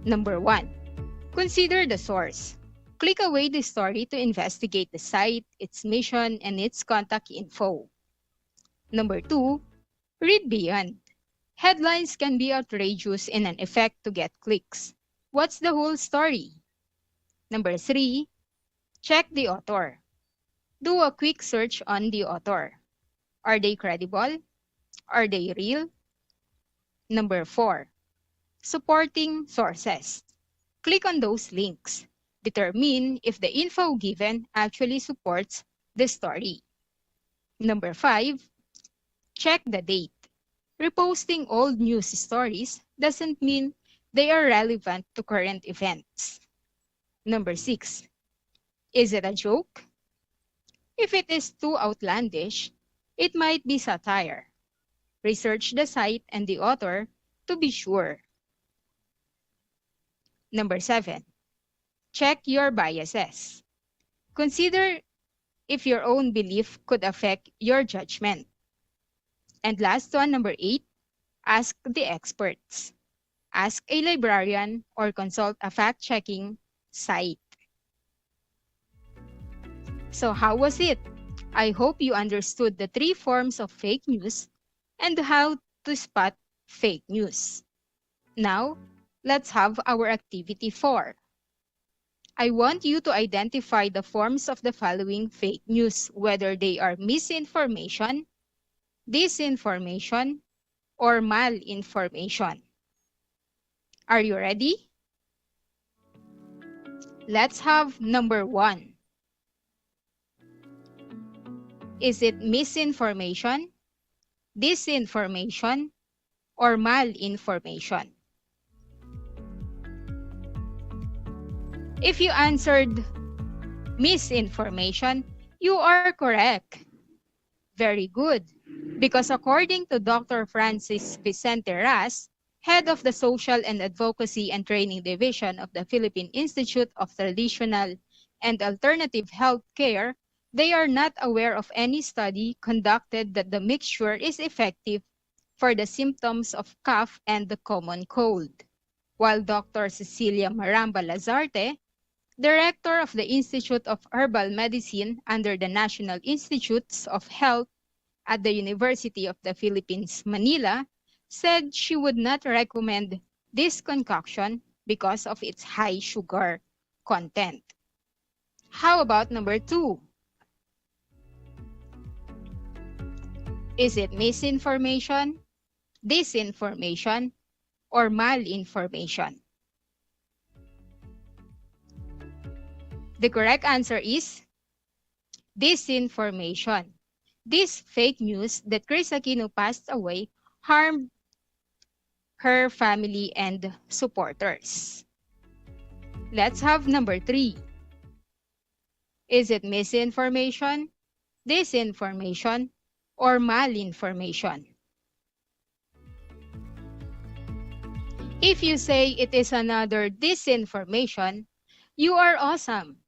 Number 1. Consider the source. Click away the story to investigate the site, its mission, and its contact info. Number 2. Read beyond. Headlines can be outrageous in an effect to get clicks. What's the whole story? Number 3. Check the author. Do a quick search on the author. Are they credible? Are they real? Number 4. Supporting sources. Click on those links. Determine if the info given actually supports the story. Number 5. Check the date. Reposting old news stories doesn't mean they are relevant to current events. Number 6. Is it a joke? If it is too outlandish, it might be satire. Research the site and the author to be sure. Number 7. Check your biases. Consider if your own belief could affect your judgment. And last one, number 8, ask the experts. Ask a librarian or consult a fact-checking site. So how was it? I hope you understood the 3 forms of fake news and how to spot fake news. Now, let's have our activity 4. I want you to identify the forms of the following fake news, whether they are misinformation, disinformation, or malinformation. Are you ready? Let's have number 1. Is it misinformation, disinformation, or malinformation? If you answered misinformation, you are correct. Very good. Because according to Dr. Francis Vicente Ras, head of the Social and Advocacy and Training Division of the Philippine Institute of Traditional and Alternative Health Care, they are not aware of any study conducted that the mixture is effective for the symptoms of cough and the common cold. While Dr. Cecilia Maramba Lazarte, Director of the Institute of Herbal Medicine under the National Institutes of Health at the University of the Philippines, Manila, said she would not recommend this concoction because of its high sugar content. How about number 2? Is it misinformation, disinformation, or malinformation? The correct answer is disinformation. This fake news that Chris Aquino passed away harmed her family and supporters. Let's have number 3. Is it misinformation, disinformation, or malinformation? If you say it is another disinformation, you are awesome.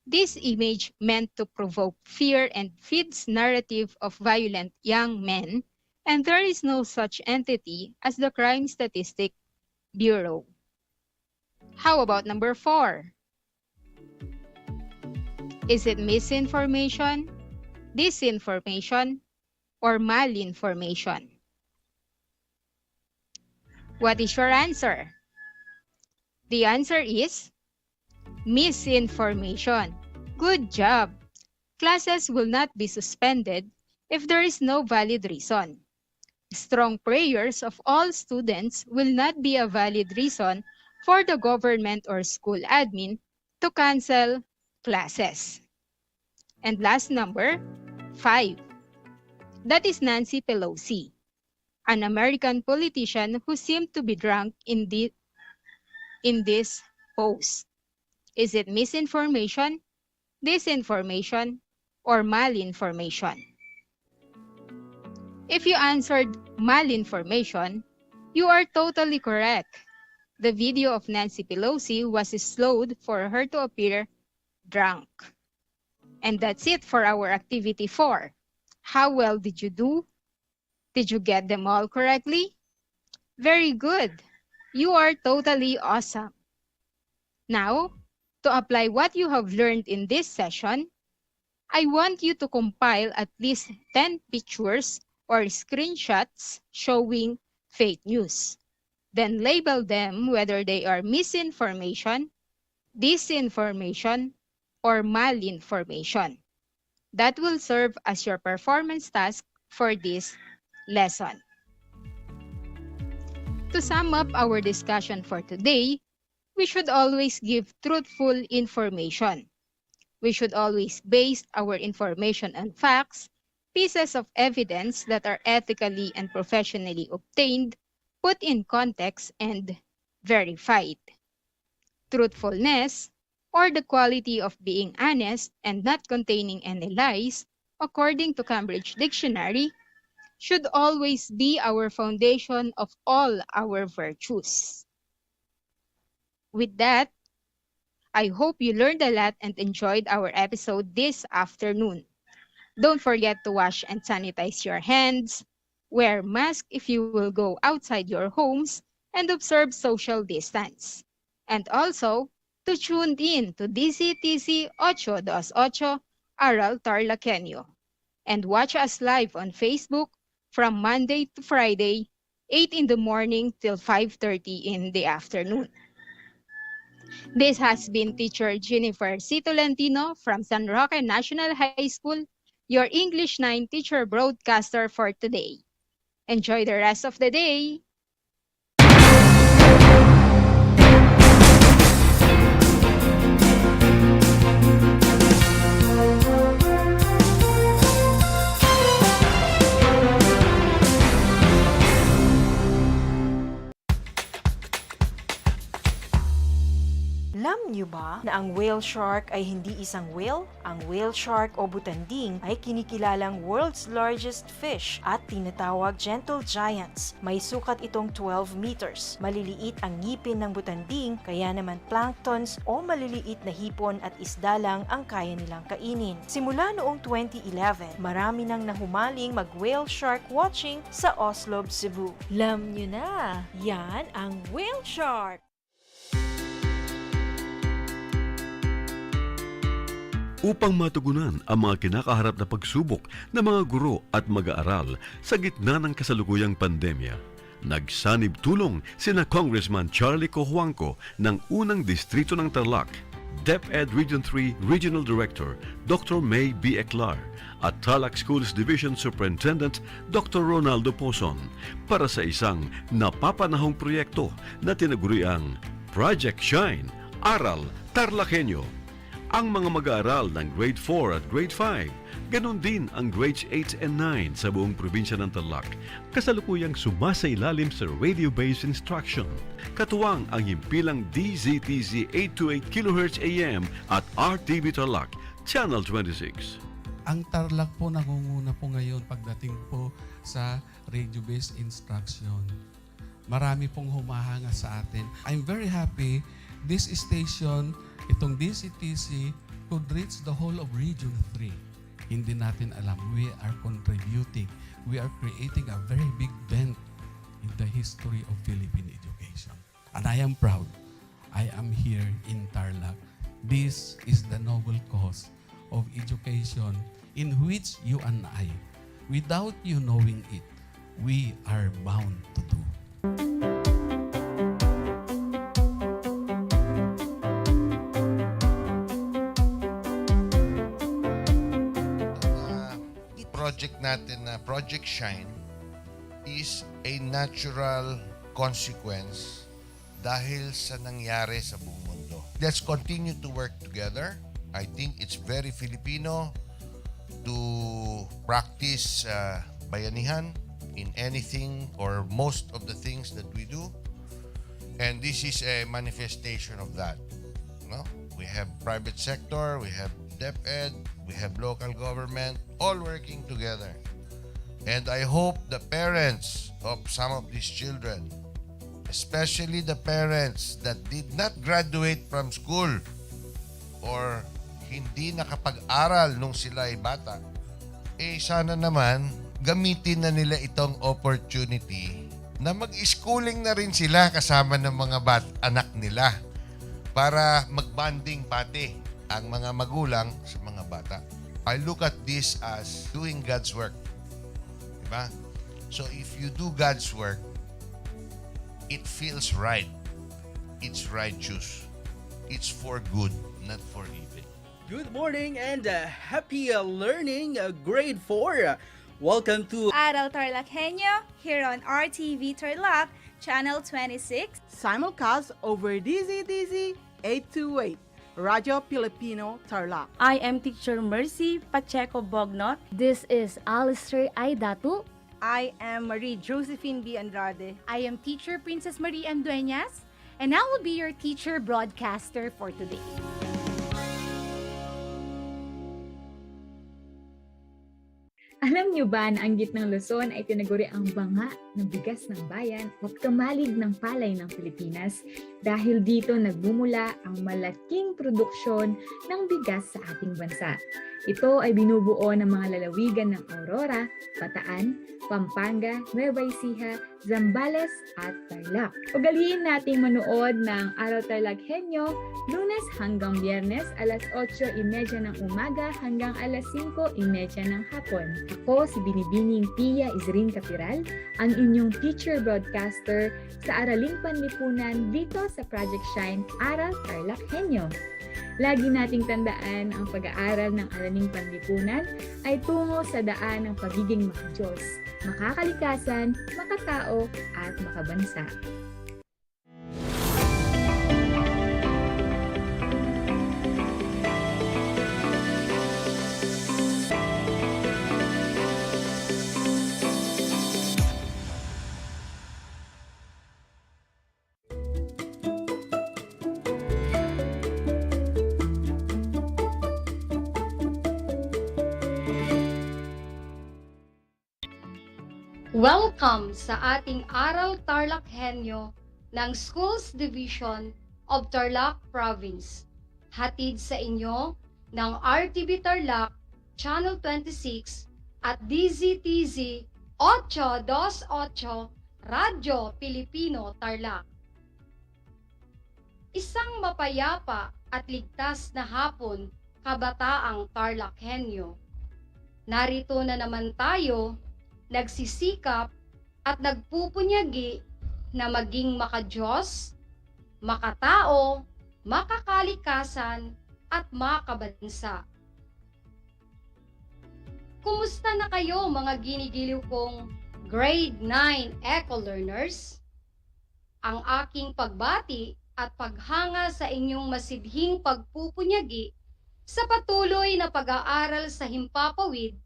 This image meant to provoke fear and feeds narrative of violent young men, and there is no such entity as the Crime Statistic Bureau. How about number 4? Is it misinformation, disinformation, or malinformation? What is your answer? The answer is misinformation. Good job! Classes will not be suspended if there is no valid reason. Strong prayers of all students will not be a valid reason for the government or school admin to cancel classes. And last number, 5. That is Nancy Pelosi, an American politician who seemed to be drunk in this post. Is it misinformation, disinformation, or malinformation? If you answered malinformation, you are totally correct. The video of Nancy Pelosi was slowed for her to appear drunk. And that's it for our activity 4. How well did you do? Did you get them all correctly? Very good. You are totally awesome. Now, to apply what you have learned in this session, I want you to compile at least 10 pictures or screenshots showing fake news. Then label them whether they are misinformation, disinformation, or malinformation. That will serve as your performance task for this lesson. To sum up our discussion for today, we should always give truthful information. We should always base our information on facts, pieces of evidence that are ethically and professionally obtained, put in context, and verified. Truthfulness, or the quality of being honest and not containing any lies, according to Cambridge Dictionary, should always be our foundation of all our virtues. With that, I hope you learned a lot and enjoyed our episode this afternoon. Don't forget to wash and sanitize your hands, wear mask if you will go outside your homes, and observe social distance. And also, to tune in to DCTC 828 Aral TarlakHenyo. And watch us live on Facebook from Monday to Friday, 8 in the morning till 5:30 in the afternoon. This has been Teacher Jennifer C. Tolentino from San Roque National High School, your English 9 teacher broadcaster for today. Enjoy the rest of the day! Alam niyo ba na ang whale shark ay hindi isang whale? Ang whale shark o butanding ay kinikilalang world's largest fish at tinatawag gentle giants. May sukat itong 12 meters. Maliliit ang ngipin ng butanding, kaya naman planktons o maliliit na hipon at isda lang ang kaya nilang kainin. Simula noong 2011, marami nang nahumaling mag-whale shark watching sa Oslo, Cebu. Alam niyo na, yan ang whale shark! Upang matugunan ang mga kinakaharap na pagsubok ng mga guro at mag-aaral sa gitna ng kasalukuyang pandemya, nagsanib tulong sina Congressman Charlie Cojuangco ng unang distrito ng Tarlac, DEPED Region 3 Regional Director Dr. May B. Eclar at Tarlac Schools Division Superintendent Dr. Ronaldo Pozon para sa isang napapanahong proyekto na tinaguriang Project Shine, Aral TarlakHenyo. Ang mga mag-aaral ng Grade 4 at Grade 5, ganon din ang Grades 8 and 9 sa buong probinsya ng Tarlac, kasalukuyang sumasailalim sa radio-based instruction. Katuwang ang himpilang DZTZ 828 kHz AM at RTV Tarlac, Channel 26. Ang Tarlac po nangunguna po ngayon pagdating po sa radio-based instruction. Marami pong humahanga sa atin. I'm very happy this station, itong DCTC, could reach the whole of Region 3. Hindi natin alam, we are contributing. We are creating a very big dent in the history of Philippine education. And I am proud. I am here in Tarlac. This is the noble cause of education in which you and I, without you knowing it, we are bound to do. Project natin na Project Shine is a natural consequence dahil sa nangyari sa buong mundo. Let's continue to work together. I think it's very Filipino to practice bayanihan in anything or most of the things that we do. And this is a manifestation of that. No? We have private sector, we have DEPED, we have local government, all working together. And I hope the parents of some of these children, especially the parents that did not graduate from school or hindi nakapag-aral nung sila ay bata, sana naman gamitin na nila itong opportunity na mag-schooling na rin sila kasama ng mga anak nila para mag-bonding pati ang mga magulang sa mga bata. I look at this as doing God's work. Diba? So if you do God's work, it feels right. It's righteous. It's for good, not for evil. Good morning and happy learning, grade 4. Welcome to Aral TarlakHenyo here on RTV Tarlac, Channel 26. Simulcast over DZTZ 828, Radio Filipino Tarlac. I am Teacher Mercy Pacheco Bognot. This is Alistair Aidatu. I am Marie Josephine B. Andrade. I am Teacher Princess Marie M. Dueñas, and I will be your teacher broadcaster for today. Alam niyo ba na ang gitnang Luzon ay tinaguri ang banga ng bigas ng bayan at kamalig ng palay ng Pilipinas dahil dito nagbumula ang malaking produksyon ng bigas sa ating bansa. Ito ay binubuo ng mga lalawigan ng Aurora, Bataan, Pampanga, Nueva Ecija, Zambales at Tarlac. Ugaliin nating manood ng Aral TarlakHenyo Lunes hanggang Biyernes alas 8:30 ng umaga hanggang alas 5:30 ng hapon. Ako si Binibining Pia Isrin Capiral, ang inyong teacher broadcaster sa Araling Panlipunan dito sa Project Shine Aral TarlakHenyo. Lagi nating tandaan ang pag-aaral ng Araling Panlipunan ay tungo sa daan ng pagiging makadiyos, makakalikasan, makatao at makabansa. Welcome sa ating Aral TarlakHenyo ng Schools Division of Tarlac Province. Hatid sa inyo ng RTV Tarlac, Channel 26 at DZTZ 828 Radio Filipino Tarlac. Isang mapayapa at ligtas na hapon, kabataang TarlakHenyo. Narito na naman tayo nagsisikap at nagpupunyagi na maging makadiyos, makatao, makakalikasan at makabansa. Kumusta na kayo mga ginigiliw kong Grade 9 Eco Learners? Ang aking pagbati at paghanga sa inyong masidhing pagpupunyagi sa patuloy na pag-aaral sa himpapawid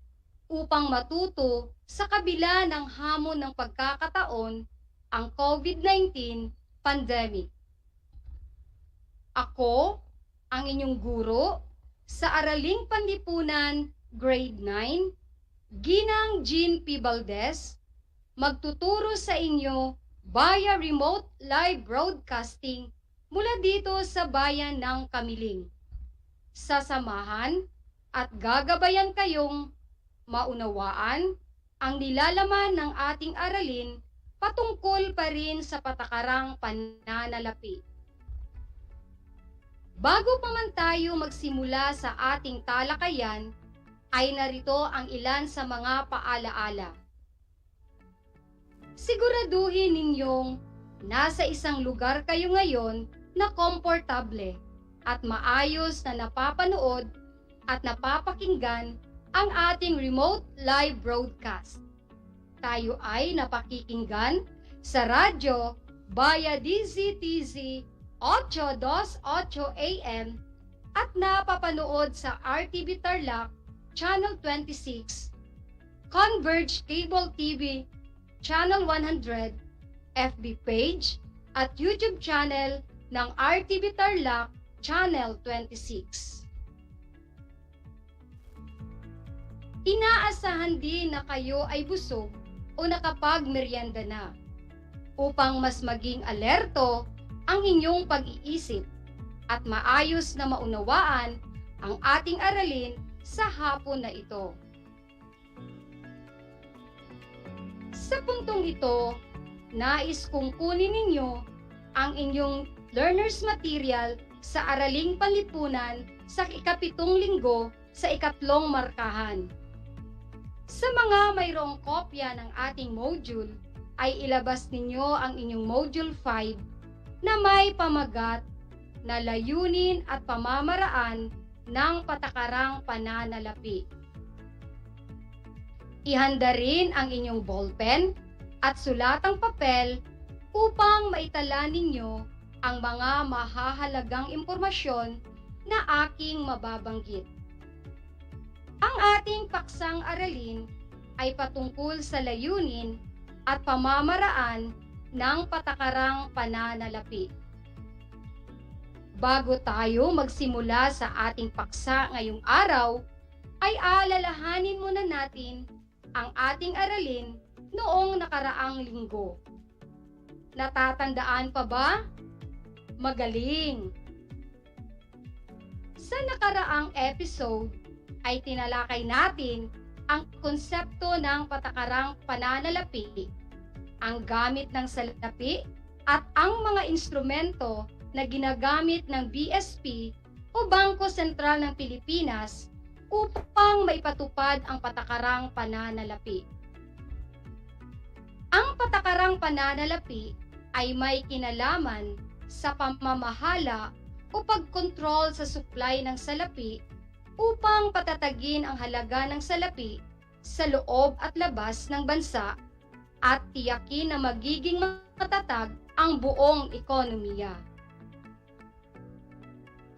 upang matuto sa kabila ng hamon ng pagkakataon, ang COVID-19 pandemic. Ako, ang inyong guro sa Araling Panlipunan Grade 9, Ginang Jean P. Valdez, magtuturo sa inyo via remote live broadcasting mula dito sa bayan ng Kamiling. Sasamahan at gagabayan kayong maunawaan ang nilalaman ng ating aralin patungkol pa rin sa patakarang pananalapi. Bago pa man tayo magsimula sa ating talakayan, ay narito ang ilan sa mga paalaala. Siguraduhin ninyong nasa isang lugar kayo ngayon na komportable at maayos na napapanood at napapakinggan ang ating remote live broadcast. Tayo ay napakikinggan sa radyo via DZTZ 828 AM at napapanood sa RTV Tarlac Channel 26, Converge Cable TV Channel 100, FB page at YouTube channel ng RTV Tarlac Channel 26. Inaasahan din na kayo ay busog o nakapagmeryenda na upang mas maging alerto ang inyong pag-iisip at maayos na maunawaan ang ating aralin sa hapon na ito. Sa puntong ito, nais kong kunin ninyo ang inyong learner's material sa Araling Panlipunan sa ikapitong linggo sa ikatlong markahan. Sa mga mayroong kopya ng ating module, ay ilabas ninyo ang inyong module 5 na may pamagat na layunin at pamamaraan ng patakarang pananalapi. Ihanda rin ang inyong ballpen at sulatang papel upang maitala ninyo ang mga mahahalagang impormasyon na aking mababanggit. Ang ating paksang aralin ay patungkol sa layunin at pamamaraan ng patakarang pananalapi. Bago tayo magsimula sa ating paksa ngayong araw, ay alalahanin muna natin ang ating aralin noong nakaraang linggo. Natatandaan pa ba? Magaling! Sa nakaraang episode ay tinalakay natin ang konsepto ng patakarang pananalapi, ang gamit ng salapi at ang mga instrumento na ginagamit ng BSP o Bangko Sentral ng Pilipinas upang maipatupad ang patakarang pananalapi. Ang patakarang pananalapi ay may kinalaman sa pamamahala o pagkontrol sa supply ng salapi upang patatagin ang halaga ng salapi sa loob at labas ng bansa at tiyakin na magiging matatag ang buong ekonomiya.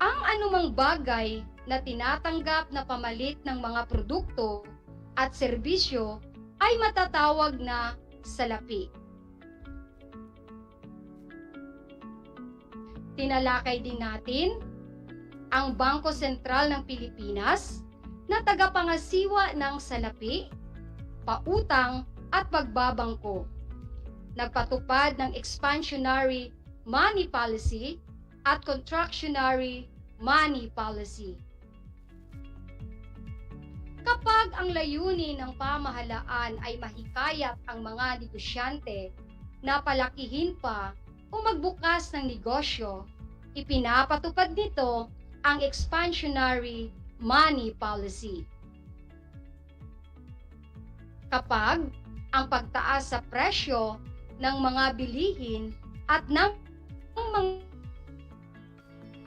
Ang anumang bagay na tinatanggap na pamalit ng mga produkto at serbisyo ay matatawag na salapi. Tinalakay din natin ang Bangko Sentral ng Pilipinas na tagapangasiwa ng salapi, pautang at pagbabangko. Nagpatupad ng expansionary money policy at contractionary money policy. Kapag ang layunin ng pamahalaan ay mahikayat ang mga negosyante na palakihin pa o magbukas ng negosyo, ipinapatupad nito ang expansionary money policy. Kapag ang pagtaas sa presyo ng mga bilihin at ng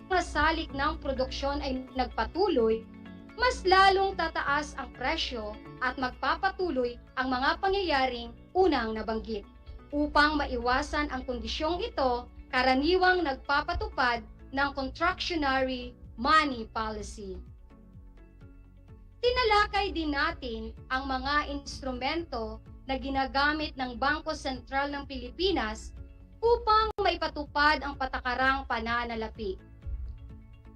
mga salik ng produksyon ay nagpatuloy, mas lalong tataas ang presyo at magpapatuloy ang mga pangyayaring unang nabanggit. Upang maiwasan ang kondisyong ito, karaniwang nagpapatupad ng contractionary money policy. Tinalakay din natin ang mga instrumento na ginagamit ng Bangko Sentral ng Pilipinas upang maipatupad ang patakarang pananalapi.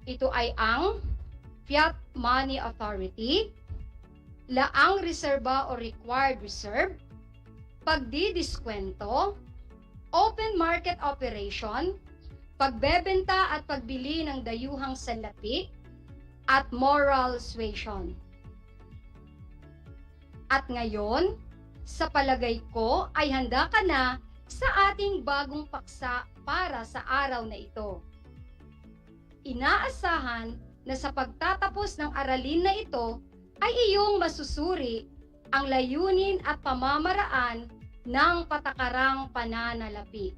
Ito ay ang Fiat Money Authority, laang reserba o required reserve, pagdidiskwento, open market operation, pagbebenta at pagbili ng dayuhang salapi, at moral suasion. At ngayon, sa palagay ko ay handa ka na sa ating bagong paksa para sa araw na ito. Inaasahan na sa pagtatapos ng aralin na ito ay iyong masusuri ang layunin at pamamaraan ng patakarang pananalapi.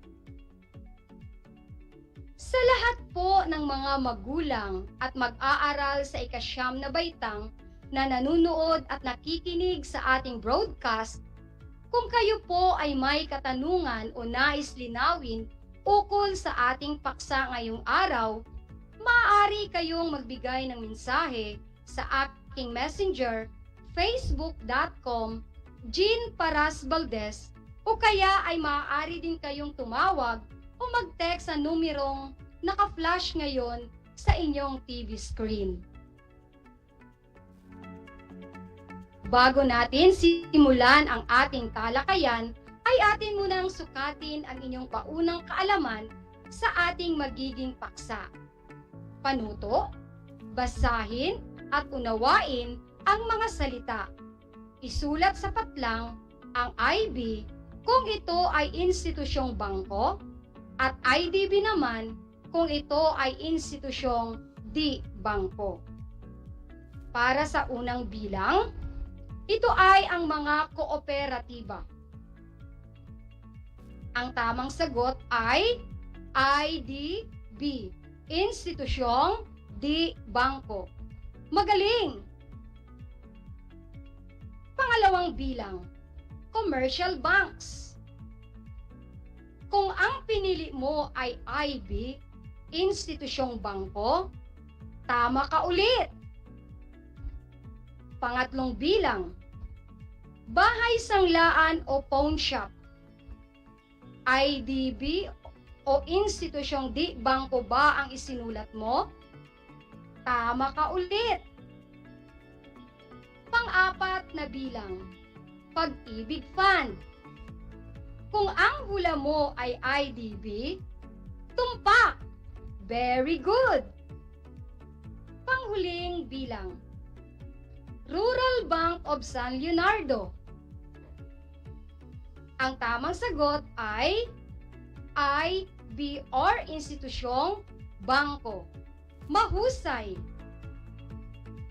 Sa lahat po ng mga magulang at mag-aaral sa ika-9 na baitang na nanunood at nakikinig sa ating broadcast, kung kayo po ay may katanungan o nais linawin ukol sa ating paksa ngayong araw, maaari kayong magbigay ng mensahe sa aking messenger, facebook.com, Jean Paras Valdez, o kaya ay maaari din kayong tumawag o mag-text sa numerong naka-flash ngayon sa inyong TV screen. Bago natin simulan ang ating talakayan, ay atin munang sukatin ang inyong paunang kaalaman sa ating magiging paksa. Panuto, basahin at unawain ang mga salita. Isulat sa patlang ang IB kung ito ay institusyong bangko at IDB naman kung ito ay institusyong di bangko. Para sa unang bilang, ito ay ang mga kooperatiba. Ang tamang sagot ay IDB, institusyong di bangko. Magaling! Pangalawang bilang, commercial banks. Kung ang pinili mo ay IB, institusyong bangko, tama ka ulit. Pangatlong bilang, bahay sanglaan o pawn shop. IDB o institusyong di bangko ba ang isinulat mo? Tama ka ulit. Pang-apat na bilang, pag-ibig fund. Kung ang hula mo ay IDB, tumpak. Very good. Panghuling bilang, Rural Bank of San Leonardo. Ang tamang sagot ay IB or institusyong bangko. Mahusay!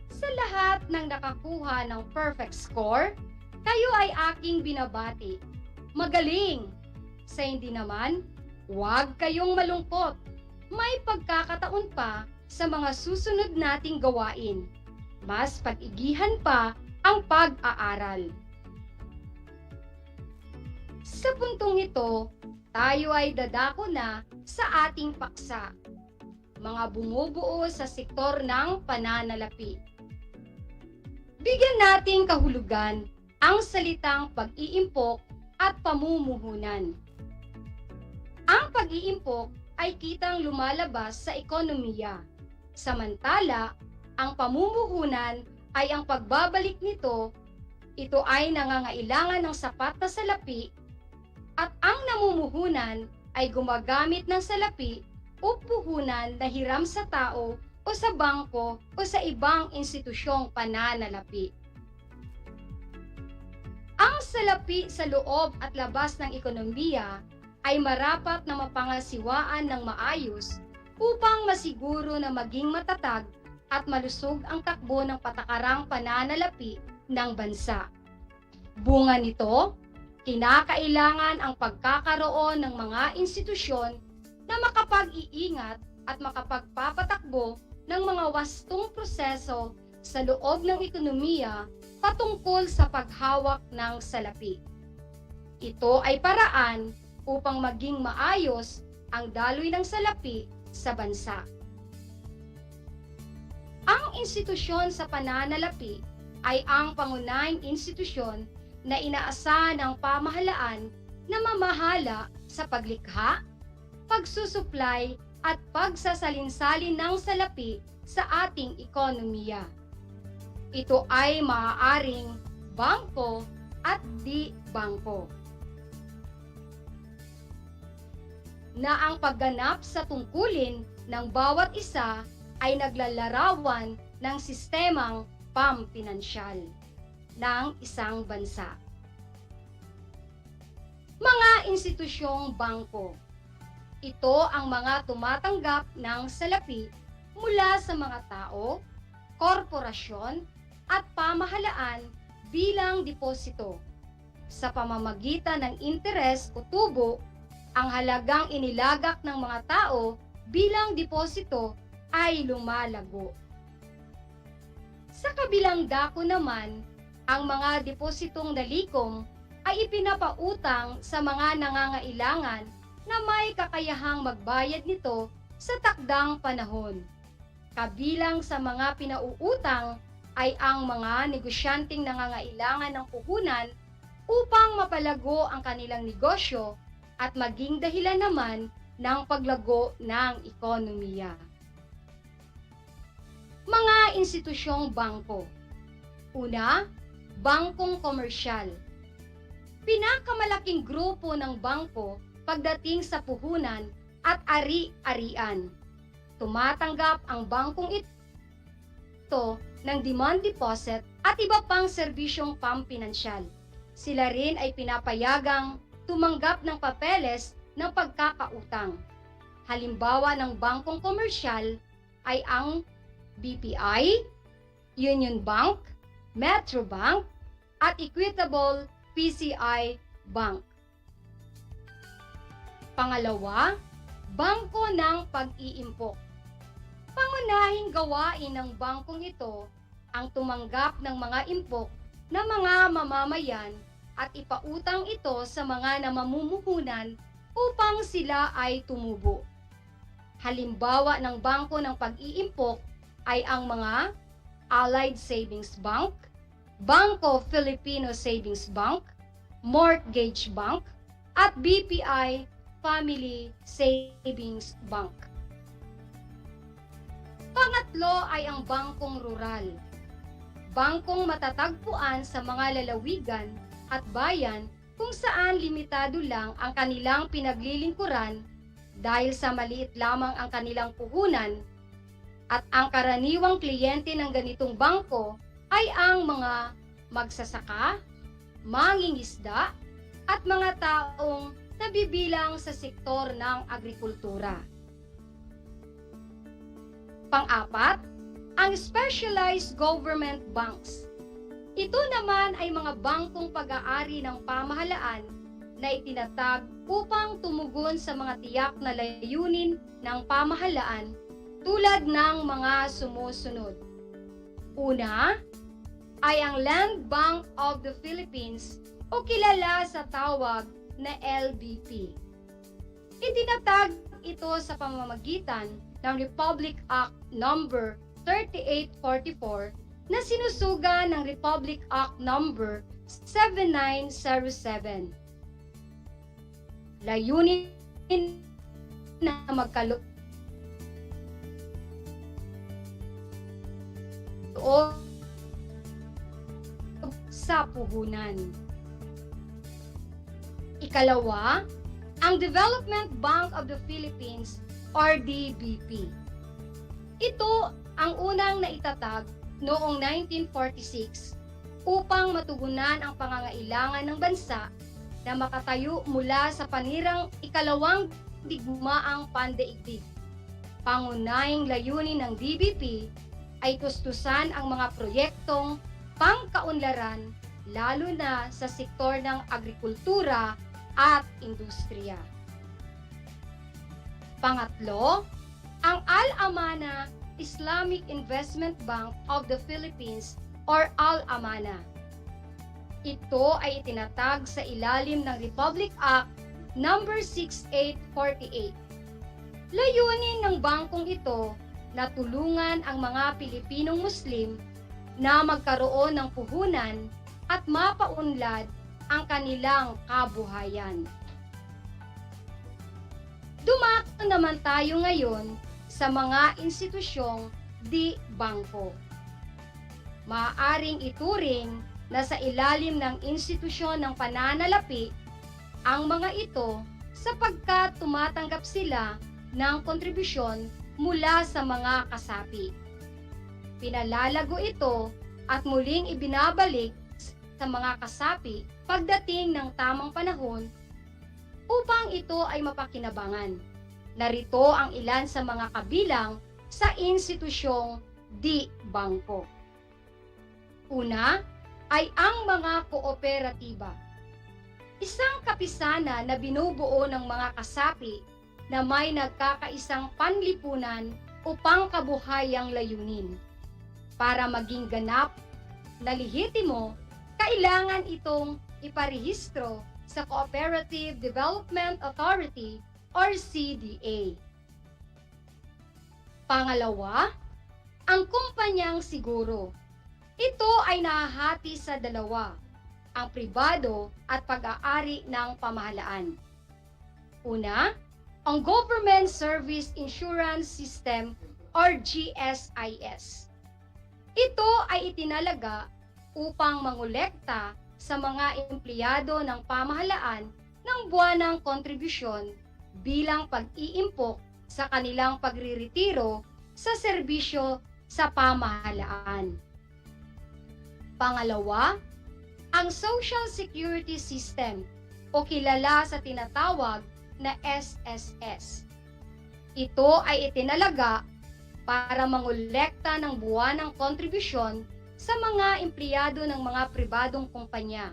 Sa lahat ng nakakuha ng perfect score, kayo ay aking binabati. Magaling! Sa hindi naman, huwag kayong malungkot. May pagkakataon pa sa mga susunod nating gawain. Mas pag-igihan pa ang pag-aaral. Sa puntong ito, tayo ay dadako na sa ating paksa. Mga bumubuo sa sektor ng pananalapi. Bigyan nating kahulugan ang salitang pag-iimpok at pamumuhunan. Ang pag-iimpok ay kitang lumalabas sa ekonomiya. Samantala, ang pamumuhunan ay ang pagbabalik nito. Ito ay nangangailangan ng sapat na salapi at ang namumuhunan ay gumagamit ng salapi o puhunan na hiram sa tao o sa bangko o sa ibang institusyong pananalapi. Ang salapi sa loob at labas ng ekonomiya ay marapat na mapangasiwaan ng maayos upang masiguro na maging matatag at malusog ang takbo ng patakarang pananalapi ng bansa. Bunga nito, kinakailangan ang pagkakaroon ng mga institusyon na makapag-iingat at makapagpapatakbo ng mga wastong proseso sa loob ng ekonomiya patungkol sa paghawak ng salapi. Ito ay paraan upang maging maayos ang daloy ng salapi sa bansa. Ang institusyon sa pananalapi ay ang pangunahing institusyon na inaasahan ng pamahalaan na mamahala sa paglikha, pagsusupply at pagsasalin-salin ng salapi sa ating ekonomiya. Ito ay maaaring bangko at di bangko. Na ang pagganap sa tungkulin ng bawat isa ay naglalarawan ng sistemang pampinansyal ng isang bansa. Mga institusyong bangko. Ito ang mga tumatanggap ng salapi mula sa mga tao, korporasyon, at pamahalaan bilang deposito. Sa pamamagitan ng interes o tubo, ang halagang inilagak ng mga tao bilang deposito ay lumalago. Sa kabilang dako naman, ang mga depositong nalikom ay ipinapautang sa mga nangangailangan na may kakayahang magbayad nito sa takdang panahon. Kabilang sa mga pinauutang ay ang mga negosyanteng nangangailangan ng puhunan upang mapalago ang kanilang negosyo at maging dahilan naman ng paglago ng ekonomiya. Mga institusyong bangko. Una, bangkong komersyal. Pinakamalaking grupo ng bangko pagdating sa puhunan at ari-arian. Tumatanggap ang bangkong ito ng demand deposit at iba pang serbisyong pampinansyal. Sila rin ay pinapayagang tumanggap ng papeles ng pagkakautang. Halimbawa ng bangkong komersyal ay ang BPI, Union Bank, Metro Bank, at Equitable PCI Bank. Pangalawa, bangko ng pag-iimpok. Pangunahing gawain ng bangkong ito ang tumanggap ng mga impok na mga mamamayan at ipautang ito sa mga namamumuhunan upang sila ay tumubo. Halimbawa ng bangko ng pag-iimpok ay ang mga Allied Savings Bank, Bangko Filipino Savings Bank, Mortgage Bank, at BPI Family Savings Bank. Pangatlo ay ang bangkong rural. Bangkong matatagpuan sa mga lalawigan at bayan kung saan limitado lang ang kanilang pinaglilingkuran dahil sa maliit lamang ang kanilang puhunan, at ang karaniwang kliyente ng ganitong bangko ay ang mga magsasaka, mangingisda, at mga taong nabibilang sa sektor ng agrikultura. Pang-apat, ang specialized government banks. Ito naman ay mga bangkong pag-aari ng pamahalaan na itinatag upang tumugon sa mga tiyak na layunin ng pamahalaan tulad ng mga sumusunod. Una, ay ang Land Bank of the Philippines o kilala sa tawag na LBP. Itinatag ito sa pamamagitan ng Republic Act No. 3844 na sinusuga ng Republic Act No. 7907. Layunin na magkaloob sa puhunan. Ikalawa, ang Development Bank of the Philippines or DBP. Ito ang unang naitatag noong 1946 upang matugunan ang pangangailangan ng bansa na makatayo mula sa panirang ikalawang digmaang pandaigdig. Pangunahing layunin ng DBP ay tustusan ang mga proyektong pangkaunlaran lalo na sa sektor ng agrikultura at industriya. Pangatlo, ang Al-Amana Islamic Investment Bank of the Philippines or Al-Amana. Ito ay itinatag sa ilalim ng Republic Act No. 6848. Layunin ng bangkong ito na tulungan ang mga Pilipinong Muslim na magkaroon ng puhunan at mapaunlad ang kanilang kabuhayan. Dumako naman tayo ngayon sa mga institusyong di bangko. Maaaring ituring na sa ilalim ng institusyon ng pananalapi ang mga ito sapagkat tumatanggap sila ng kontribusyon mula sa mga kasapi. Pinalalago ito at muling ibinabalik sa mga kasapi pagdating ng tamang panahon upang ito ay mapakinabangan. Narito ang ilan sa mga kabilang sa institusyong di bangko. Una ay ang mga kooperatiba. Isang kapisanan na binubuo ng mga kasapi na may nagkakaisang panlipunan o pangkabuhayang layunin. Para maging ganap na lehitimo, kailangan itong iparehistro sa Cooperative Development Authority or CDA. Pangalawa, ang kumpanyang siguro. Ito ay nahahati sa dalawa, ang pribado at pag-aari ng pamahalaan. Una, ang Government Service Insurance System or GSIS. Ito ay itinalaga upang mangolekta sa mga empleyado ng pamahalaan ng buwanang kontribusyon bilang pag-iimpok sa kanilang pagriretiro sa serbisyo sa pamahalaan. Pangalawa, ang Social Security System o kilala sa tinatawag na SSS. Ito ay itinalaga para mangolekta ng buwanang kontribusyon sa mga empleyado ng mga pribadong kumpanya.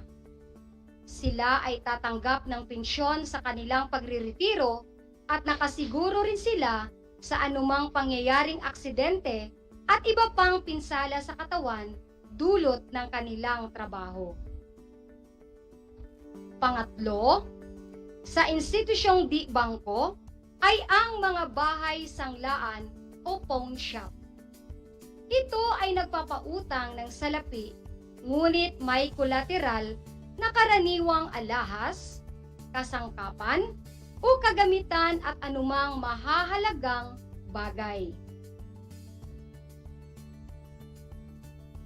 Sila ay tatanggap ng pensyon sa kanilang pagriretiro at nakasiguro rin sila sa anumang pangyayaring aksidente at iba pang pinsala sa katawan dulot ng kanilang trabaho. Pangatlo, sa institusyong di bangko ay ang mga bahay sanglaan o pawn shop. Ito ay nagpapautang ng salapi, ngunit may kolateral na karaniwang alahas, kasangkapan, o kagamitan at anumang mahahalagang bagay.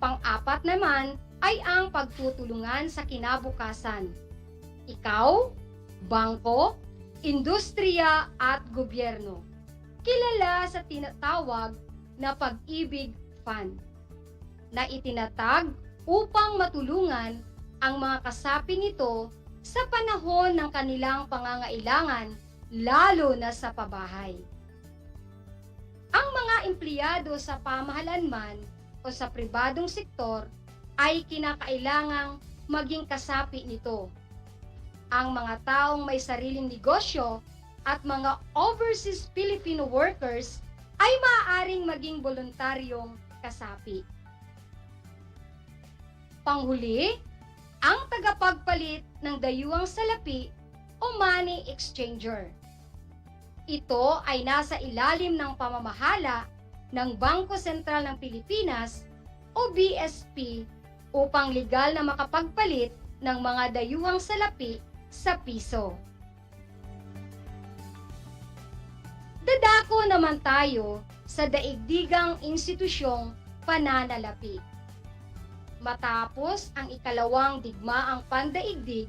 Pang-apat naman ay ang pagtutulungan sa kinabukasan. Ikaw, bangko, industriya at gobyerno. Kilala sa tinatawag na pag-ibig fund na itinatag upang matulungan ang mga kasapi nito sa panahon ng kanilang pangangailangan, lalo na sa pabahay. Ang mga empleyado sa pamahalaan man o sa pribadong sektor ay kinakailangang maging kasapi nito. Ang mga taong may sariling negosyo at mga overseas Filipino workers ay maaaring maging voluntaryong kasapi. Panghuli, ang tagapagpalit ng dayuhang salapi o money exchanger. Ito ay nasa ilalim ng pamamahala ng Bangko Sentral ng Pilipinas o BSP upang legal na makapagpalit ng mga dayuhang salapi sa piso. Dadako naman tayo sa daigdigang institusyong pananalapi. Matapos ang ikalawang digmaang pandaigdig,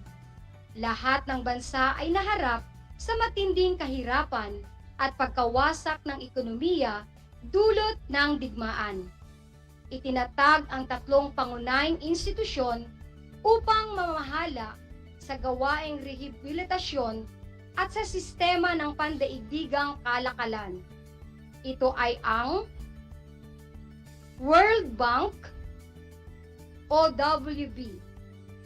lahat ng bansa ay naharap sa matinding kahirapan at pagkawasak ng ekonomiya dulot ng digmaan. Itinatag ang tatlong pangunahing institusyon upang mamahala sa gawaing rehabilitasyon at sa sistema ng pandaigdigang kalakalan. Ito ay ang World Bank o WB.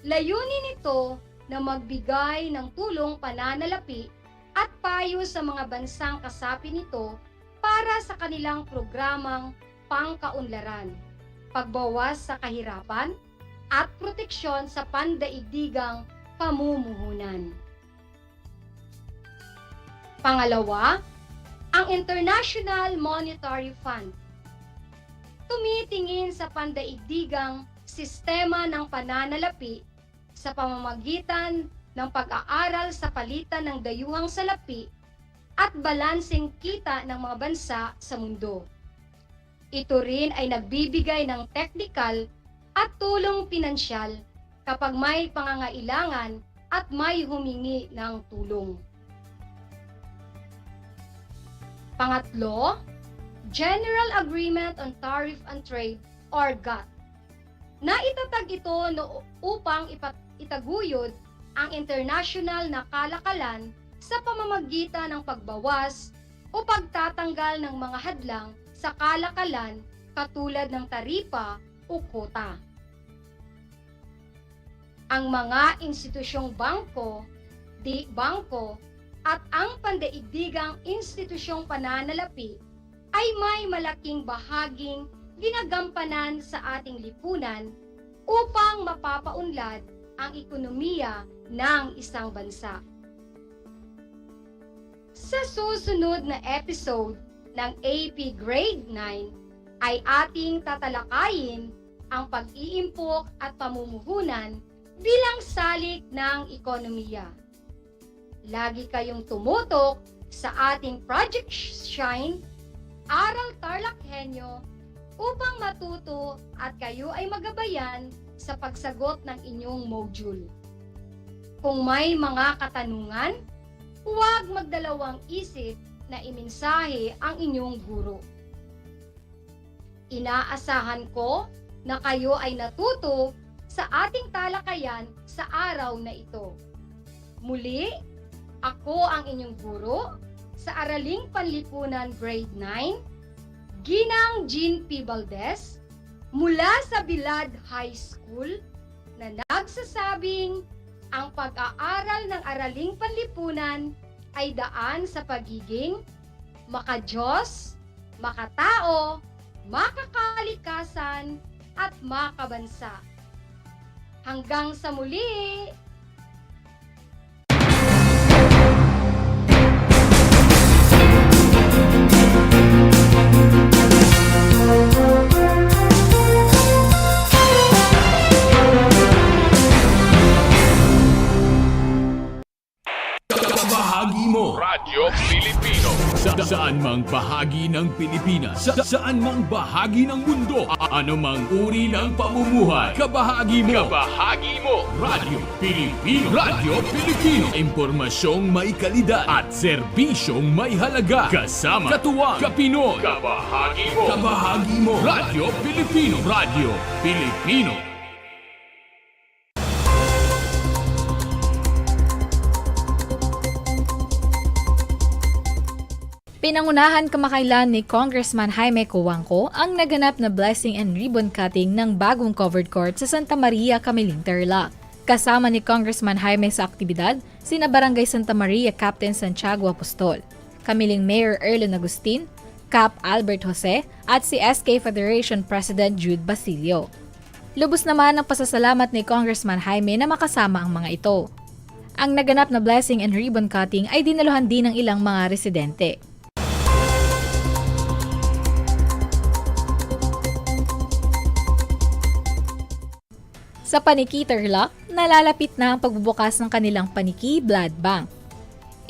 Layunin nito na magbigay ng tulong pananalapi at payo sa mga bansang kasapi nito para sa kanilang programang pangkaunlaran, pagbawas sa kahirapan, at proteksyon sa pandaigdigang pamumuhunan. Pangalawa, ang International Monetary Fund. tumitingin sa pandaigdigang sistema ng pananalapi sa pamamagitan ng pag-aaral sa palitan ng dayuhang salapi at balanseng kita ng mga bansa sa mundo. Ito rin ay nagbibigay ng teknikal at tulong pinansyal kapag may pangangailangan at may humingi ng tulong. Pangatlo, General Agreement on Tariff and Trade or GATT. Naitatag ito upang itaguyod ang internasyonal na kalakalan sa pamamagitan ng pagbawas o pagtatanggal ng mga hadlang sa kalakalan katulad ng taripa o kota. Ang mga institusyong bangko at ang pandaigdigang institusyong pananalapi ay may malaking bahaging ginagampanan sa ating lipunan upang mapapaunlad ang ekonomiya ng isang bansa. Sa susunod na episode ng AP Grade 9 ay ating tatalakayin ang pag-iimpok at pamumuhunan bilang salik ng ekonomiya. Lagi kayong tumutok sa ating Project Shine, Aral TarlakHenyo, upang matuto at kayo ay magabayan sa pagsagot ng inyong module. Kung may mga katanungan, huwag magdalawang isip na imensahe ang inyong guro. Inaasahan ko na kayo ay natuto sa ating talakayan sa araw na ito. Muli, ako ang inyong guro sa Araling Panlipunan Grade 9, Ginang Jean P. Valdez, mula sa Bilad High School, na nagsasabing ang pag-aaral ng Araling Panlipunan ay daan sa pagiging makadiyos, makatao, makakalikasan, at makabansa. Hanggang sa muli! Bahagi mo Radyo Pilipino saan mang bahagi ng Pilipinas, saan mang bahagi ng mundo, ano mang uri ng pamumuhay, kabahagi mo Radyo Pilipino. Radyo Pilipino, impormasyong may kalidad at serbisyong may halaga, kasama katuwang kapinoy. Kabahagi mo Radyo Pilipino. Radyo Pilipino. Pinangunahan kamakailan ni Congressman Jaime Coangco ang naganap na blessing and ribbon cutting ng bagong covered court sa Santa Maria, Camiling, Tarlac. Kasama ni Congressman Jaime sa aktibidad, sina Barangay Santa Maria Captain Santiago Apostol, Camiling Mayor Erlen Agustin, Cap Albert Jose at si SK Federation President Jude Basilio. Lubos naman ang pasasalamat ni Congressman Jaime na makasama ang mga ito. Ang naganap na blessing and ribbon cutting ay dinaluhan din ng ilang mga residente. Sa Paniki, Tarlac, nalalapit na ang pagbubukas ng kanilang Paniki Blood Bank.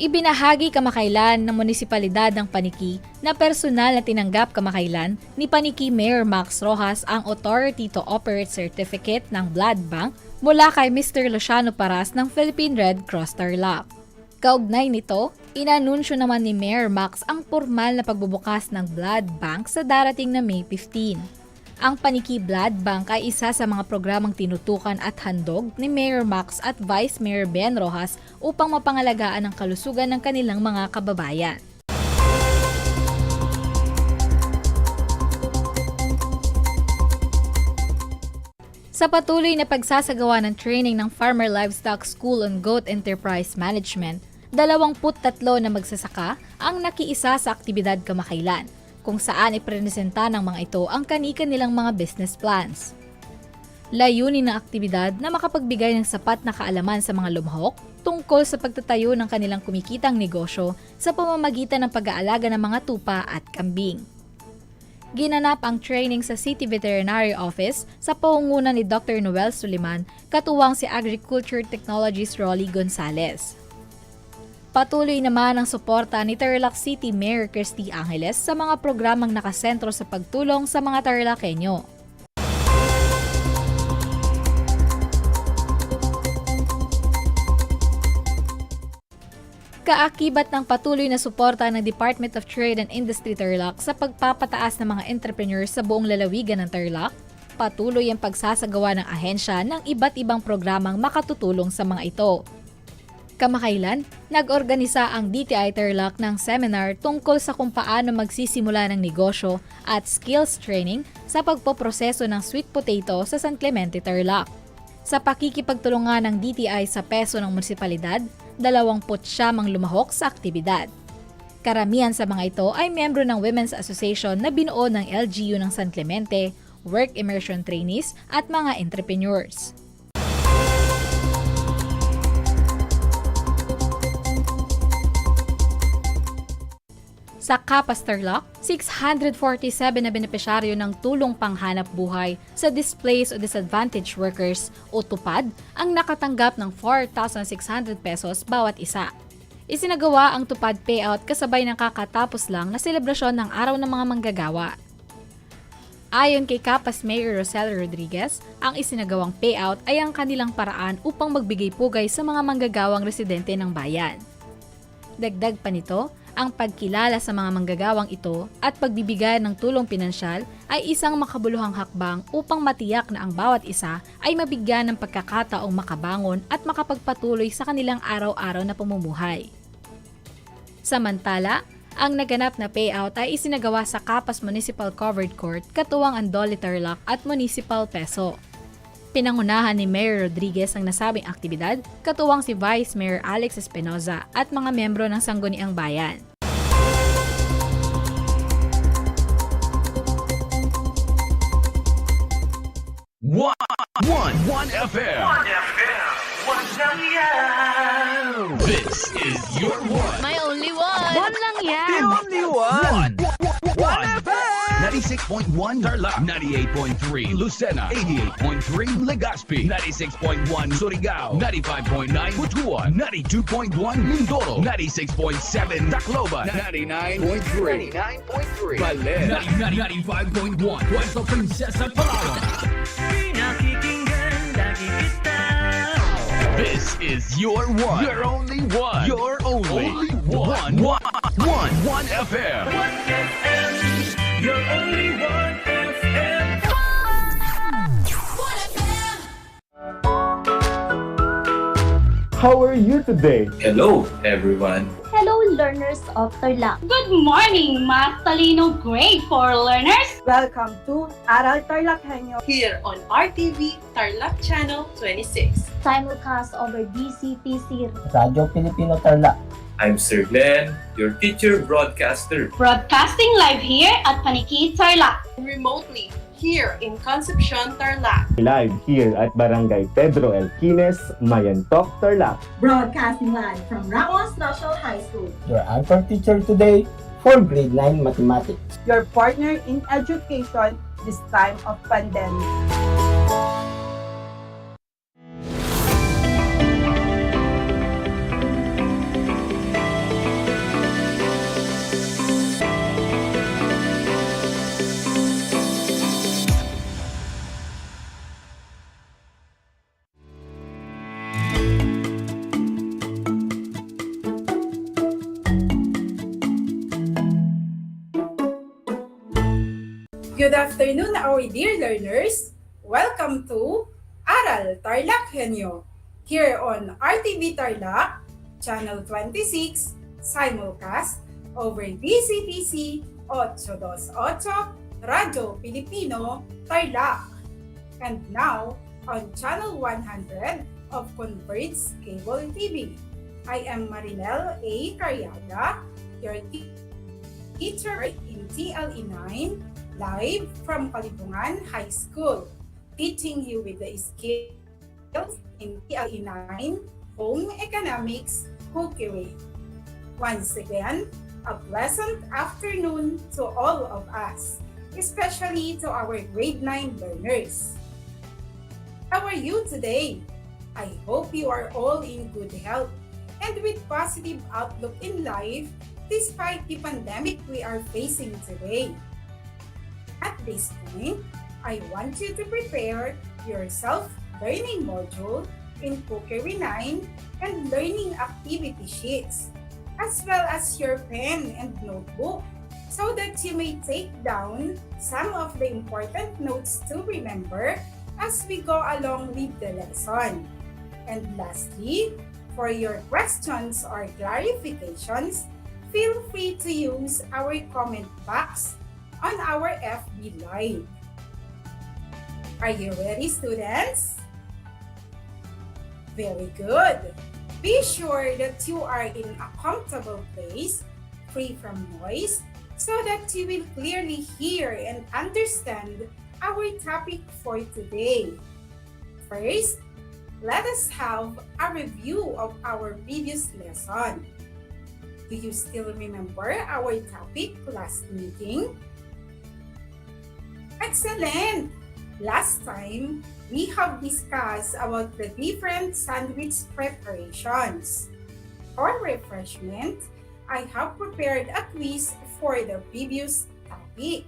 Ibinahagi kamakailan ng munisipalidad ng Paniki na personal na tinanggap kamakailan ni Paniki Mayor Max Rojas ang Authority to Operate Certificate ng Blood Bank mula kay Mr. Luciano Paras ng Philippine Red Cross Tarlac. Kaugnay nito, inanunsyo naman ni Mayor Max ang formal na pagbubukas ng Blood Bank sa darating na May 15. Ang Paniki Blood Bank ay isa sa mga programang tinutukan at handog ni Mayor Max at Vice Mayor Ben Rojas upang mapangalagaan ang kalusugan ng kanilang mga kababayan. Sa patuloy na pagsasagawa ng training ng Farmer Livestock School on Goat Enterprise Management, 23 na magsasaka ang nakiisa sa aktibidad kamakailan, kung saan ipresenta ng mga ito ang kani-kanilang mga business plans. Layunin ng aktibidad na makapagbigay ng sapat na kaalaman sa mga lumahok tungkol sa pagtatayo ng kanilang kumikitang negosyo sa pamamagitan ng pag-aalaga ng mga tupa at kambing. Ginanap ang training sa City Veterinary Office sa pangunguna ni Dr. Noel Suliman, katuwang si Agriculture Technologies Rolly Gonzales. Patuloy naman ang suporta ni Tarlac City Mayor Christy Angeles sa mga programang nakasentro sa pagtulong sa mga Tarlakhenyo. Kaakibat ng patuloy na suporta ng Department of Trade and Industry Tarlac sa pagpapataas ng mga entrepreneurs sa buong lalawigan ng Tarlac, patuloy ang pagsasagawa ng ahensya ng iba't ibang programang makatutulong sa mga ito. Kamakailan, nag-organisa ang DTI Tarlac ng seminar tungkol sa kung paano magsisimula ng negosyo at skills training sa pagpoproseso ng sweet potato sa San Clemente, Tarlac. Sa pakikipagtulungan ng DTI sa peso ng munisipalidad, 29 ang lumahok sa aktibidad. Karamihan sa mga ito ay miyembro ng Women's Association na binuo ng LGU ng San Clemente, work immersion trainees at mga entrepreneurs. Sa Kapas Tarlac, 647 na benepisyaryo ng tulong panghanap buhay sa Displaced o Disadvantaged Workers o TUPAD ang nakatanggap ng 4,600 pesos bawat isa. Isinagawa ang TUPAD payout kasabay ng kakatapos lang na selebrasyon ng Araw ng mga Manggagawa. Ayon kay Kapas Mayor Rosel Rodriguez, ang isinagawang payout ay ang kanilang paraan upang magbigay pugay sa mga manggagawang residente ng bayan. Dagdag pa nito, ang pagkilala sa mga manggagawang ito at pagbibigay ng tulong pinansyal ay isang makabuluhang hakbang upang matiyak na ang bawat isa ay mabigyan ng pagkakataong makabangon at makapagpatuloy sa kanilang araw-araw na pamumuhay. Samantala, ang naganap na payout ay isinagawa sa Kapas Municipal Covered Court katuwang ang Dole Tarlac at Municipal Peso. Pinangunahan ni Mayor Rodriguez ang nasabing aktibidad, katuwang si Vice Mayor Alex Espinoza at mga membro ng Sangguniang Bayan. One FM. This is your one. My only one. One lang yan. The only one. One FM. 96.1 Tarlac, 98.3 Lucena, 88.3 Legazpi, 96.1 Surigao, 95.9 Butuan, 92.1 Mindoro, 96.7 Tacloban, 99.3 Baler, 95.1 Puerto Princesa, Palawan. This is your one. Your only one. Your only one. One FM. One FM. Your only one FM. How are you today? Hello, everyone. Hello, learners of Tarlac. Good morning, Math Talino Grade 4 learners. Welcome to Aral TarlakHenyo here on RTV Tarlac Channel 26. Simulcast over DCTC Radyo Pilipino Tarlac. I'm Sir Glenn, your teacher broadcaster. Broadcasting live here at Paniki Tarlac. Remotely here in Concepcion, Tarlac. Live here at Barangay Pedro Elquines, Mayantok, Tarlac. Broadcasting live from Ramos National High School. Your anchor teacher today for grade 9 mathematics. Your partner in education this time of pandemic. Good afternoon, our dear learners. Welcome to Aral TarlakHenyo here on RTV Tarlac, Channel 26, simulcast over DCTC 828 Radyo Pilipino Tarlac, and now on Channel 100 of Converged Cable TV. I am Marinel A. Carriaga, your teacher in TLE 9, live from Kalibungan High School, teaching you with the skills in TLE 9, Home Economics, Cookery. Once again, a pleasant afternoon to all of us. especially to our grade 9 learners. How are you today? I hope you are all in good health and with positive outlook in life despite the pandemic we are facing today. At this point, I want you to prepare your self-learning module in Cookery 9 and learning activity sheets, as well as your pen and notebook, so that you may take down some of the important notes to remember as we go along with the lesson. And lastly, for your questions or clarifications, feel free to use our comment box on our FB Live. Are you ready, students? Very good. Be sure that you are in a comfortable place, free from noise, so that you will clearly hear and understand our topic for today. First, let us have a review of our previous lesson. Do you still remember our topic last meeting? Excellent! Last time, we have discussed about the different sandwich preparations. For refreshment, I have prepared a quiz for the previous topic.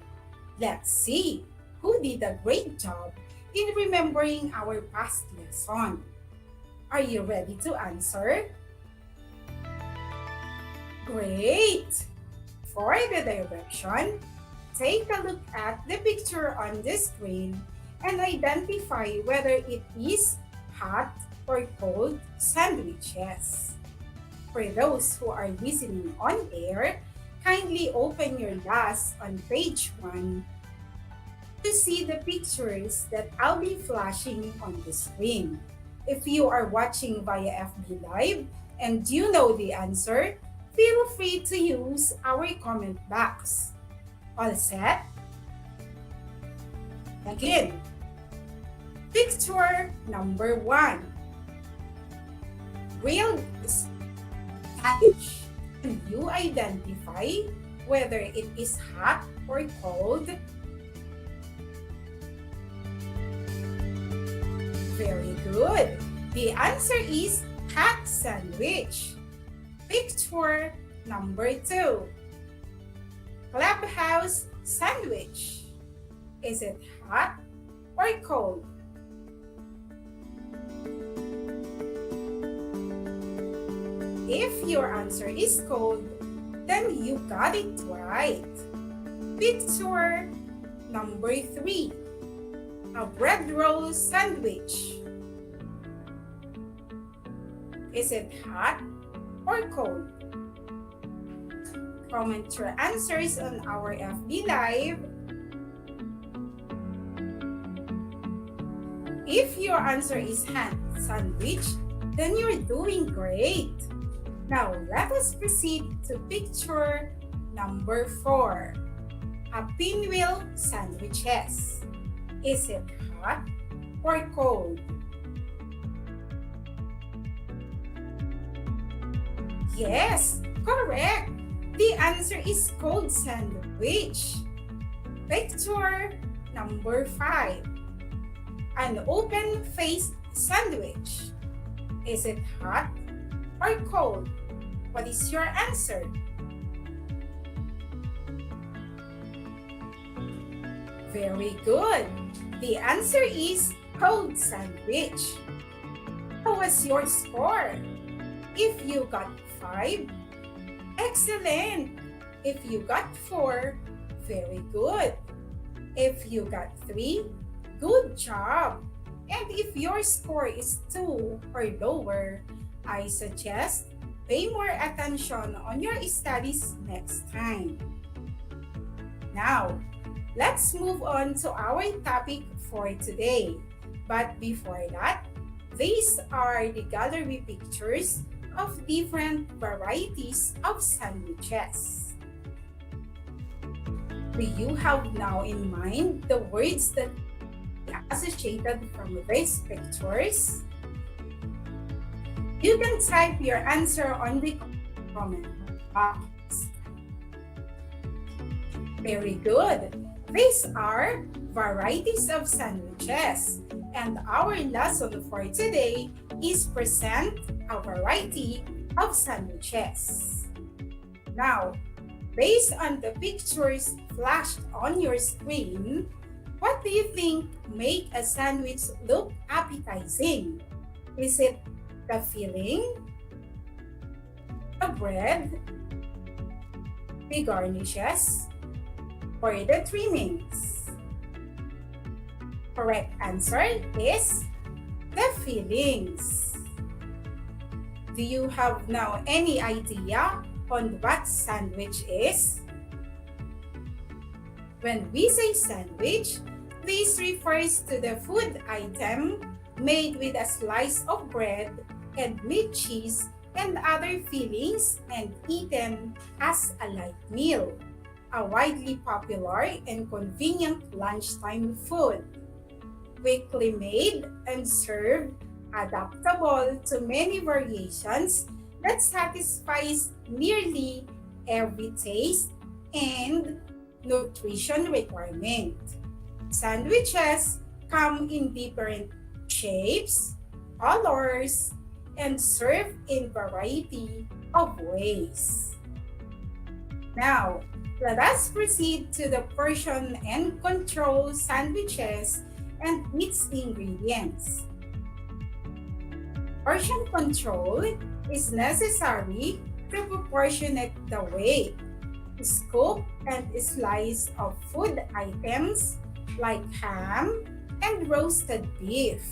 Let's see who did a great job in remembering our past lesson. Are you ready to answer? Great! For the direction, take a look at the picture on the screen and identify whether it is hot or cold sandwiches. For those who are listening on air, kindly open your glass on page 1 to see the pictures that I'll be flashing on the screen. If you are watching via FB Live and you know the answer, feel free to use our comment box. All set? Again, picture number 1. Grilled sandwich. Can you identify whether it is hot or cold? Very good. The answer is hot sandwich. Picture number 2. Clubhouse sandwich. Is it hot or cold? If your answer is cold, then you got it right. Picture number 3. A bread roll sandwich. Is it hot or cold? Comment your answers on our FB Live. If your answer is hot sandwich, then you're doing great. Now, let us proceed to picture number 4. A pinwheel sandwiches. Is it hot or cold? Yes, correct. The answer is cold sandwich. Picture number 5. An open-faced sandwich. Is it hot or cold? What is your answer? Very good. The answer is cold sandwich. How was your score? If you got 5, excellent. If you got 4, very good. If you got 3, good job. And if your score is 2 or lower, I suggest pay more attention on your studies next time. Now, let's move on to our topic for today. But before that, these are the gallery pictures of different varieties of sandwiches. Do you have now in mind the words that are associated from these pictures? You can type your answer on the comment box. Very good. These are varieties of sandwiches, and our lesson for today is present a variety of sandwiches. Now, based on the pictures flashed on your screen, what do you think make a sandwich look appetizing? Is it the filling, the bread, the garnishes, or the trimmings? Correct answer is the fillings. Do you have now any idea on what sandwich is? When we say sandwich, this refers to the food item made with a slice of bread and meat, cheese, and other fillings and eaten as a light meal, a widely popular and convenient lunchtime food. Quickly made and served, adaptable to many variations that satisfies nearly every taste and nutrition requirement. Sandwiches come in different shapes, colors, and served in variety of ways. Now, let us proceed to the portion and control sandwiches and its ingredients. Portion control is necessary to proportionate the weight, scoop, and slice of food items like ham and roasted beef.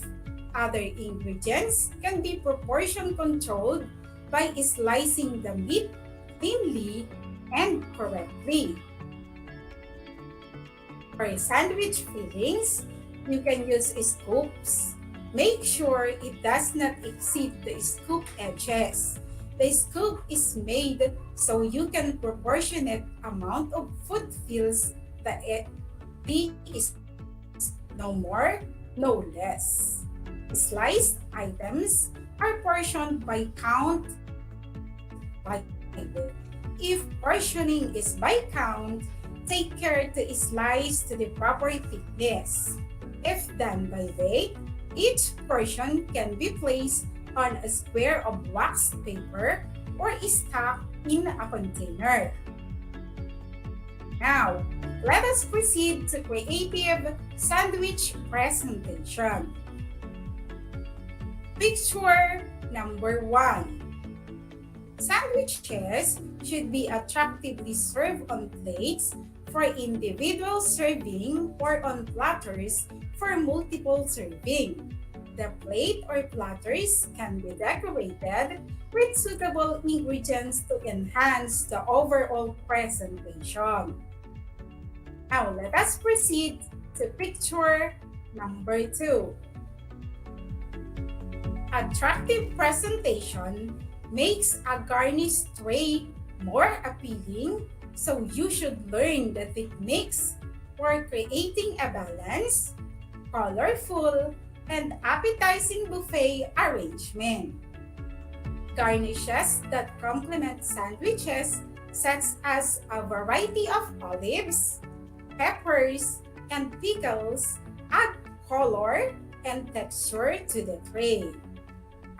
Other ingredients can be proportion controlled by slicing the meat thinly and correctly. For sandwich fillings, you can use scoops. Make sure it does not exceed the scoop edges. The scoop is made so you can proportionate amount of food fills the is no more, no less. Sliced items are portioned by count. If portioning is by count, take care to slice to the proper thickness. If done by weight, each portion can be placed on a square of waxed paper or stuck in a container. Now, let us proceed to creative sandwich presentation. Picture number 1. Sandwiches should be attractively served on plates for individual serving or on platters for multiple serving. The plate or platters can be decorated with suitable ingredients to enhance the overall presentation. Now, let us proceed to picture number 2. Attractive presentation makes a garnished tray more appealing, so you should learn the techniques for creating a balanced, colorful, and appetizing buffet arrangement. Garnishes that complement sandwiches, such as a variety of olives, peppers, and pickles, add color and texture to the tray.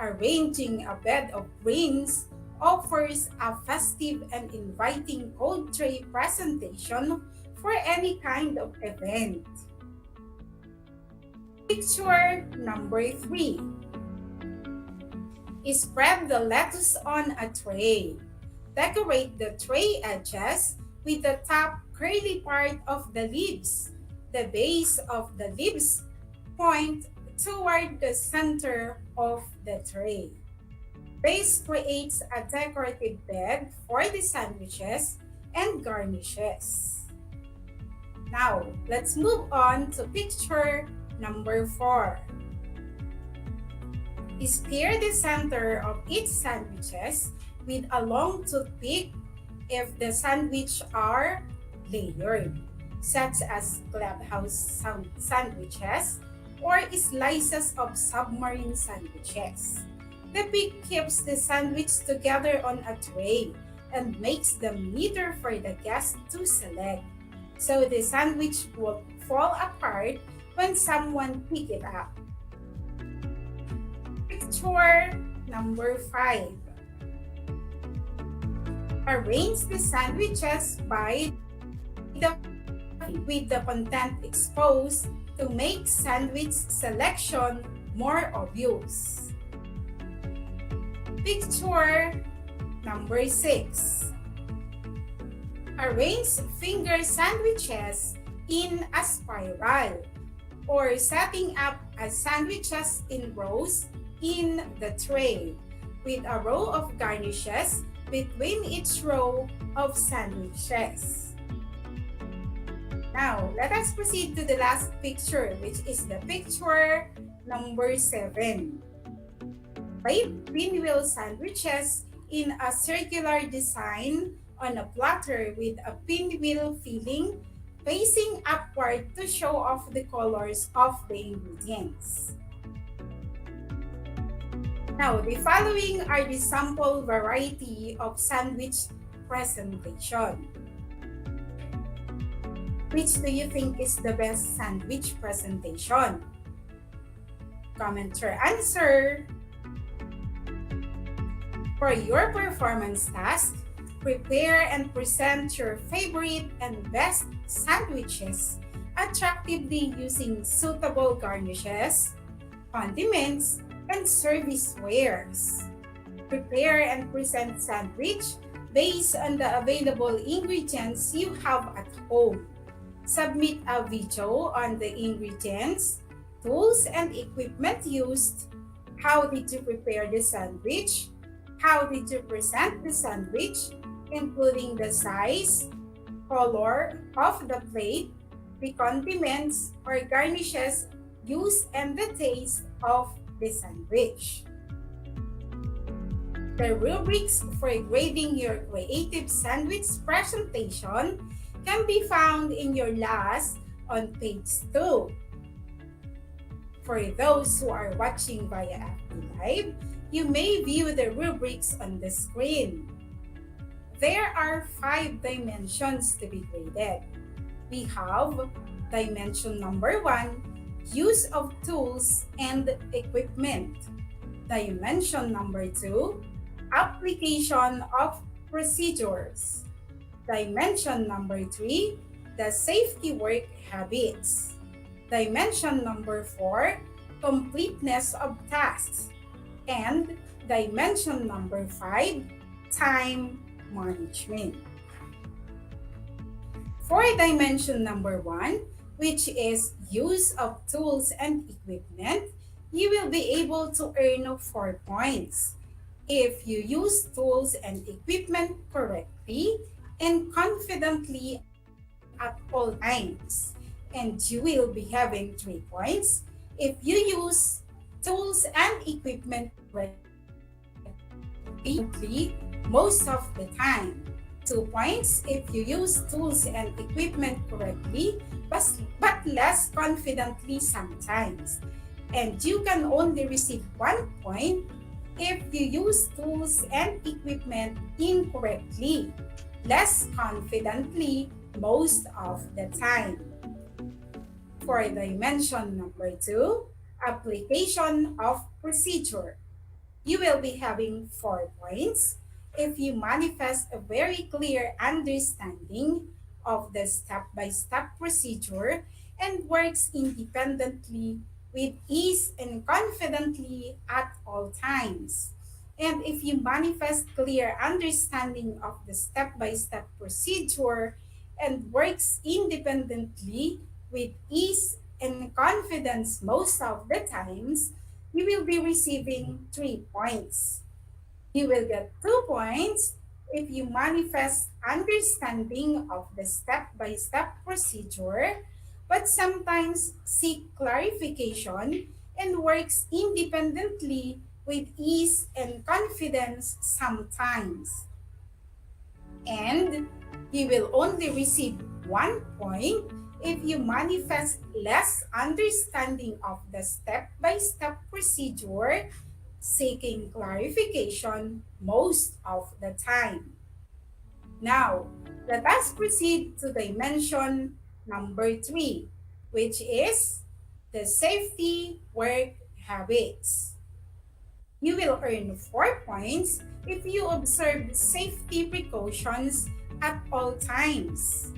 Arranging a bed of greens offers a festive and inviting cold tray presentation for any kind of event. Picture number 3. Spread the lettuce on a tray. Decorate the tray edges with the top curly part of the leaves. The base of the leaves point toward the center of the tray. This creates a decorative bed for the sandwiches and garnishes. Now, let's move on to picture number 4. Spear the center of each sandwiches with a long toothpick if the sandwich are layered, such as clubhouse sandwiches or slices of submarine sandwiches. The pick keeps the sandwich together on a tray and makes them neater for the guest to select. so the sandwich will fall apart when someone pick it up. Picture number 5. Arrange the sandwiches by with the content exposed to make sandwich selection more obvious. Picture number 6. Arrange finger sandwiches in a spiral or setting up as sandwiches in rows in the tray with a row of garnishes between each row of sandwiches. Now, let us proceed to the last picture, which is the picture number 7. 5 pinwheel sandwiches in a circular design on a platter with a pinwheel filling facing upward to show off the colors of the ingredients. Now, the following are the sample variety of sandwich presentation. Which do you think is the best sandwich presentation? Comment your answer. For your performance task, prepare and present your favorite and best sandwiches attractively using suitable garnishes, condiments, and servicewares. Prepare and present sandwich based on the available ingredients you have at home. Submit a video on the ingredients, tools, and equipment used. How did you prepare the sandwich? How did you present the sandwich, including the size, color of the plate, the condiments or garnishes used, and the taste of the sandwich. The rubrics for grading your creative sandwich presentation can be found in your LAS on page 2. For those who are watching via FB Live, you may view the rubrics on the screen. There are 5 dimensions to be graded. We have dimension number 1, use of tools and equipment. Dimension number 2, application of procedures. Dimension number 3, the safety work habits. Dimension number 4, completeness of tasks. And dimension number 5, time management. For dimension number 1, which is use of tools and equipment, you will be able to earn 4 points if you use tools and equipment correctly and confidently at all times. And you will be having 3 points if you use tools and equipment correctly most of the time. 2 points if you use tools and equipment correctly but less confidently sometimes. And you can only receive 1 point if you use tools and equipment incorrectly, less confidently most of the time. For dimension number 2, application of procedure, you will be having 4 points if you manifest a very clear understanding of the step-by-step procedure and works independently with ease and confidently at all times. And if you manifest clear understanding of the step-by-step procedure and works independently with ease and confidence most of the times, you will be receiving 3 points. You will get 2 points if you manifest understanding of the step-by-step procedure, but sometimes seek clarification and works independently with ease and confidence sometimes. And you will only receive 1 point if you manifest less understanding of the step-by-step procedure, seeking clarification most of the time. Now, let us proceed to dimension number 3, which is the safety work habits. You will earn 4 points if you observe safety precautions at all times.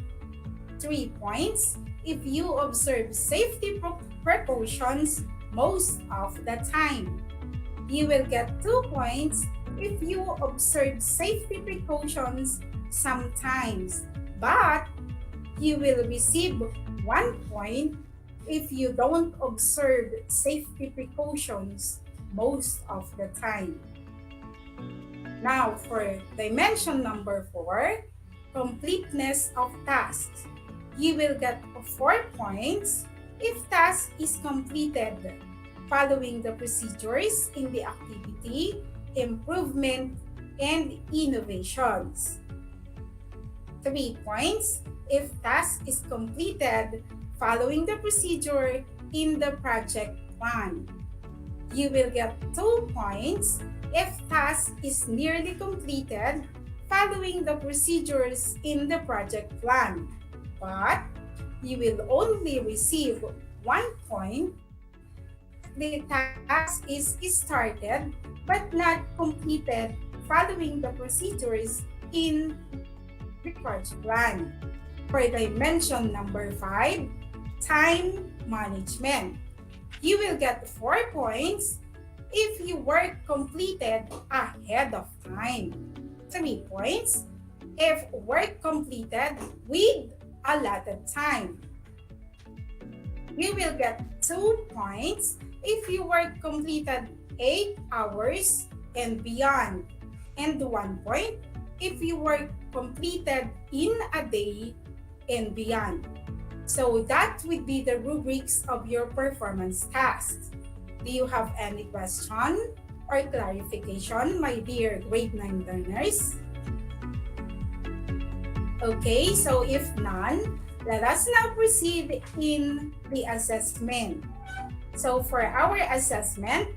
3 points if you observe safety precautions most of the time. You will get 2 points if you observe safety precautions sometimes, but you will receive 1 point if you don't observe safety precautions most of the time. Now, for dimension number 4, completeness of tasks. You will get 4 points if task is completed following the procedures in the activity, improvement, and innovations. 3 points if task is completed following the procedure in the project plan. You will get 2 points if task is nearly completed following the procedures in the project plan, but you will only receive 1 point if the task is started but not completed following the procedures in the project plan. For dimension number 5, time management. You will get 4 points if you work completed ahead of time. 3 points if work completed with allotted time. You will get 2 points if you work completed 8 hours and beyond, and 1 point if you work completed in a day and beyond. So that would be the rubrics of your performance tasks. Do you have any question or clarification, my dear grade 9 learners? Okay, so if none, let us now proceed in the assessment. So for our assessment,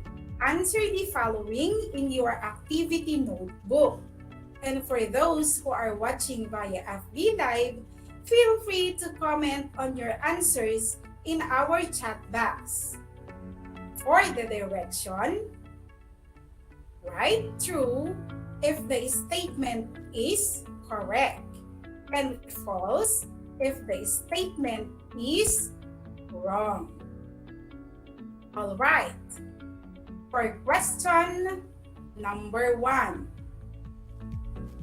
answer the following in your activity notebook. And for those who are watching via FB Live, feel free to comment on your answers in our chat box. For the direction, write true if the statement is correct, and false if the statement is wrong. All right. For question number 1,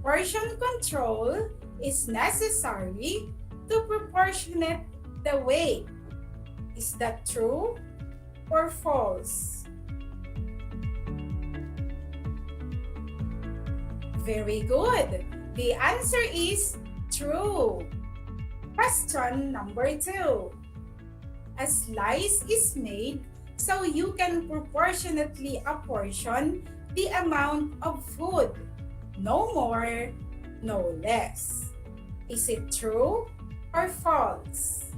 portion control is necessary to proportionate the weight. Is that true or false? Very good. The answer is true. Question number 2. A slice is made so you can proportionately apportion the amount of food. No more, no less. Is it true or false?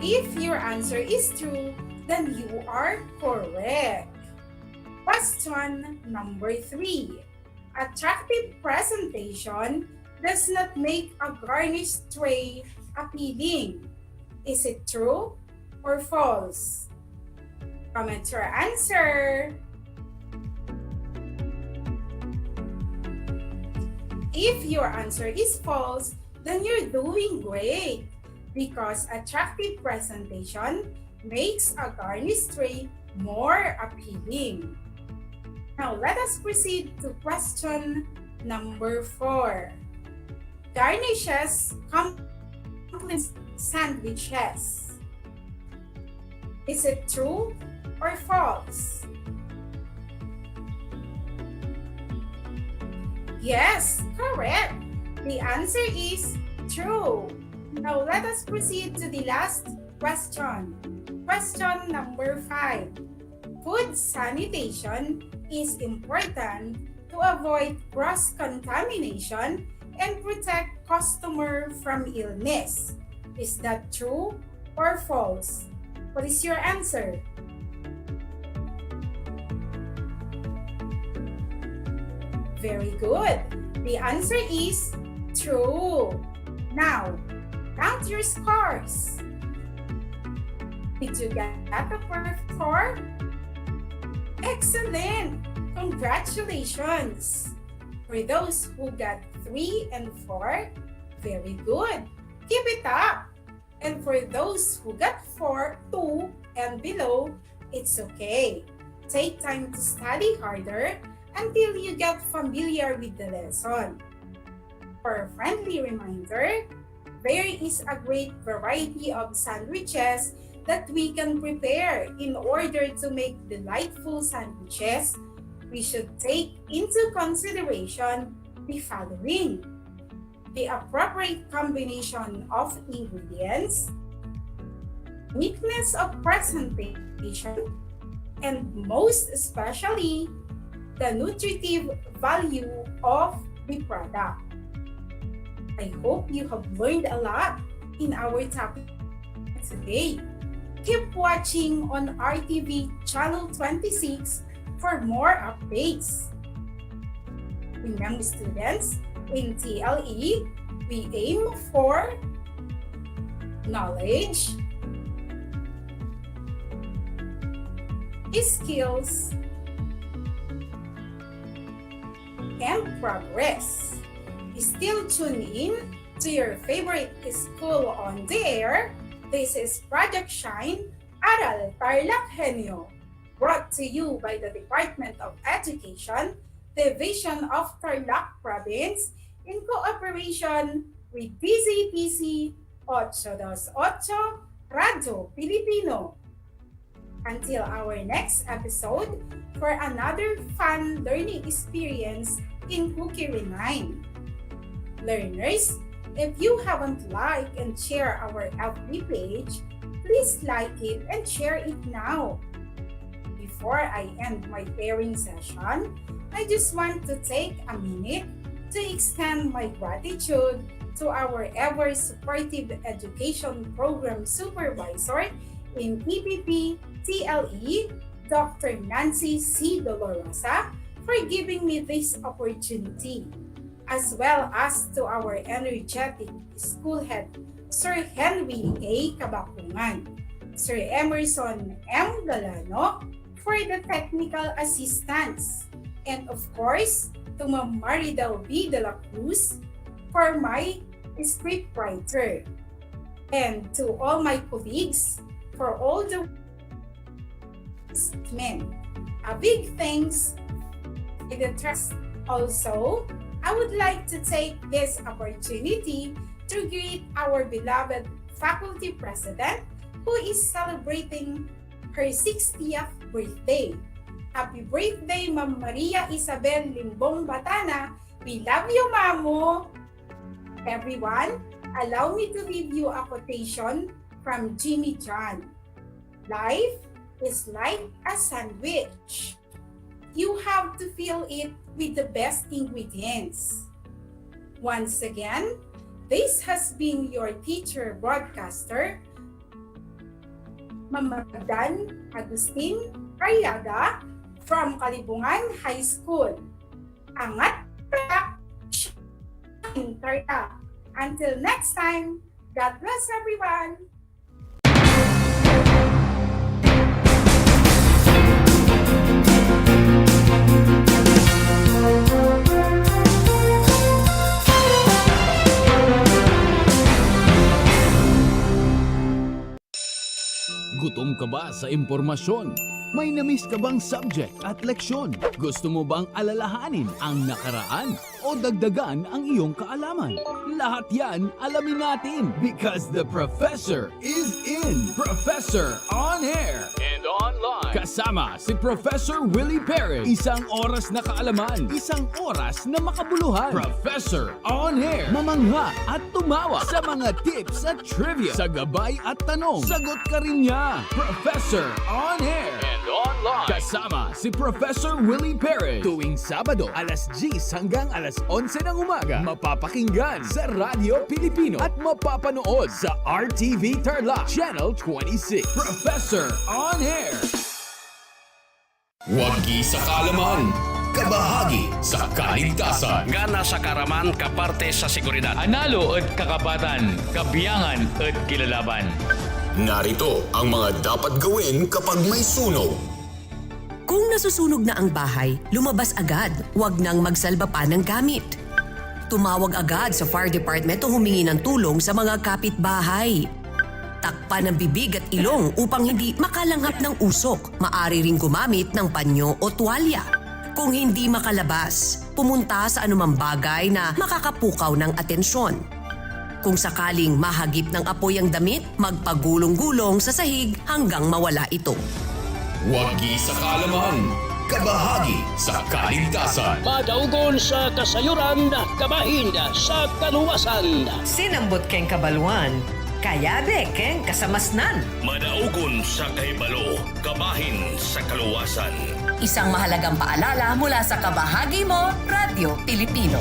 If your answer is true, then you are correct. Question number 3. Attractive presentation does not make a garnished tray appealing. Is it true or false? Comment your answer. If your answer is false, then you're doing great because attractive presentation makes a garnished tray more appealing. Now, let us proceed to question number 4. Garnishes complement sandwiches. Is it true or false? Yes, correct. The answer is true. Now, let us proceed to the last question. Question number 5. Food sanitation is important to avoid cross-contamination and protect customer from illness. Is that true or false? What is your answer? Very good. The answer is true. Now, count your scores. Did you get a perfect score? Excellent! Congratulations! For those who got 3 and 4, very good. Keep it up. And for those who got 4, 2, and below, it's okay. Take time to study harder until you get familiar with the lesson. For a friendly reminder, there is a great variety of sandwiches that we can prepare. In order to make delightful sandwiches, we should take into consideration the following: the appropriate combination of ingredients, neatness of presentation, and most especially, the nutritive value of the product. I hope you have learned a lot in our topic today. Keep watching on RTV Channel 26 for more updates. Remember, students, in TLE, we aim for knowledge, skills, and progress. Still tune in to your favorite school on the air. This is Project Shine, Aral TarlakHenyo, brought to you by the Department of Education, Division of Tarlac Province, in cooperation with DZPC 828 Radio Pilipino. Until our next episode for another fun learning experience in Cookery 9. Learners, if you haven't liked and shared our FB page, please like it and share it now. Before I end my pairing session, I just want to take a minute to extend my gratitude to our ever-supportive education program supervisor in EPP TLE, Dr. Nancy C. Dolorosa, for giving me this opportunity, as well as to our energetic school head, Sir Henry A. Kabakungan, Sir Emerson M. Galano, for the technical assistance, and of course, to Ma'am Maridel B. De La Cruz for my scriptwriter, and to all my colleagues for all the men. A big thanks for the trust. Also, I would like to take this opportunity to greet our beloved faculty president who is celebrating her 60th birthday. Happy birthday, Ma'am Maria Isabel Limbong Batana. We love you, Mamo. Everyone, allow me to read you a quotation from Jimmy John. Life is like a sandwich. You have to fill it with the best ingredients. Once again, this has been your teacher broadcaster, Ma'am Dan Agustin Rayaga from Kalibungan High School. Angat Tarlac. Until next time, God bless everyone. Gutom ka ba sa impormasyon? May na-miss ka bang subject at leksyon? Gusto mo bang alalahanin ang nakaraan o dagdagan ang iyong kaalaman? Lahat yan alamin natin because the professor is in. Professor on air and online. Kasama si Professor Willie Perez. Isang oras na kaalaman, isang oras na makabuluhan. Professor on air. Mamangha at tumawa sa mga tips at trivia. Sa gabay at tanong, sagot ka rin niya. Professor on air and online. Kasama si Professor Willie Perez. Tuwing Sabado, alas 10 hanggang alas 11 ng umaga. Mapapakinggan sa Radyo Pilipino at mapapanood sa RTV Tarlac Channel 26. Professor on air. Wagi sa kaalaman. kabahagi sa kaligtasan. Gana sa karaman kaparte sa seguridad. Analo at kakapatan, kabiyangan at kilalaban. Narito ang mga dapat gawin kapag may sunog. Kung nasusunog na ang bahay, lumabas agad. Huwag nang magsalba pa ng gamit. Tumawag agad sa fire department o humingi ng tulong sa mga kapitbahay. Takpan ang bibig at ilong upang hindi makalanghap ng usok. Maaari ring gumamit ng panyo o tuwalya. Kung hindi makalabas, pumunta sa anumang bagay na makakapukaw ng atensyon. Kung sakaling mahagip ng apoy ang damit, magpagulong-gulong sa sahig hanggang mawala ito. Wagi sa kaalaman, kabahagi sa kaligtasan. Madaugon sa kasayuran, kabahin sa kaluwasan. Sinambot keng kabaluan, kayabe keng kasamasnan. Madaugon sa kahibalo, kabahin sa kaluwasan. Isang mahalagang paalala mula sa Kabahagi Mo, Radyo Pilipino.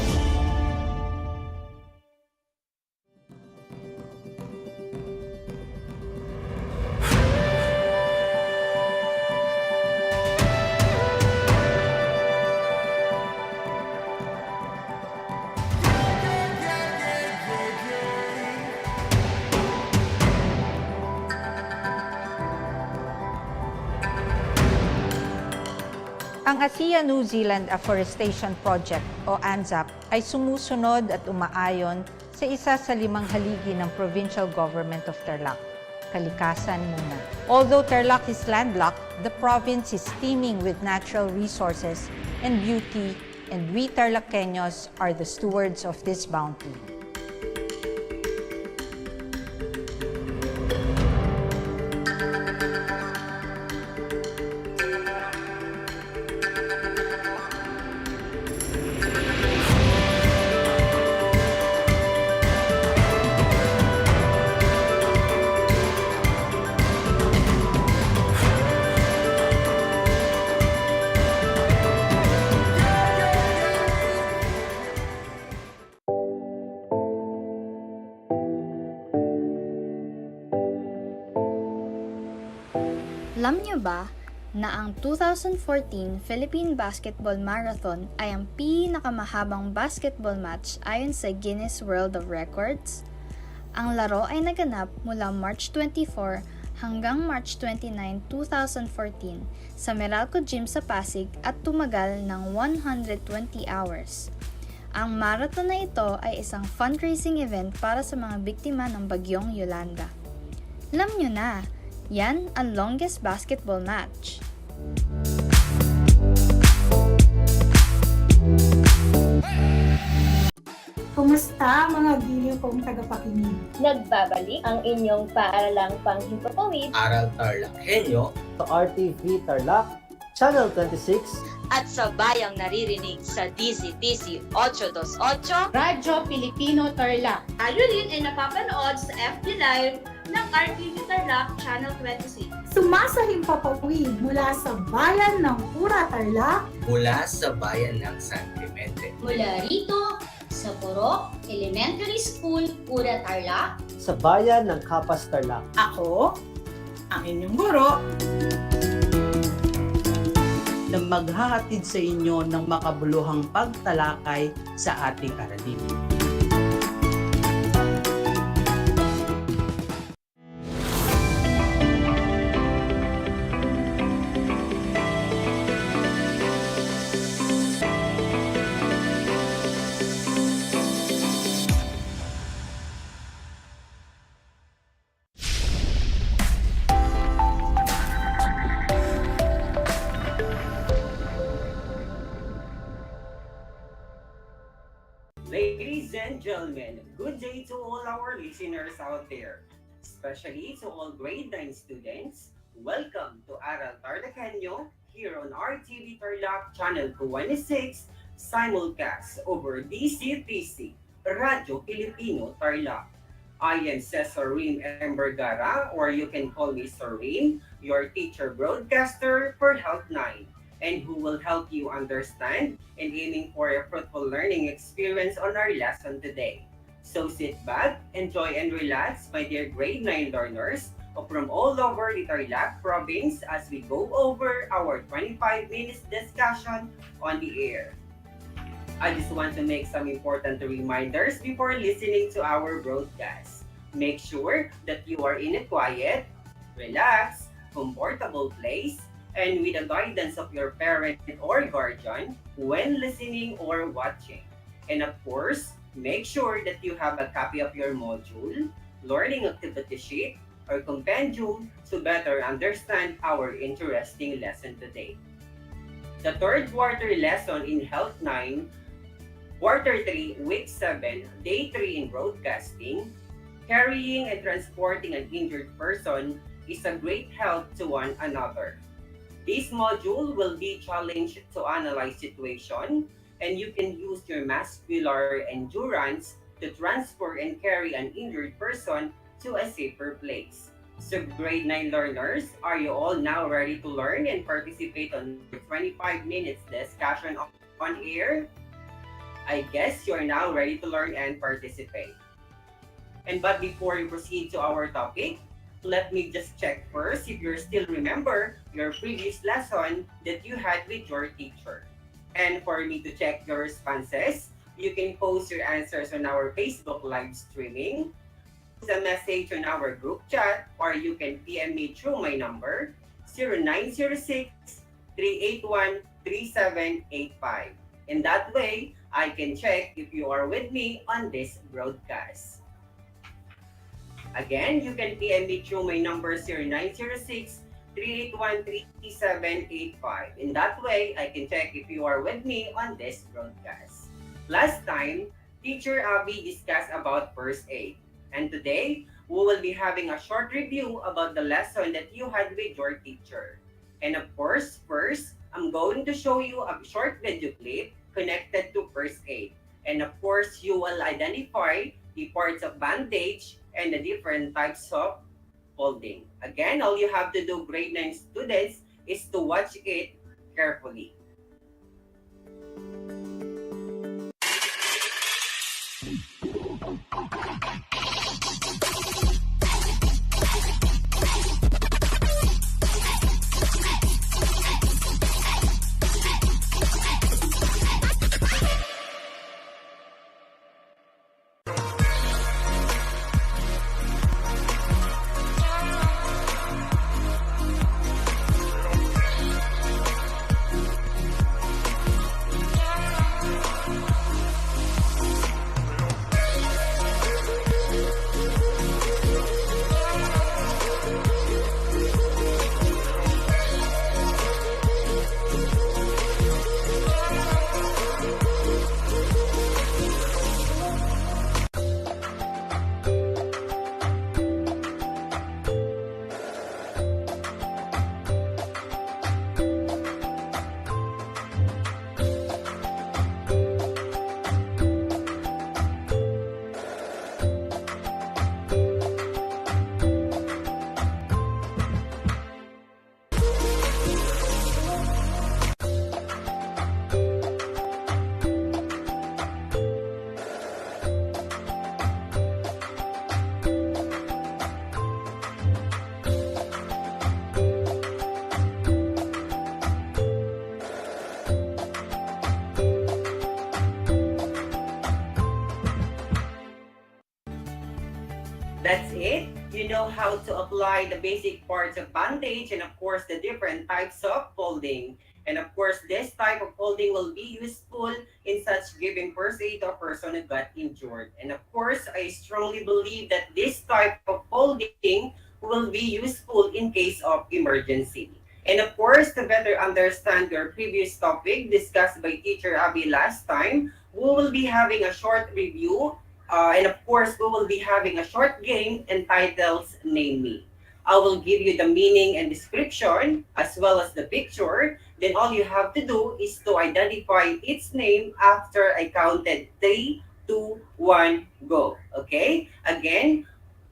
Ang Asia-New Zealand Afforestation Project o ANZAP ay sumusunod at umaayon sa isa sa 5 haligi ng Provincial Government of Tarlac, kalikasan muna. Although Tarlac is landlocked, the province is teeming with natural resources and beauty, and we TarlakHenyos are the stewards of this bounty. Alam niyo ba na ang 2014 Philippine Basketball Marathon ay ang pinakamahabang basketball match ayon sa Guinness World of Records? Ang laro ay naganap mula March 24 hanggang March 29, 2014 sa Meralco Gym sa Pasig at tumagal ng 120 hours. Ang marathon na ito ay isang fundraising event para sa mga biktima ng bagyong Yolanda. Alam niyo na, yan ang longest basketball match. Kumusta mga giliw kong tagapakinig? Nagbabalik ang inyong paaralang panghimpapawid. Aral TarlakHenyo sa RTV Tarlac, Channel 26 at sa bayang naririnig sa DCTC 828 Radyo Pilipino Tarlac. Tayo rin ay napapanood sa FB Live ng RTV Tarlac Channel 26. Sumasahim papawid mula sa bayan ng Pura Tarlac, mula sa bayan ng San Clemente, mula rito sa Purok Elementary School, Pura Tarlac, sa bayan ng Kapas Tarlac. Ako, ang inyong guro, na maghahatid sa inyo ng makabuluhang pagtalakay sa ating aralin. Ladies and gentlemen, good day to all our listeners out there, especially to all grade 9 students. Welcome to Aral TarlakHenyo here on RTV Tarlac Channel 26, simulcast over DCTC, Radyo Pilipino Tarlac. I am Cesar Rim Embergara, or you can call me Sir Rim, your teacher broadcaster for Health 9. And who will help you understand and aiming for a fruitful learning experience on our lesson today. So sit back, enjoy and relax, my dear grade 9 learners from all over the Tarlac province as we go over our 25 minutes discussion on the air. I just want to make some important reminders before listening to our broadcast. Make sure that you are in a quiet, relaxed, comfortable place, and with the guidance of your parent or guardian when listening or watching. And of course, make sure that you have a copy of your module, learning activity sheet, or compendium to better understand our interesting lesson today. The third quarter lesson in Health 9, Quarter 3, Week 7, Day 3 in Broadcasting, carrying and transporting an injured person is a great help to one another. This module will be challenged to analyze situation, and you can use your muscular endurance to transfer and carry an injured person to a safer place. So grade 9 learners, are you all now ready to learn and participate on the 25 minutes discussion on air? I guess you are now ready to learn and participate. And but before we proceed to our topic, let me just check first if you still remember your previous lesson that you had with your teacher. And for me to check your responses, you can post your answers on our Facebook live streaming, post a message on our group chat, or you can PM me through my number 0906 381 3785. In that way, I can check if you are with me on this broadcast. Again, you can PM me through my number 0906 381 3785. In that way, I can check if you are with me on this broadcast. Last time, Teacher Abby discussed about first aid. And today, we will be having a short review about the lesson that you had with your teacher. And of course, first, I'm going to show you a short video clip connected to first aid. And of course, you will identify the parts of bandage and the different types of folding. Again, all you have to do, grade 9 students, is to watch it carefully. That's it. You know how to apply the basic parts of bandage and of course the different types of folding. And of course, this type of folding will be useful in such giving first aid to a person who got injured. And of course, I strongly believe that this type of folding will be useful in case of emergency. And of course, to better understand your previous topic discussed by Teacher Abby last time, we will be having a short review. And of course, we will be having a short game entitled Name Me. I will give you the meaning and description as well as the picture. Then all you have to do is to identify its name after I counted 3, 2, 1, go. Okay? Again,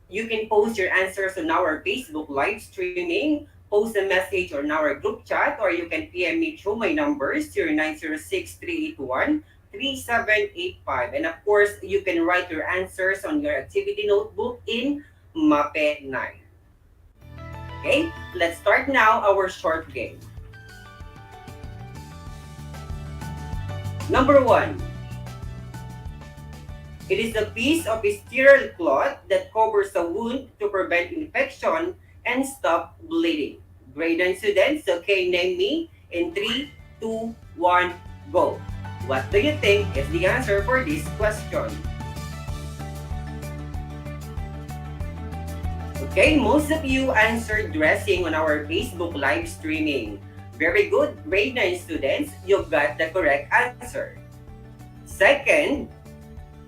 you can post your answers on our Facebook live streaming, post a message on our group chat, or you can PM me through my numbers 0906 381 3785. And of course, you can write your answers on your activity notebook in MAPE 9. Okay, let's start now our short game. Number 1. It is a piece of sterile cloth that covers a wound to prevent infection and stop bleeding. Grade 9 students, okay, name me in 3, 2, 1, go. What do you think is the answer for this question? Okay, most of you answered dressing on our Facebook live streaming. Very good, grade 9 students, you've got the correct answer. Second,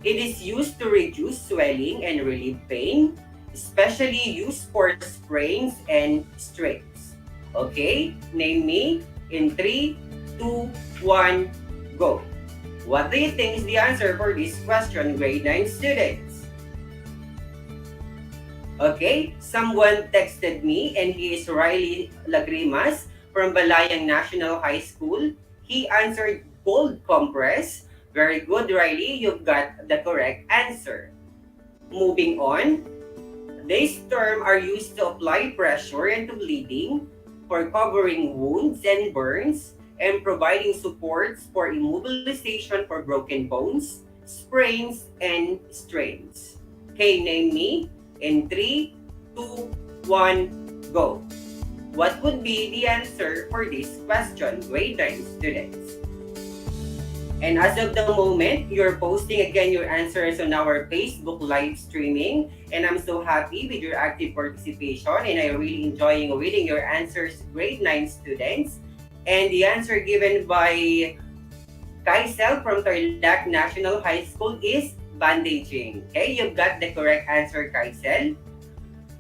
it is used to reduce swelling and relieve pain, especially used for sprains and strains. Okay, name me in 3, 2, 1, go. What do you think is the answer for this question, grade 9 students? Okay, someone texted me and he is Riley Lagrimas from Balayang National High School. He answered cold compress. Very good, Riley. You've got the correct answer. Moving on, these terms are used to apply pressure and to bleeding, for covering wounds and burns, and providing supports for immobilization for broken bones, sprains, and strains. Okay, name me in 3, 2, 1, go. What would be the answer for this question, grade 9 students? And as of the moment, you're posting again your answers on our Facebook live streaming. And I'm so happy with your active participation. And I'm really enjoying reading your answers, grade 9 students. And the answer given by Kaisel from Tarlac National High School is bandaging. Okay, you've got the correct answer, Kaisel.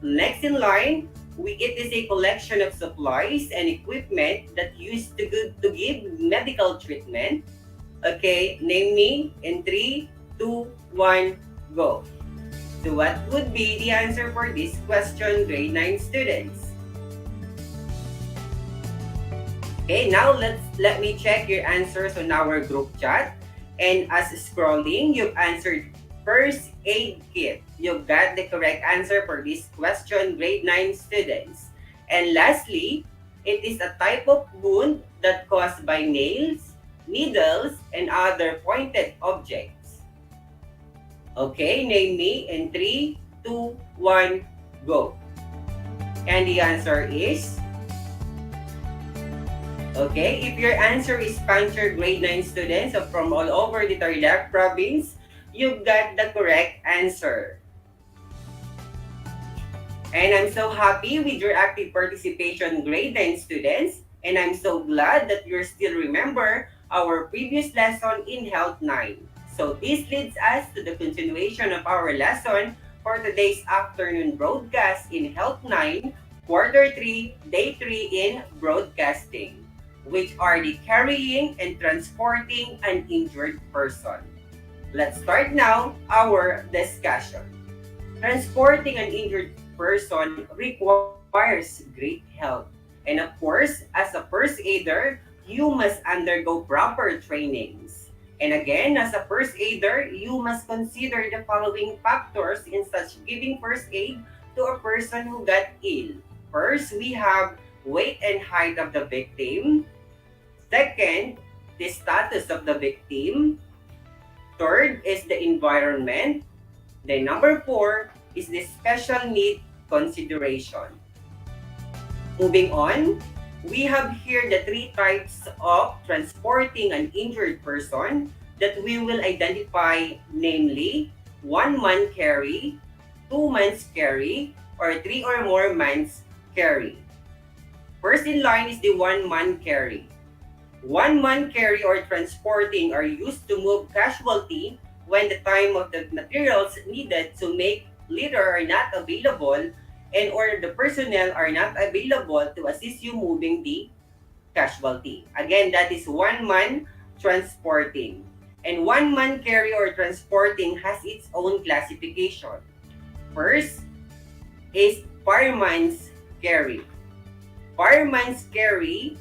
Next in line, it is a collection of supplies and equipment that used to give medical treatment. Okay, name me in 3, 2, 1, go. So what would be the answer for this question, grade 9 students? Okay, now let me check your answers on our group chat. And as scrolling, you've answered first aid kit. You've got the correct answer for this question, grade 9 students. And lastly, it is a type of wound that caused by nails, needles, and other pointed objects. Okay, name me in 3, 2, 1, go. And the answer is, okay, if your answer is puncture, grade 9 students from all over the Tarlac province, you've got the correct answer. And I'm so happy with your active participation, grade 9 students, and I'm so glad that you still remember our previous lesson in Health 9. So this leads us to the continuation of our lesson for today's afternoon broadcast in Health 9, Quarter 3, Day 3 in Broadcasting, which are the carrying and transporting an injured person. Let's start now our discussion. Transporting an injured person requires great help. And of course, as a first aider, you must undergo proper trainings. And again, as a first aider, you must consider the following factors in such giving first aid to a person who got ill. First, we have weight and height of the victim. Second, the status of the victim. Third is the environment. Then number 4 is the special need consideration. Moving on, we have here the 3 types of transporting an injured person that we will identify, namely 1-man carry, 2-man's carry, or 3 or more man's carry. First in line is the 1-man carry. 1-man carry or transporting are used to move casualty when the time of the materials needed to make litter are not available and or the personnel are not available to assist you moving the casualty. Again, that is 1-man transporting. And 1-man carry or transporting has its own classification. First is fireman's carry. Fireman's carry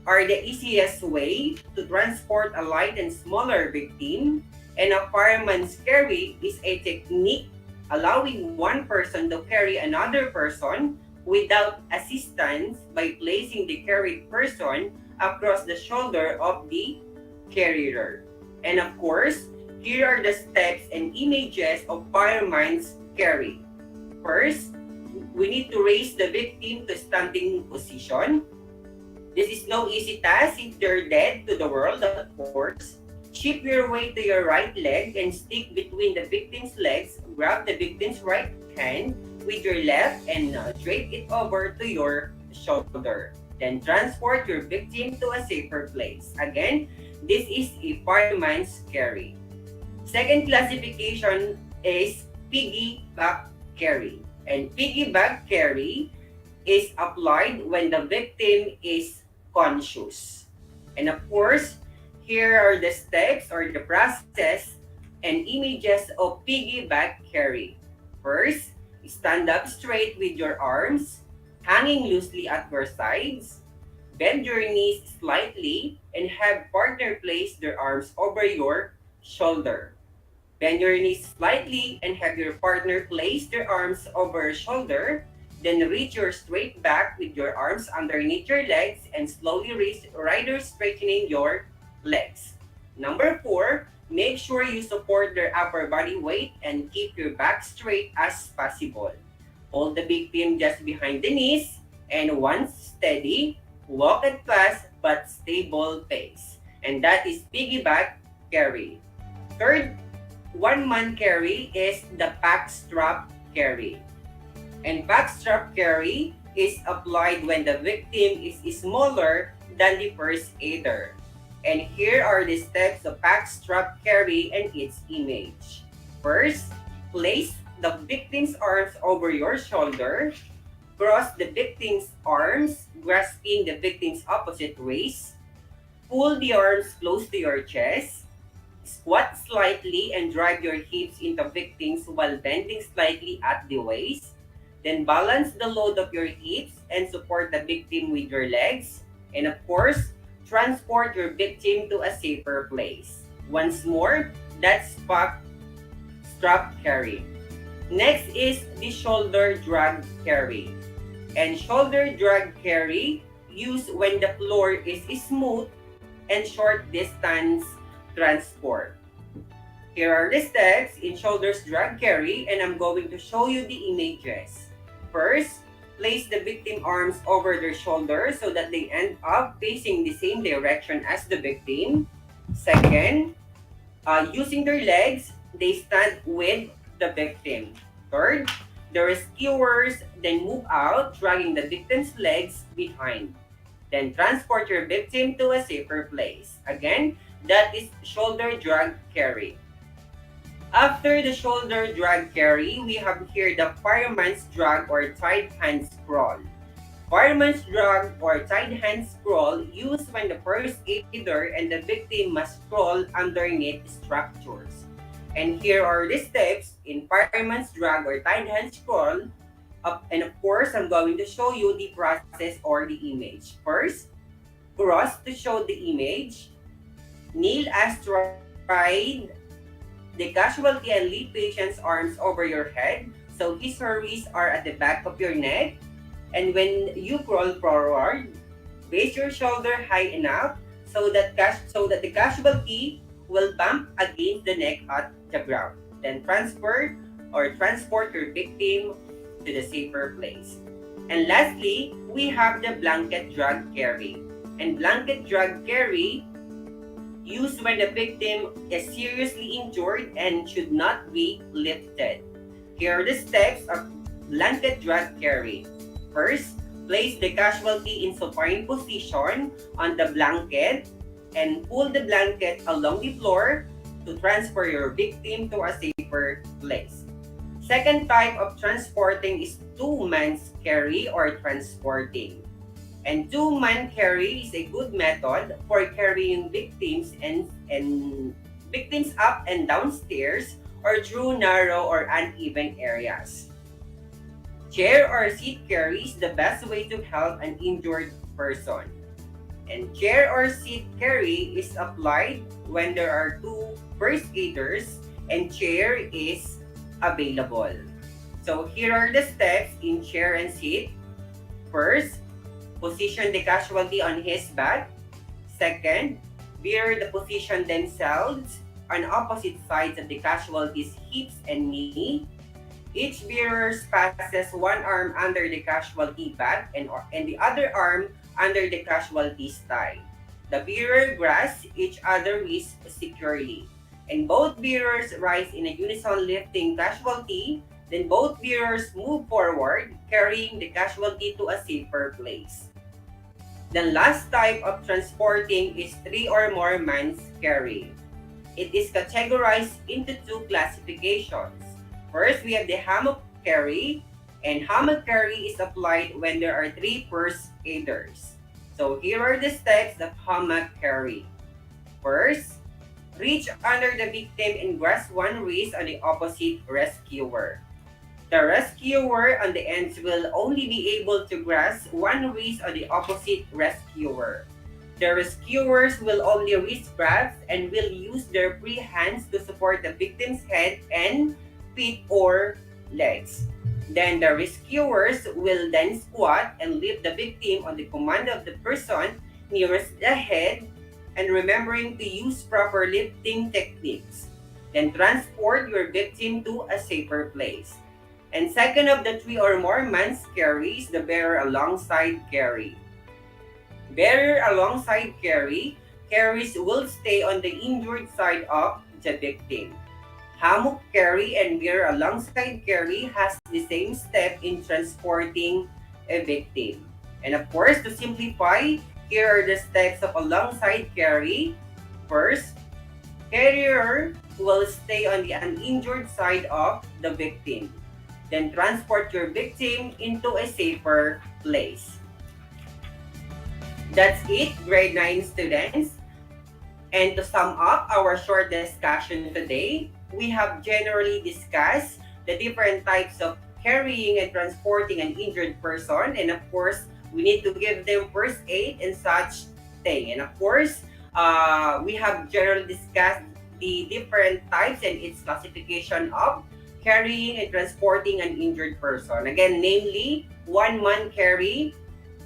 are the easiest way to transport a light and smaller victim, and a fireman's carry is a technique allowing one person to carry another person without assistance by placing the carried person across the shoulder of the carrier. And of course, here are the steps and images of fireman's carry. First, we need to raise the victim to standing position. This is no easy task if they're dead to the world, of course. Shift your weight to your right leg and stick between the victim's legs. Grab the victim's right hand with your left and drape it over to your shoulder. Then transport your victim to a safer place. Again, this is a fireman's carry. Second classification is piggyback carry. And piggyback carry is applied when the victim is conscious. And of course, here are the steps or the process and images of piggyback carry. First, stand up straight with your arms hanging loosely at your sides. Bend your knees slightly and have partner place their arms over your shoulder. Bend your knees slightly and have your partner place their arms over your shoulder. Then reach your straight back with your arms underneath your legs and slowly raise rider straightening your legs. Number 4, make sure you support their upper body weight and keep your back straight as possible. Hold the victim just behind the knees and once steady, walk at fast but stable pace. And that is piggyback carry. Third, one-man carry is the pack strap carry. And pack strap carry is applied when the victim is smaller than the first aider. And here are the steps of pack strap carry and its image. First, place the victim's arms over your shoulder. Cross the victim's arms, grasping the victim's opposite waist. Pull the arms close to your chest. Squat slightly and drive your hips into victims while bending slightly at the waist. Then balance the load of your hips and support the victim with your legs. And of course, transport your victim to a safer place. Once more, that's pack strap carry. Next is the shoulder drag carry. And shoulder drag carry used when the floor is smooth and short distance transport. Here are the steps in shoulders drag carry and I'm going to show you the images. First, place the victim arms over their shoulders so that they end up facing the same direction as the victim. Second, using their legs, they stand with the victim. Third, the rescuers then move out, dragging the victim's legs behind. Then transport your victim to a safer place. Again, that is shoulder drag carry. After the shoulder drag carry, we have here the fireman's drag or tied hand scroll. Fireman's drag or tied hand scroll used when the first aider and the victim must crawl underneath structures. And here are the steps in fireman's drag or tied hand scroll. And of course, I'm going to show you the process or the image. First, cross to show the image. Kneel astride the casualty and lead patient's arms over your head so his or wrists are at the back of your neck. And when you crawl forward, raise your shoulder high enough so that the casualty will bump against the neck at the ground. Then transport your victim to the safer place. And lastly, we have the blanket drag carry. And blanket drag carry used when the victim is seriously injured and should not be lifted. Here are the steps of blanket drag carry. First, place the casualty in supine position on the blanket and pull the blanket along the floor to transfer your victim to a safer place. Second type of transporting is two-man carry or transporting. And two-man carry is a good method for carrying victims and victims up and down stairs or through narrow or uneven areas. Chair or seat carry is the best way to help an injured person. And chair or seat carry is applied when there are two first aiders and chair is available. So here are the steps in chair and seat. First, position the casualty on his back. Second, bear the position themselves on opposite sides of the casualty's hips and knee. Each bearer passes one arm under the casualty back and the other arm under the casualty's thigh. The bearer grasps each other's wrist securely, and both bearers rise in a unison lifting casualty. Then both bearers move forward, carrying the casualty to a safer place. The last type of transporting is 3 or more man's carry. It is categorized into 2 classifications. First, we have the hammock carry, and hammock carry is applied when there are 3 first aiders. So here are the steps of hammock carry. First, reach under the victim and grasp one wrist on the opposite rescuer. The rescuer on the ends will only be able to grasp one wrist on the opposite rescuer. The rescuers will only wrist grasp and will use their free hands to support the victim's head and feet or legs. Then the rescuers will then squat and lift the victim on the command of the person nearest the head, and remembering to use proper lifting techniques. Then transport your victim to a safer place. And second of the 3 or more man's carries, the bearer alongside carry. Bearer alongside carries will stay on the injured side of the victim. Hammock carry and bearer alongside carry has the same step in transporting a victim. And of course, to simplify, here are the steps of alongside carry. First, carrier will stay on the uninjured side of the victim. Then transport your victim into a safer place. That's it, grade 9 students. And to sum up our short discussion today, we have generally discussed the different types of carrying and transporting an injured person. And of course, we need to give them first aid and such thing. And of course, we have generally discussed the different types and its classification of carrying and transporting an injured person. Again, namely, 1 man carry,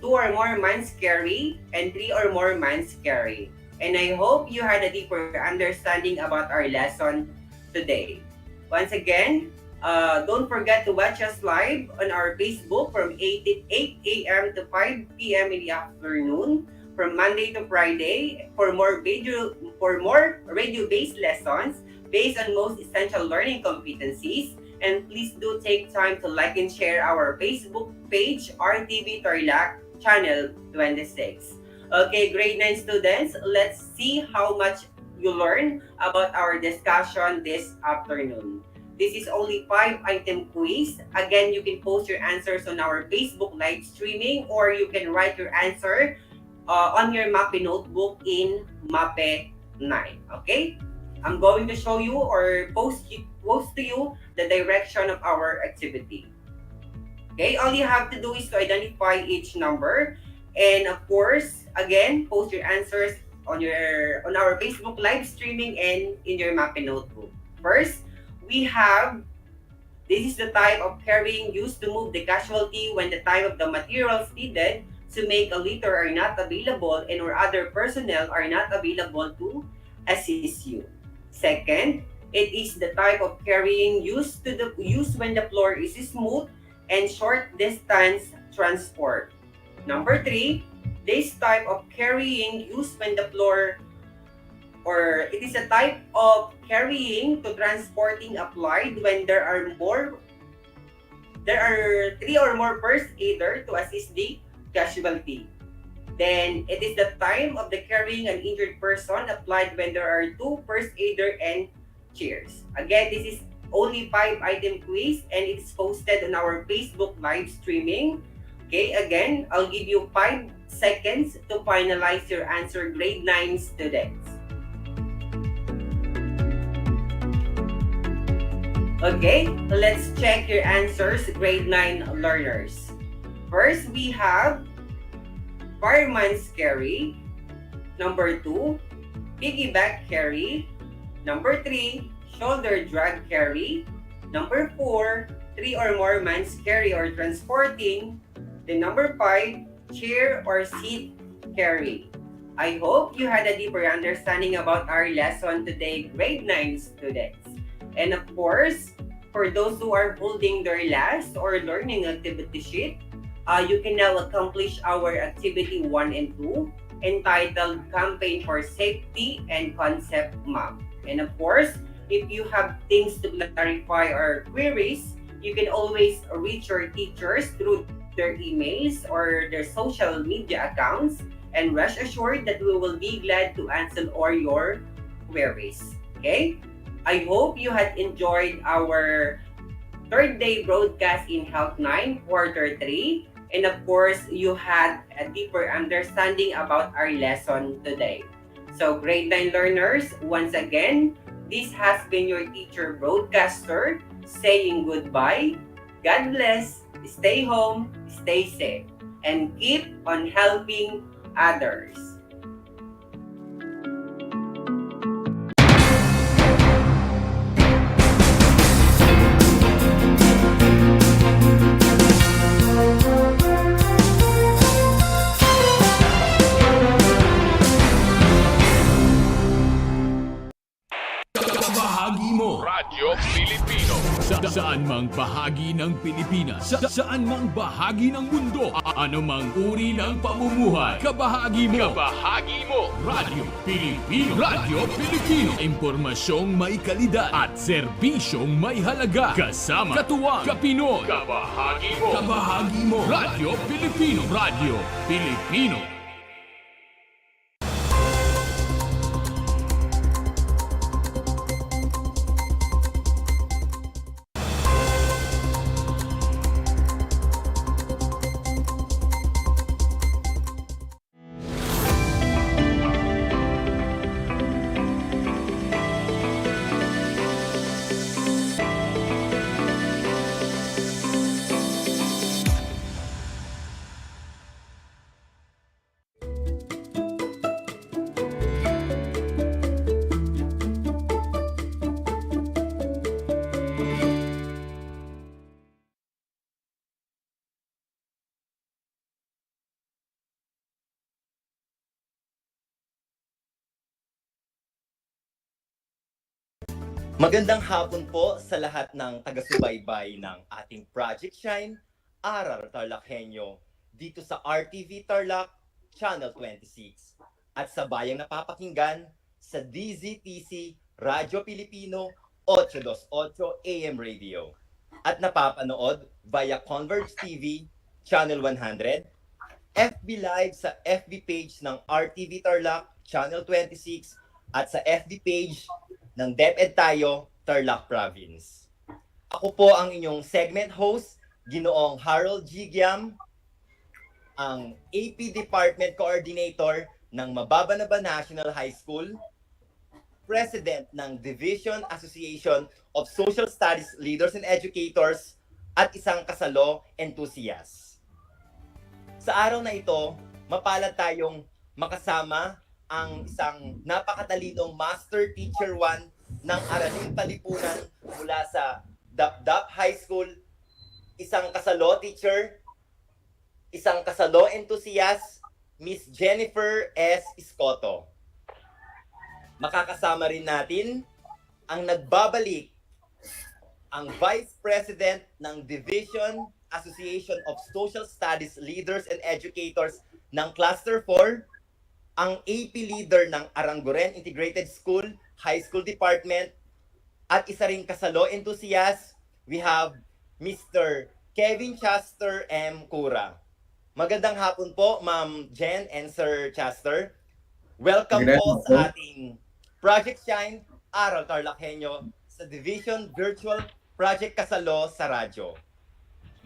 2 or more man's carry, and 3 or more man's carry. And I hope you had a deeper understanding about our lesson today. Once again, don't forget to watch us live on our Facebook from 8 a.m. to 5 p.m. in the afternoon, from Monday to Friday, for more radio-based lessons based on most essential learning competencies. And please do take time to like and share our Facebook page, RTV Tarlac Channel 26. Okay, grade 9 students, let's see how much you learn about our discussion this afternoon. This is only 5-item quiz. Again, you can post your answers on our Facebook live streaming, or you can write your answer on your MAPE notebook in MAPE 9. Okay? I'm going to show you or post to you the direction of our activity. Okay? All you have to do is to identify each number. And of course, again, post your answers on our Facebook live streaming and in your MAPE notebook. First, we have, this is the type of carrying used to move the casualty when the time of the materials needed to make a litter are not available and or other personnel are not available to assist you. Second, it is the type of carrying used when the floor is smooth and short distance transport. Number 3, this type of carrying used when the floor, or it is a type of carrying to transporting applied when there are 3 or more first aider to assist the casualty. Then it is the time of the carrying an injured person applied when there are 2 first aider and chairs. Again, this is only 5-item quiz and it's posted on our Facebook live streaming. Okay, again, I'll give you 5 seconds to finalize your answer, grade 9 students. Okay, let's check your answers, grade 9 learners. First, we have fireman's carry. Number 2, piggyback carry. Number 3, shoulder drag carry. Number 4, 3 or more man's carry or transporting. The number 5, chair or seat carry. I hope you had a deeper understanding about our lesson today, grade 9 students. And of course, for those who are holding their last or learning activity sheet, you can now accomplish our activity 1 and 2 entitled Campaign for Safety and Concept Map. And of course, if you have things to clarify or queries, you can always reach your teachers through their emails or their social media accounts, and rest assured that we will be glad to answer all your queries. Okay? I hope you had enjoyed our third day broadcast in Health 9, Quarter 3. And of course, you had a deeper understanding about our lesson today. So grade 9 learners, once again, this has been your teacher broadcaster saying goodbye. God bless, stay home, stay safe, and keep on helping others. Bahagi mo Radyo Pilipino saan mang bahagi ng Pilipinas, saan mang bahagi ng mundo, ano mang uri ng pamumuhay, kabahagi mo Radyo Pilipino. Radyo Pilipino, impormasyong may kalidad at serbisyong may halaga, kasama katuwang kapinoy. Kabahagi mo Radyo Pilipino. Radyo Pilipino. Magandang hapon po sa lahat ng taga-subaybay ng ating Project Shine, Aral TarlakHenyo, dito sa RTV Tarlac, Channel 26, at sa bayang napapakinggan sa DZTC Radyo Pilipino 828 AM Radio, at napapanood via Converge TV, Channel 100, FB Live sa FB page ng RTV Tarlac, Channel 26, at sa FB page ng DEPED tayo, Tarlac Province. Ako po ang inyong segment host, Ginoong Harold G. Giam, ang AP Department Coordinator ng Mababanaba National High School, President ng Division Association of Social Studies Leaders and Educators, at isang kasalo enthusiast. Sa araw na ito, mapalad tayong makasama ang isang napakatalinong Master Teacher 1 ng Araling Palipunan mula sa DAP High School, isang kasalo teacher, isang kasalo enthusiast, Miss Jennifer S. Escoto. Makakasama rin natin ang nagbabalik, ang Vice President ng Division Association of Social Studies Leaders and Educators ng Cluster 4, ang AP leader ng Aranguren Integrated School, High School Department, at isa ring kasalo enthusiast, we have Mr. Kevin Chester M. Cura. Magandang hapon po, Ma'am Jen and Sir Chester. Welcome po sa ating Project Shine, Aral TarlakHenyo sa Division Virtual Project Kasalo sa radyo.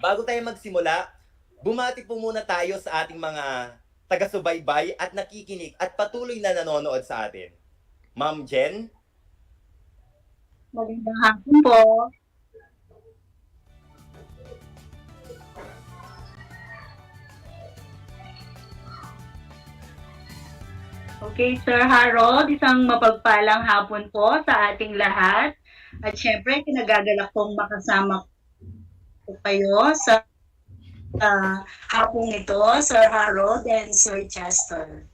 Bago tayo magsimula, bumati po muna tayo sa ating mga taga-subaybay at nakikinig at patuloy na nanonood sa atin. Ma'am Jen? Magandang hapon po. Okay, Sir Harold, isang mapagpalang hapon po sa ating lahat. At syempre, kinagagalak pong makasama po kayo sa hapong ito, Sir Harold and Sir Chester.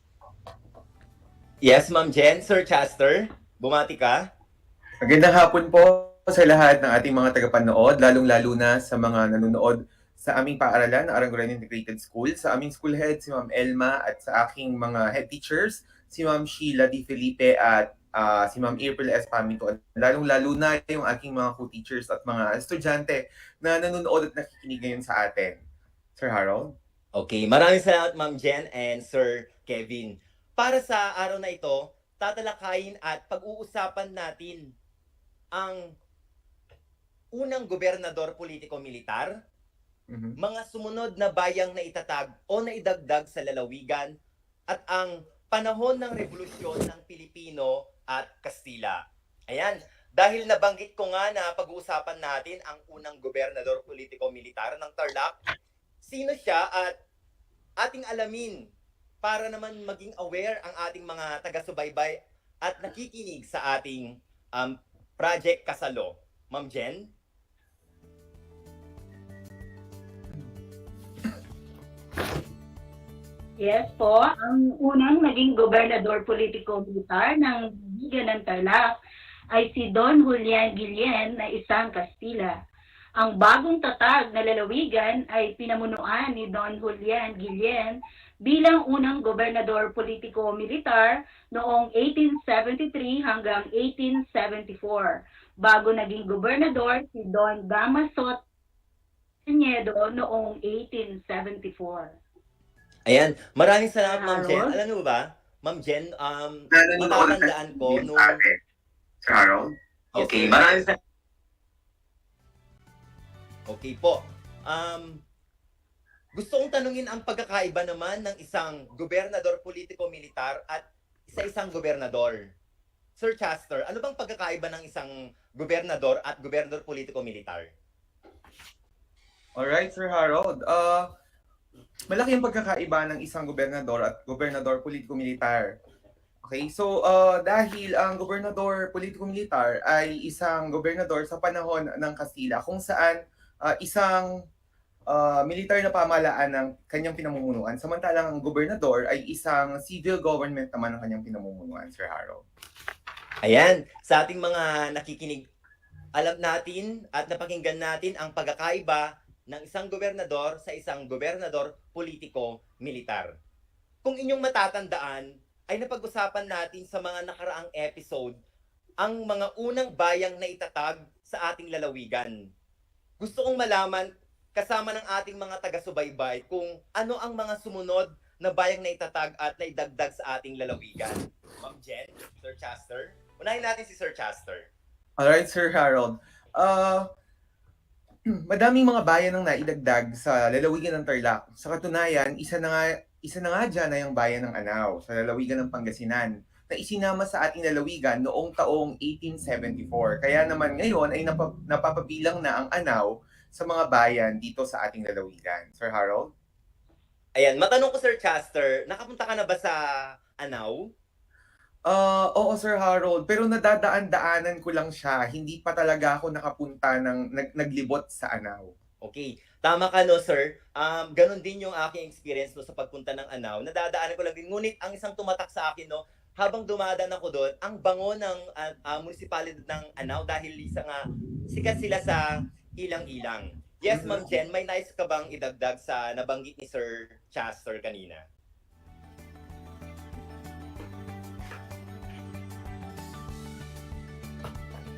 Yes, Ma'am Jen, Sir Chester, bumati ka. Magandang hapon po sa lahat ng ating mga tagapanood, lalong-lalo na sa mga nanonood sa aming paaralan, Aranguren Integrated School, sa aming school head, si Ma'am Elma, at sa aking mga head teachers, si Ma'am Sheila Di Felipe at si Ma'am April S. Paminto. Lalong-lalo na yung aking mga co-teachers at mga estudyante na nanonood at nakikinig ngayon sa atin. Sir Harold? Okay, maraming salamat Ma'am Jen and Sir Kevin. Para sa araw na ito, tatalakayin at pag-uusapan natin ang unang gobernador politiko-militar, mga sumunod na bayang naitatag o naidagdag sa lalawigan, at ang panahon ng revolusyon ng Pilipino at Kastila. Ayan, dahil nabanggit ko nga na pag-uusapan natin ang unang gobernador politiko-militar ng Tarlac, sino siya at ating alamin para naman maging aware ang ating mga taga-subaybay at nakikinig sa ating Project Kasalo. Ma'am Jen? Yes po, ang unang naging gobernador politiko-militar ng lalawigan ng Tarlac ay si Don Julian Guillen na isang Kastila. Ang bagong tatag na lalawigan ay pinamunuan ni Don Julian Guillen bilang unang gobernador politiko-militar noong 1873 hanggang 1874, bago naging gobernador si Don Damaso Tenedo noong 1874. Ayan, maraming salamat Ma'am Jen. Alam niyo ba, Ma'am Jen, matatandaan ko nung... Sir Harold? Okay, maraming salamat. Okay po. Gusto kong tanungin ang pagkakaiba naman ng isang gobernador politiko-militar at isa-isang gobernador. Sir Chester, ano bang pagkakaiba ng isang gobernador at gobernador politiko-militar? Alright, Sir Harold. Malaki ang pagkakaiba ng isang gobernador at gobernador politiko-militar. Okay, so dahil ang gobernador politiko-militar ay isang gobernador sa panahon ng Kastila kung saan isang militar na pamahalaan ng kanyang pinamumunuan, samantalang ang gobernador ay isang civil government naman ng kanyang pinamumunuan, Sir Harold. Ayan, sa ating mga nakikinig, alam natin at napakinggan natin ang pagkakaiba ng isang gobernador sa isang gobernador politiko-militar. Kung inyong matatandaan, ay napag-usapan natin sa mga nakaraang episode ang mga unang bayang na itatag sa ating lalawigan. Gusto kong malaman, kasama ng ating mga taga-subaybay, kung ano ang mga sumunod na bayang na itatag at naidagdag sa ating lalawigan. Ma'am Jen, Sir Chester. Unahin natin si Sir Chester. Alright, Sir Harold. Madaming mga bayan ang naidagdag sa lalawigan ng Tarlac. Sa katunayan, isa na nga dyan ay ang bayan ng Anao sa lalawigan ng Pangasinan na isinama sa ating lalawigan noong taong 1874. Kaya naman ngayon ay napapabilang na ang Anao sa mga bayan dito sa ating lalawigan. Sir Harold? Ayan, matanong ko Sir Chester, nakapunta ka na ba sa Anao? Oo, Sir Harold. Pero nadadaan-daanan ko lang siya. Hindi pa talaga ako nakapunta ng naglibot sa Anao. Okay. Tama ka no, sir. Ganon din yung aking experience no, sa pagpunta ng Anao. Nadadaanan ko lang din. Ngunit ang isang tumatak sa akin, no, habang dumadaan ako doon, ang bango ng municipality ng Anao dahil sikat sila sa ilang-ilang. Yes, Ma'am Jen, may nice ka bang idagdag sa nabanggit ni Sir Chester kanina?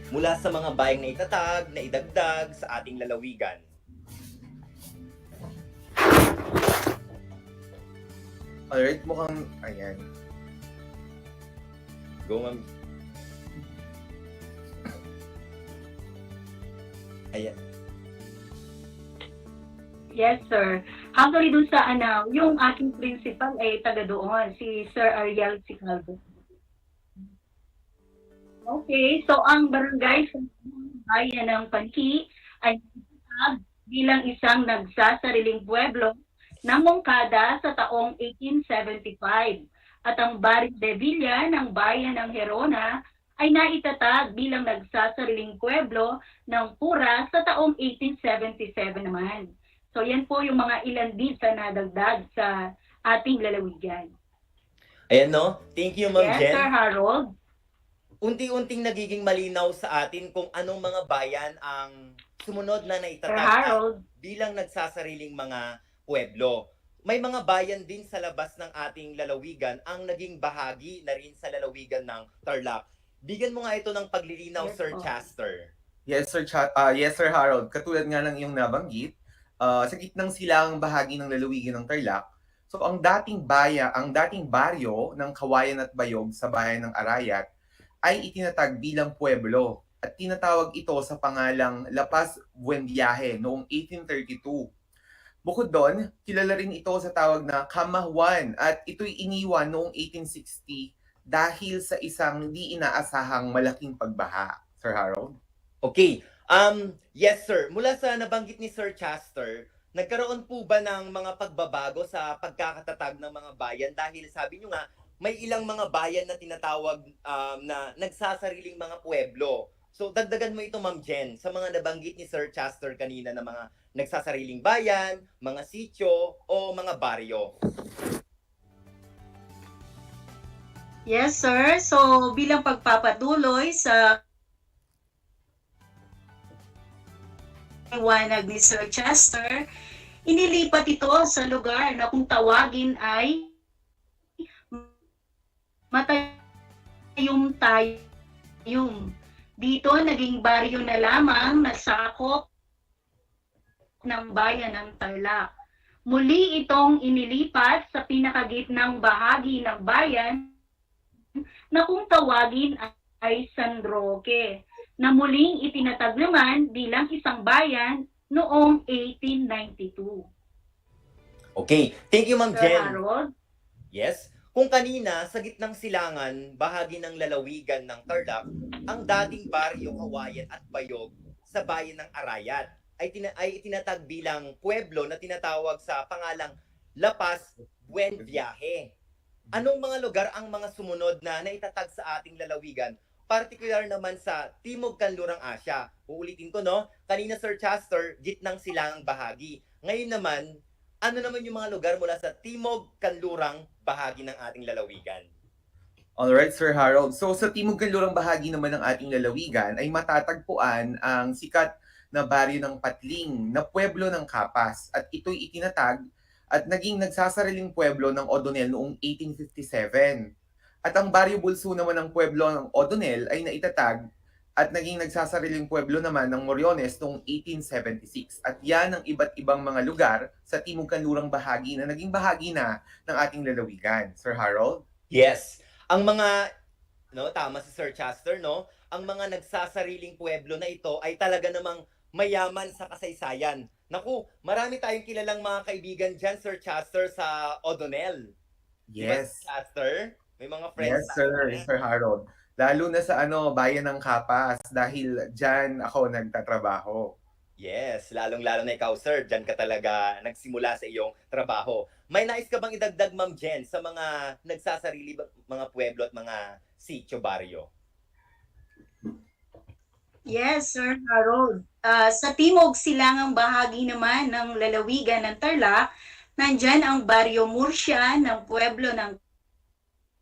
Mula sa mga bayang na itatag, na idagdag sa ating lalawigan. Alright, mukhang... Ayan. Go, ma'am. Ayan. Yes, sir. Actually, dun sa yung aking principal ay taga doon, si Sir Ariel Sicaldo. Okay, so ang barangay sa bayan ng Panki ay bilang isang nagsasariling pueblo ng Moncada sa taong 1875 at ang Barrio de Villa ng bayan ng Gerona ay naitatag bilang nagsasariling pueblo ng Pura sa taong 1877 naman. So yan po yung mga ilan din sa nadagdag sa ating lalawigan. Ayan no, thank you Ma'am Yes, Jen. Sir Harold. Unti-unting nagiging malinaw sa atin kung anong mga bayan ang sumunod na Sir naitatag Harold. bilang nagsasariling mga pueblo. May mga bayan din sa labas ng ating lalawigan ang naging bahagi na rin sa lalawigan ng Tarlac. Bigyan mo nga ito ng paglilinaw, Yes, Sir po. Chester. Yes, Sir Harold. Katulad nga ng iyong nabanggit, sa gitnang silang bahagi ng lalawigan ng Tarlac, so ang dating baryo ng Kawayan at Bayog sa bayan ng Arayat ay itinatag bilang pueblo at tinatawag ito sa pangalang Lapas Buenviaje noong 1832. Bukod doon, kilala rin ito sa tawag na Kamahuan at ito'y iniwan noong 1860 dahil sa isang di inaasahang malaking pagbaha. Sir Harold? Okay. Yes sir, mula sa nabanggit ni Sir Chester, nagkaroon po ba ng mga pagbabago sa pagkakatatag ng mga bayan dahil sabi nyo nga may ilang mga bayan na tinatawag na nagsasariling mga pueblo. So dagdagan mo ito Ma'am Jen sa mga nabanggit ni Sir Chester kanina na mga nagsasariling bayan, mga sityo o mga baryo. Yes, sir. So, bilang pagpapatuloy sa liwanag ni Sir Chester, inilipat ito sa lugar na kung tawagin ay Matayum. Dito, naging baryo na lamang na sakop ng bayan ng Tarlac. Muli itong inilipat sa pinakagitnang bahagi ng bayan na kung tawagin ay San Roque, na muling itinatag naman bilang isang bayan noong 1892. Okay, thank you Ma'am Sir Jen. Harold? Yes, kung kanina sa gitnang silangan, bahagi ng lalawigan ng Tarlac, ang dating baryo Kawayan at Bayog sa bayan ng Arayat ay itinatag bilang pueblo na tinatawag sa pangalang Lapas Buenviaje. Anong mga lugar ang mga sumunod na naitatag sa ating lalawigan? Partikular naman sa Timog Kanlurang Asya. Uulitin ko no, kanina Sir Chester, gitnang silangang bahagi. Ngayon naman, ano naman yung mga lugar mula sa Timog Kanlurang bahagi ng ating lalawigan? Alright, Sir Harold. So sa Timog Kanlurang bahagi naman ng ating lalawigan ay matatagpuan ang sikat na baryo ng Patling na pueblo ng Kapas at ito'y itinatag at naging nagsasariling pueblo ng Odonel noong 1857. At ang baryo Bulso naman ng pueblo ng Odonel ay naitatag at naging nagsasariling pueblo naman ng Moriones noong 1876. At yan ang iba't ibang mga lugar sa Timog Kanlurang bahagi na naging bahagi na ng ating lalawigan. Sir Harold? Yes. Ang mga, no, tama si Sir Chester, no? Ang mga nagsasariling pueblo na ito ay talaga namang mayaman sa kasaysayan. Naku, marami tayong kilalang mga kaibigan dyan, Sir Chester, sa Odonel. Diba, Yes. Sir Chester? May mga friends. Yes, sir. Sir Harold. Lalo na sa bayan ng Kapas dahil dyan ako nagtatrabaho. Yes, lalong-lalo na ikaw, sir. Diyan ka talaga nagsimula sa iyong trabaho. May nais ka bang idagdag, Ma'am Jen, sa mga nagsasarili mga pueblo at mga sitio baryo? Yes, Sir Harold. Sa timog silangang bahagi naman ng lalawigan ng Tarlac, nandyan ang Baryo Murcia ng pueblo ng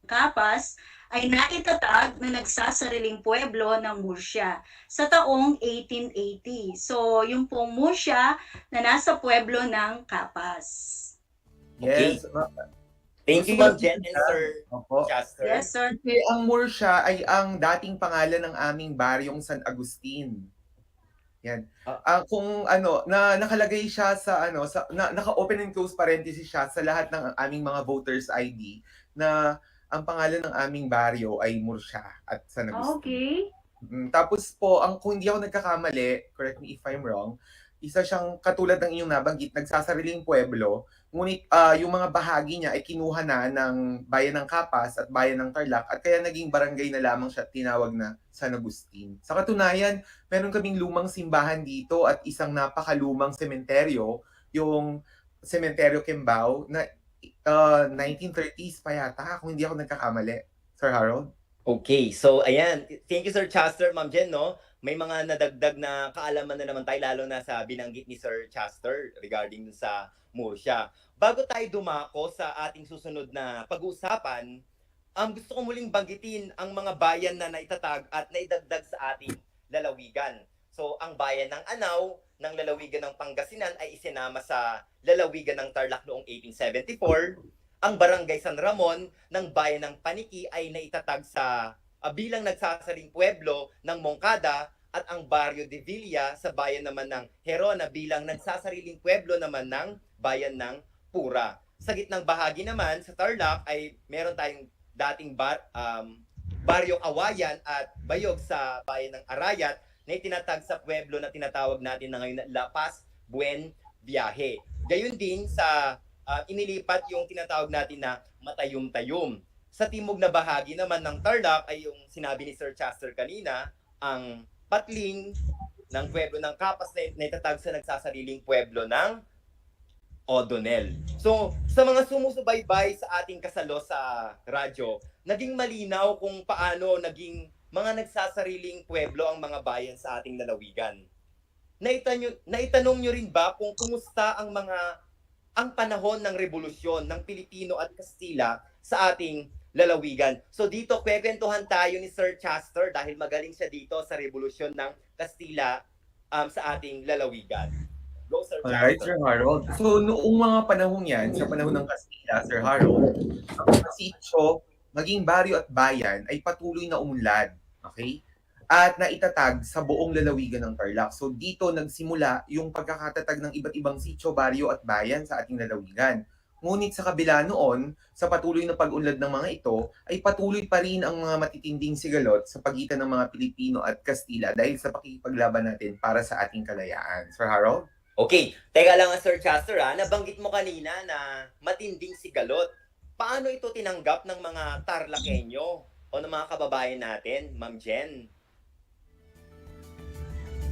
Kapas ay naitatag na nagsasariling pueblo ng Murcia sa taong 1880. So, yung pong Murcia na nasa pueblo ng Kapas. Okay. Yes. Thank you, Ma'am Jen and Sir Opo. Chester. Yes, sir. Kasi ang Murcia ay ang dating pangalan ng aming baryong San Agustin. Yan. Kung nakalagay siya sa naka-open and close parenthesis siya sa lahat ng aming mga voters ID na ang pangalan ng aming baryo ay Murcia at San Agustin. Okay. Tapos po, kung hindi ako nagkakamali, correct me if I'm wrong, isa siyang katulad ng inyong nabanggit, nagsasariling pueblo, ngunit yung mga bahagi niya ay kinuha na ng bayan ng Kapas at bayan ng Tarlac at kaya naging barangay na lamang siya tinawag na San Agustin. Sa katunayan, meron kaming lumang simbahan dito at isang napakalumang sementeryo, yung Sementeryo Kimbao na 1930s pa yata, kung hindi ako nagkakamali. Sir Harold? Okay, so ayan. Thank you Sir Chester, Ma'am Jen, no? May mga nadagdag na kaalaman na naman tayo lalo na sa binanggit ni Sir Chester regarding sa Murcia. Bago tayo dumako sa ating susunod na pag-uusapan, gusto ko muling banggitin ang mga bayan na naitatag at naidagdag sa ating lalawigan. So, ang bayan ng Anao ng lalawigan ng Pangasinan ay isinama sa lalawigan ng Tarlac noong 1874. Ang Barangay San Ramon ng bayan ng Paniki ay naitatag sa bilang nagsasaling pueblo ng Moncada at ang Barrio de Villa sa bayan naman ng Herona bilang nagsasariling pueblo naman ng bayan ng Pura. Sa gitnang bahagi naman sa Tarlac ay meron tayong dating Baryong Awayan at Bayog sa bayan ng Arayat na itinatag sa pueblo na tinatawag natin na ngayon na La Paz, Buen Viaje. Gayon din sa inilipat yung tinatawag natin na Matayum-Tayum. Sa timog na bahagi naman ng Tarlac ay yung sinabi ni Sir Chester kanina, ang Patling ng pueblo ng Capas na itatag sa nagsasariling pueblo ng O'Donnell. So, sa mga sumusubaybay sa ating kasalo sa radyo, naging malinaw kung paano naging mga nagsasariling pueblo ang mga bayan sa ating lalawigan. Naitanong nyo rin ba kung kumusta ang panahon ng revolusyon ng Pilipino at Kastila sa ating lalawigan? So dito, kwekwentuhan tayo ni Sir Chester dahil magaling siya dito sa revolusyon ng Kastila sa ating lalawigan. Go, Sir Chester. Alright, Sir Harold. So noong mga panahon yan, sa panahon ng Kastila, Sir Harold, ang mga sitio, maging baryo at bayan ay patuloy na umunlad. Okay? At naitatag sa buong lalawigan ng Tarlac. So dito nagsimula yung pagkakatatag ng iba't ibang sitio, baryo at bayan sa ating lalawigan. Ngunit sa kabila noon, sa patuloy na pag-unlad ng mga ito, ay patuloy pa rin ang mga matitinding sigalot sa pagitan ng mga Pilipino at Kastila dahil sa pakikipaglaban natin para sa ating kalayaan. Sir Harold? Okay, teka lang Sir Chester nabanggit mo kanina na matinding sigalot. Paano ito tinanggap ng mga Tarlakhenyo o ng mga kababayan natin, Ma'am Jen?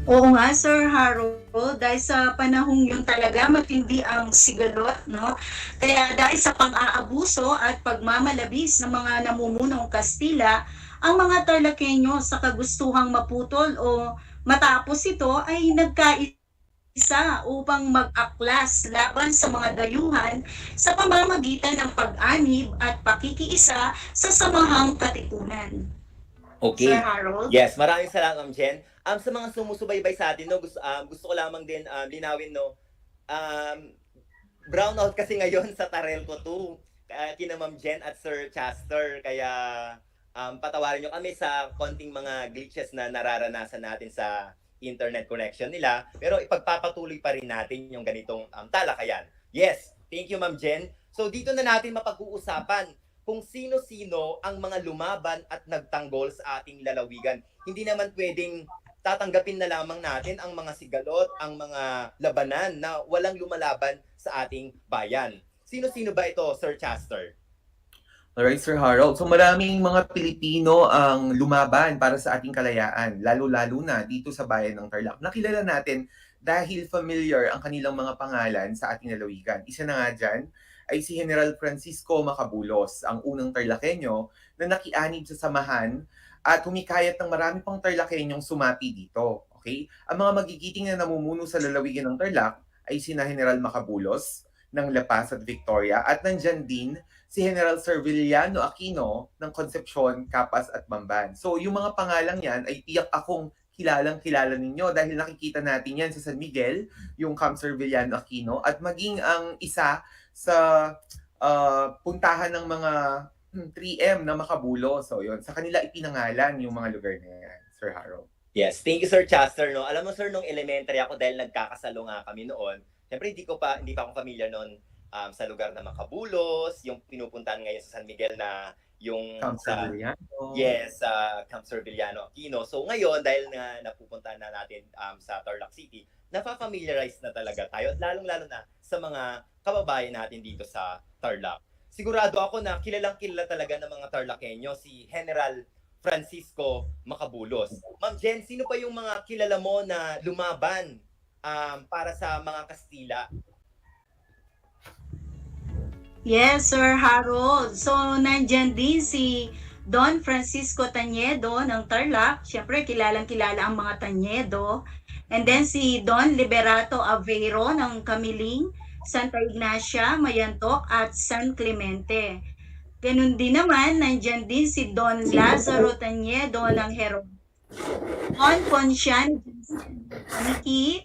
Oo nga, Sir Harold, dahil sa panahong yun talaga matindi ang sigalot, no? Kaya dahil sa pang-aabuso at pagmamalabis ng mga namumunong Kastila, ang mga Tarlakhenyo sa kagustuhang maputol o matapos ito ay nagkaisa upang mag-aklas laban sa mga dayuhan sa pamamagitan ng pag-anib at pakikiisa sa samahang katipunan. Okay. Sir Harold? Yes, maraming salamat, Ma'am Jen. Sa mga sumusubaybay sa atin, no, gusto ko lamang din linawin, no, brownout kasi ngayon sa Tarelco 2, kina Ma'am Jen at Sir Chester. Kaya patawarin nyo kami sa konting mga glitches na nararanasan natin sa internet connection nila. Pero ipagpapatuloy pa rin natin yung ganitong talakayan. Yes, thank you Ma'am Jen. So dito na natin mapag-uusapan kung sino-sino ang mga lumaban at nagtanggol sa ating lalawigan. Hindi naman pwedeng tatanggapin na lamang natin ang mga sigalot, ang mga labanan na walang lumalaban sa ating bayan. Sino-sino ba ito, Sir Chester? Alright, Sir Harold. So maraming mga Pilipino ang lumaban para sa ating kalayaan, lalo-lalo na dito sa bayan ng Tarlac. Nakilala natin dahil familiar ang kanilang mga pangalan sa ating lalawigan. Isa na nga dyan ay si General Francisco Macabulos, ang unang Tarlakhenyo na nakianib sa samahan at humikayat ng marami pang Tarlakhenyong sumapi dito. Okay? Ang mga magigiting na namumuno sa lalawigan ng Tarlac ay sina General Macabulos ng La Paz at Victoria at nandyan din si General Serviliano Aquino ng Concepcion, Capas at Bamban. So yung mga pangalang yan ay tiyak akong kilalang-kilala ninyo dahil nakikita natin yan sa San Miguel, yung Camp Serviliano Aquino at maging ang isa sa puntahan ng mga 3M na Makabulo. So yun, sa kanila ipinangalan yung mga lugar na yan, Sir Harold. Yes, thank you Sir Chester. No? Alam mo Sir, nung elementary ako dahil nagkakasalo nga kami noon, siyempre hindi pa ako familiar noon sa lugar na Makabulos, yung pinupuntahan ngayon sa San Miguel na yung Camp Serviliano. Yes, Camp Serviliano Aquino. So ngayon, dahil nga napupuntahan na natin sa Tarlac City, napafamiliarize na talaga tayo, lalong-lalo na sa mga kababayan natin dito sa Tarlac. Sigurado ako na kilalang-kilala talaga ng mga Tarlakhenyo si General Francisco Macabulos. Ma'am Jen, sino pa yung mga kilala mo na lumaban para sa mga Kastila? Yes, Sir Harold. So, nandyan din si Don Francisco Tanyedo ng Tarlac, syempre kilalang-kilala ang mga Tanyedo. And then si Don Liberato Aveiro ng Kamiling, Santa Ignacia, Mayantok at San Clemente. Ganun din naman, nandyan din si Don Lazaro Tanyedo ng Hero. Don Ponciano Niki,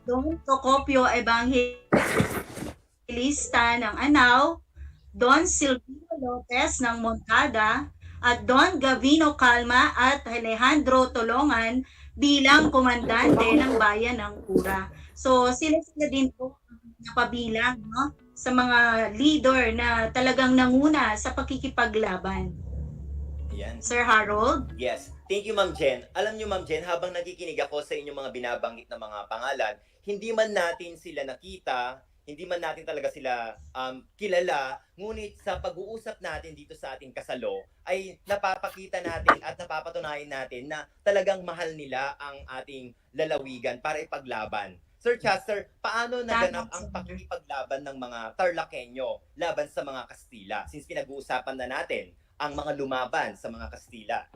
Don Procopio Evangelista ng Anao, Don Silvio Lopez ng Montada, at Don Gavino Calma at Alejandro Tolongan bilang komandante ng bayan ng Pura. So sila din po napabilang, no, sa mga leader na talagang nanguna sa pakikipaglaban. Yan. Sir Harold? Yes. Thank you, Ma'am Jen. Alam niyo, Ma'am Jen, habang nakikinig ako sa inyong mga binabanggit na mga pangalan, hindi man natin sila nakita, hindi man natin talaga sila kilala, ngunit sa pag-uusap natin dito sa ating kasalo, ay napapakita natin at napapatunayan natin na talagang mahal nila ang ating lalawigan para ipaglaban. Sir Chester, paano naganap ang pakikipaglaban ng mga Tarlakhenyo laban sa mga Kastila? Since pinag-uusapan na natin ang mga lumaban sa mga Kastila.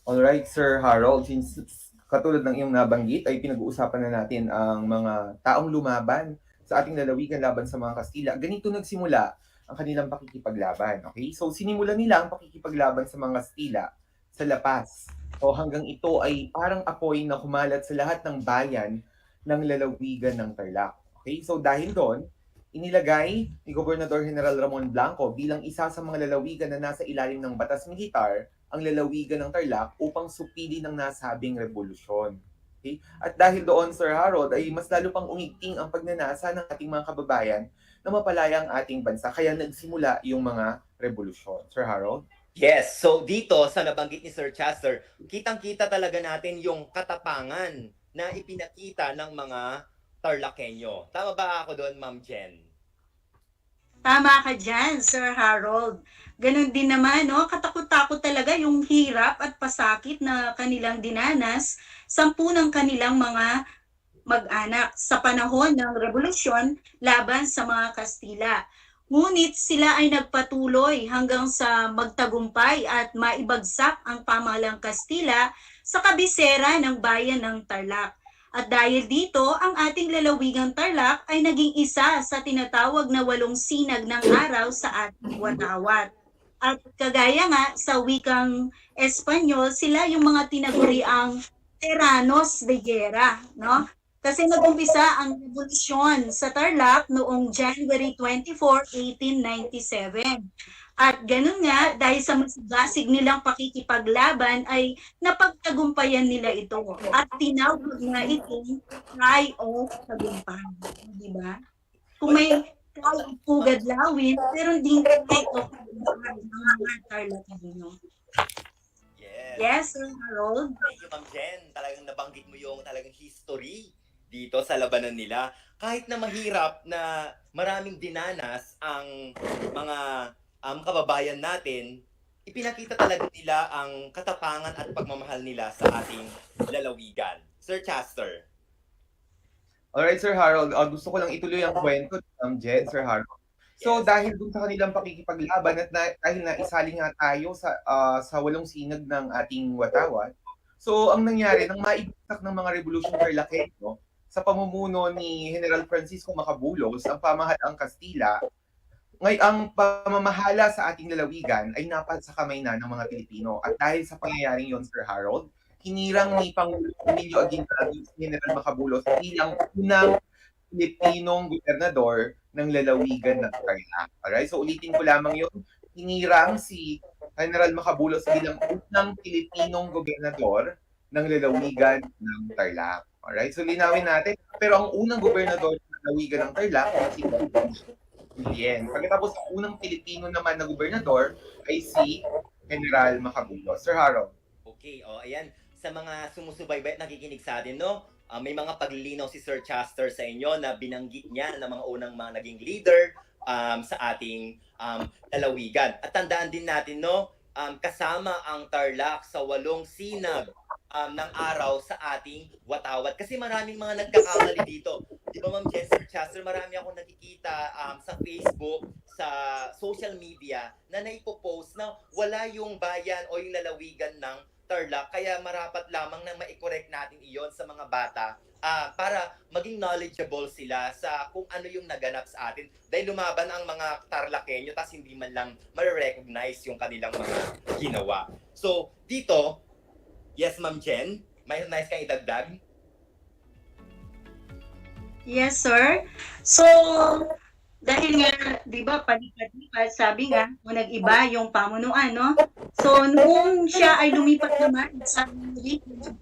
Alright, Sir Harold, since katulad ng iyong nabanggit ay pinag-uusapan na natin ang mga taong lumaban sa ating lalawigan laban sa mga Kastila. Ganito nagsimula ang kanilang pakikipaglaban. Okay? So sinimulan nila ang pakikipaglaban sa mga Kastila sa Lapas. So hanggang ito ay parang apoy na kumalat sa lahat ng bayan ng lalawigan ng Tarlac. Okay? So dahil doon, inilagay ni Gobernador General Ramon Blanco bilang isa sa mga lalawigan na nasa ilalim ng batas militar ang lalawigan ng Tarlac upang supili ng nasabing revolusyon. Okay? At dahil doon, Sir Harold, ay mas lalo pang umigting ang pagnanasa ng ating mga kababayan na mapalaya ang ating bansa. Kaya nagsimula yung mga revolusyon. Sir Harold? Yes, so dito sa nabanggit ni Sir Chester, kitang-kita talaga natin yung katapangan na ipinakita ng mga Tarlakhenyo. Tama ba ako doon, Ma'am Jen? Tama ka dyan, Sir Harold. Ganon din naman, no? Katakot-takot talaga yung hirap at pasakit na kanilang dinanas, 10 ng kanilang mga mag-anak sa panahon ng revolusyon laban sa mga Kastila. Ngunit sila ay nagpatuloy hanggang sa magtagumpay at maibagsak ang pamahalang Kastila sa kabisera ng bayan ng Tarlac. At dahil dito, ang ating lalawigang Tarlac ay naging isa sa tinatawag na 8 sinag ng araw sa ating watawat. At kagaya nga sa wikang Espanyol, sila yung mga tinaguriang Tiranos de Guerra, no? Kasi nag-umpisa ang revolusyon sa Tarlac noong January 24, 1897. At ganun nga, dahil sa masigasig nilang pakikipaglaban ay napagtagumpayan nila ito. At tinawag nga itong cry of tagumpay. Di ba? Kung may cry of pugadlawin, meron din cry of tagumpay ng mga Tarlakhenyo. Yes, Sir Harold? Thank you, Ma'am Jen. Talagang nabanggit mo yung talagang history dito sa labanan nila. Kahit na mahirap na maraming dinanas ang mga kababayan natin, ipinakita talaga nila ang katapangan at pagmamahal nila sa ating lalawigan. Sir Chester. Alright, Sir Harold, gusto ko lang ituloy ang kwento ng Jen, Sir Harold. So dahil dun sa kanilang pakikipaglaban at dahil na isali nga tayo sa 8 sinag ng ating watawat, so ang nangyari, nang maibagsak ng mga revolusyon Tarlakhenyo sa pamumuno ni General Francisco Macabulos, ang pamahalaang Kastila, ang pamamahala sa ating lalawigan ay napasa kamay na ng mga Pilipino. At dahil sa pangyayaring yon, Sir Harold, hinirang ni Pangulong Emilio Aguinaldo si General Macabulos bilang unang Pilipinong gobernador ng lalawigan ng Tarlac. Alright? So ulitin ko lamang yun. Hinirang si General Macabulos bilang unang Pilipinong gobernador ng lalawigan ng Tarlac. Alright? So linawin natin. Pero ang unang gobernador ng lalawigan ng Tarlac ay si Julian. Pagkatapos ang unang Pilipino naman na gobernador ay si General Macabulos. Sir Harold. Okay, ayan. Sa mga sumusubaybay at nakikinig sa atin, no? May mga paglilinaw si Sir Chester sa inyo na binanggit niya ng mga unang mga naging leader sa ating lalawigan. At tandaan din natin, no? Kasama ang Tarlac sa 8 sinag ng araw sa ating watawat. Kasi maraming mga nagkakamali dito. Di ba, Ma'am Jen, Sir Chester, marami akong nakikita sa Facebook, sa social media na naipopost na wala yung bayan o yung lalawigan ng Tarlac, kaya marapat lamang na ma-correct natin iyon sa mga bata para maging knowledgeable sila sa kung ano yung naganap sa atin. Dahil lumaban ang mga Tarlakenyo tas hindi man lang ma-recognize yung kanilang mga ginawa. So, dito, yes, Ma'am Jen, may nice kang idagdag? Yes, sir. So, dahil nga, di ba, palipat-lipat, sabi nga, kung nag-iba yung pamunuan, no? So, noong siya ay lumipat naman sa region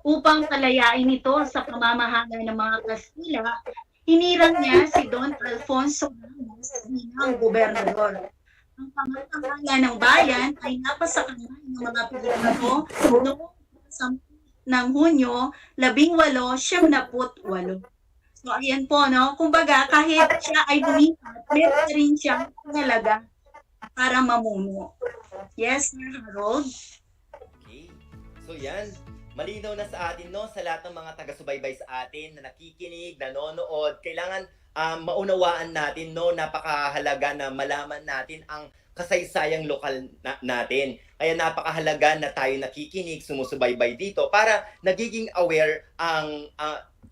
upang kalayain ito sa pamamahala ng mga Kastila, hinirang niya si Don Alfonso Ramos bilang gobernador. Ang pangatahala ng bayan ay napasa kamay ng mga Pilipino noong ng Hunyo 1878. So, ayan po, no? Kumbaga, kahit siya ay lumipat, meron rin siyang talaga para mamuno. Yes, Sir Harold? Okay. So, yan. Malinaw na sa atin, no? Sa lahat ng mga taga-subaybay sa atin na nakikinig, nanonood. Kailangan maunawaan natin, no? Napakahalaga na malaman natin ang kasaysayang lokal natin. Kaya napakahalaga na tayo nakikinig, sumusubaybay dito para nagiging aware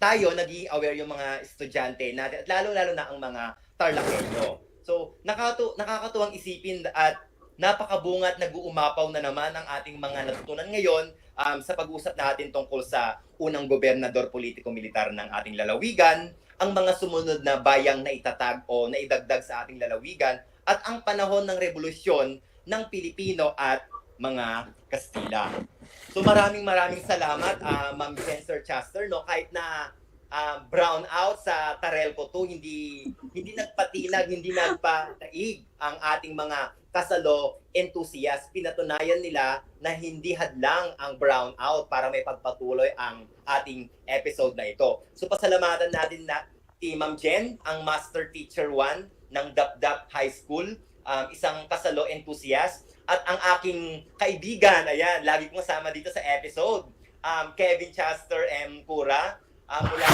naging aware yung mga estudyante natin at lalo-lalo na ang mga Tarlakenyo. So, nakakatuwang isipin at napakabungat nag-uumapaw na naman ang ating mga natutunan ngayon sa pag-usap natin tungkol sa unang gobernador politiko-militar ng ating lalawigan, ang mga sumunod na bayang naitatag o naidagdag sa ating lalawigan, at ang panahon ng revolusyon ng Pilipino at mga Kastila. So maraming salamat, Ma'am Jen, Sir Chester, no? Kahit na brown out sa Tarelco 2, hindi nagpatinag, hindi nagpataig ang ating mga kasalo enthusiast. Pinatunayan nila na hindi hadlang ang brown out para may pagpatuloy ang ating episode na ito. So pasalamatan natin na si Ma'am Jen, ang Master Teacher 1 ng DEPED High School, isang kasalo enthusiast, at ang aking kaibigan, ayan, lagi kong kasama dito sa episode, Kevin Chester M. Cura, mula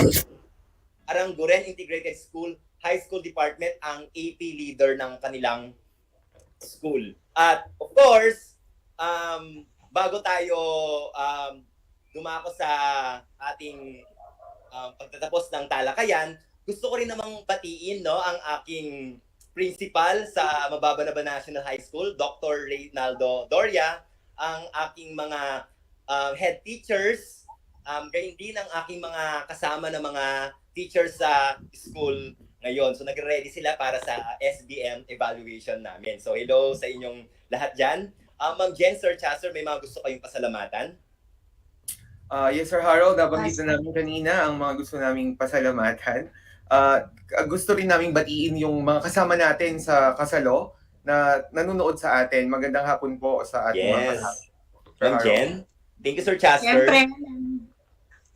Aranguren Integrated School, High School Department, ang AP leader ng kanilang school. At of course, bago tayo dumako sa ating pagtatapos ng talakayan, gusto ko rin namang batiin, no, ang aking principal sa Mababanaban National High School, Dr. Reynaldo Doria, ang aking mga head teachers, gayon din ang aking mga kasama na mga teachers sa school ngayon. So nagre-ready sila para sa SBM evaluation namin. So hello sa inyong lahat dyan. Ma'am Jen, Sir Chester, may mga gusto kayong pasalamatan? Yes, Sir Harold, nabanggit na namin kanina ang mga gusto naming pasalamatan. Gusto rin naming batiin yung mga kasama natin sa kasalo na nanonood sa atin. Magandang hapon po sa ating mga kasama. Ma'am Jen, thank you, Sir Chester. Siyempre,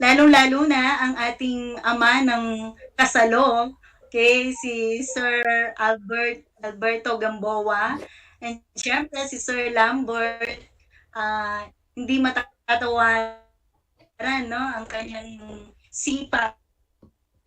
lalong-lalo na ang ating ama ng kasalo, si Sir Alberto Gamboa, and siyempre si Sir Lambert, hindi matatawaran, no, ang kanyang sipag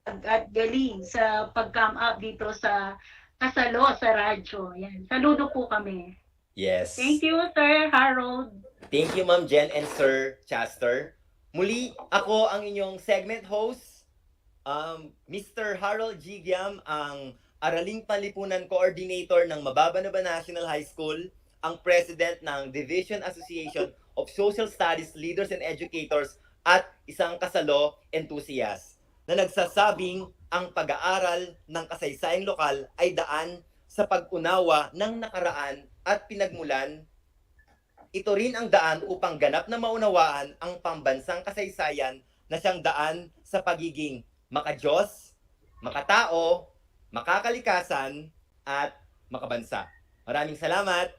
at galing sa pag-come up dito sa kasalo sa radyo. Yan. Saludo po kami. Yes. Thank you, Sir Harold. Thank you, Ma'am Jen and Sir Chester. Muli, ako ang inyong segment host, Mr. Harold G. Giam, ang Araling Panlipunan Coordinator ng Mababanaban National High School, ang President ng Division Association of Social Studies Leaders and Educators, at isang kasalo enthusiast na nagsasabing ang pag-aaral ng kasaysayang lokal ay daan sa pag-unawa ng nakaraan at pinagmulan. Ito rin ang daan upang ganap na maunawaan ang pambansang kasaysayan na siyang daan sa pagiging makadiyos, makatao, makakalikasan, at makabansa. Maraming salamat!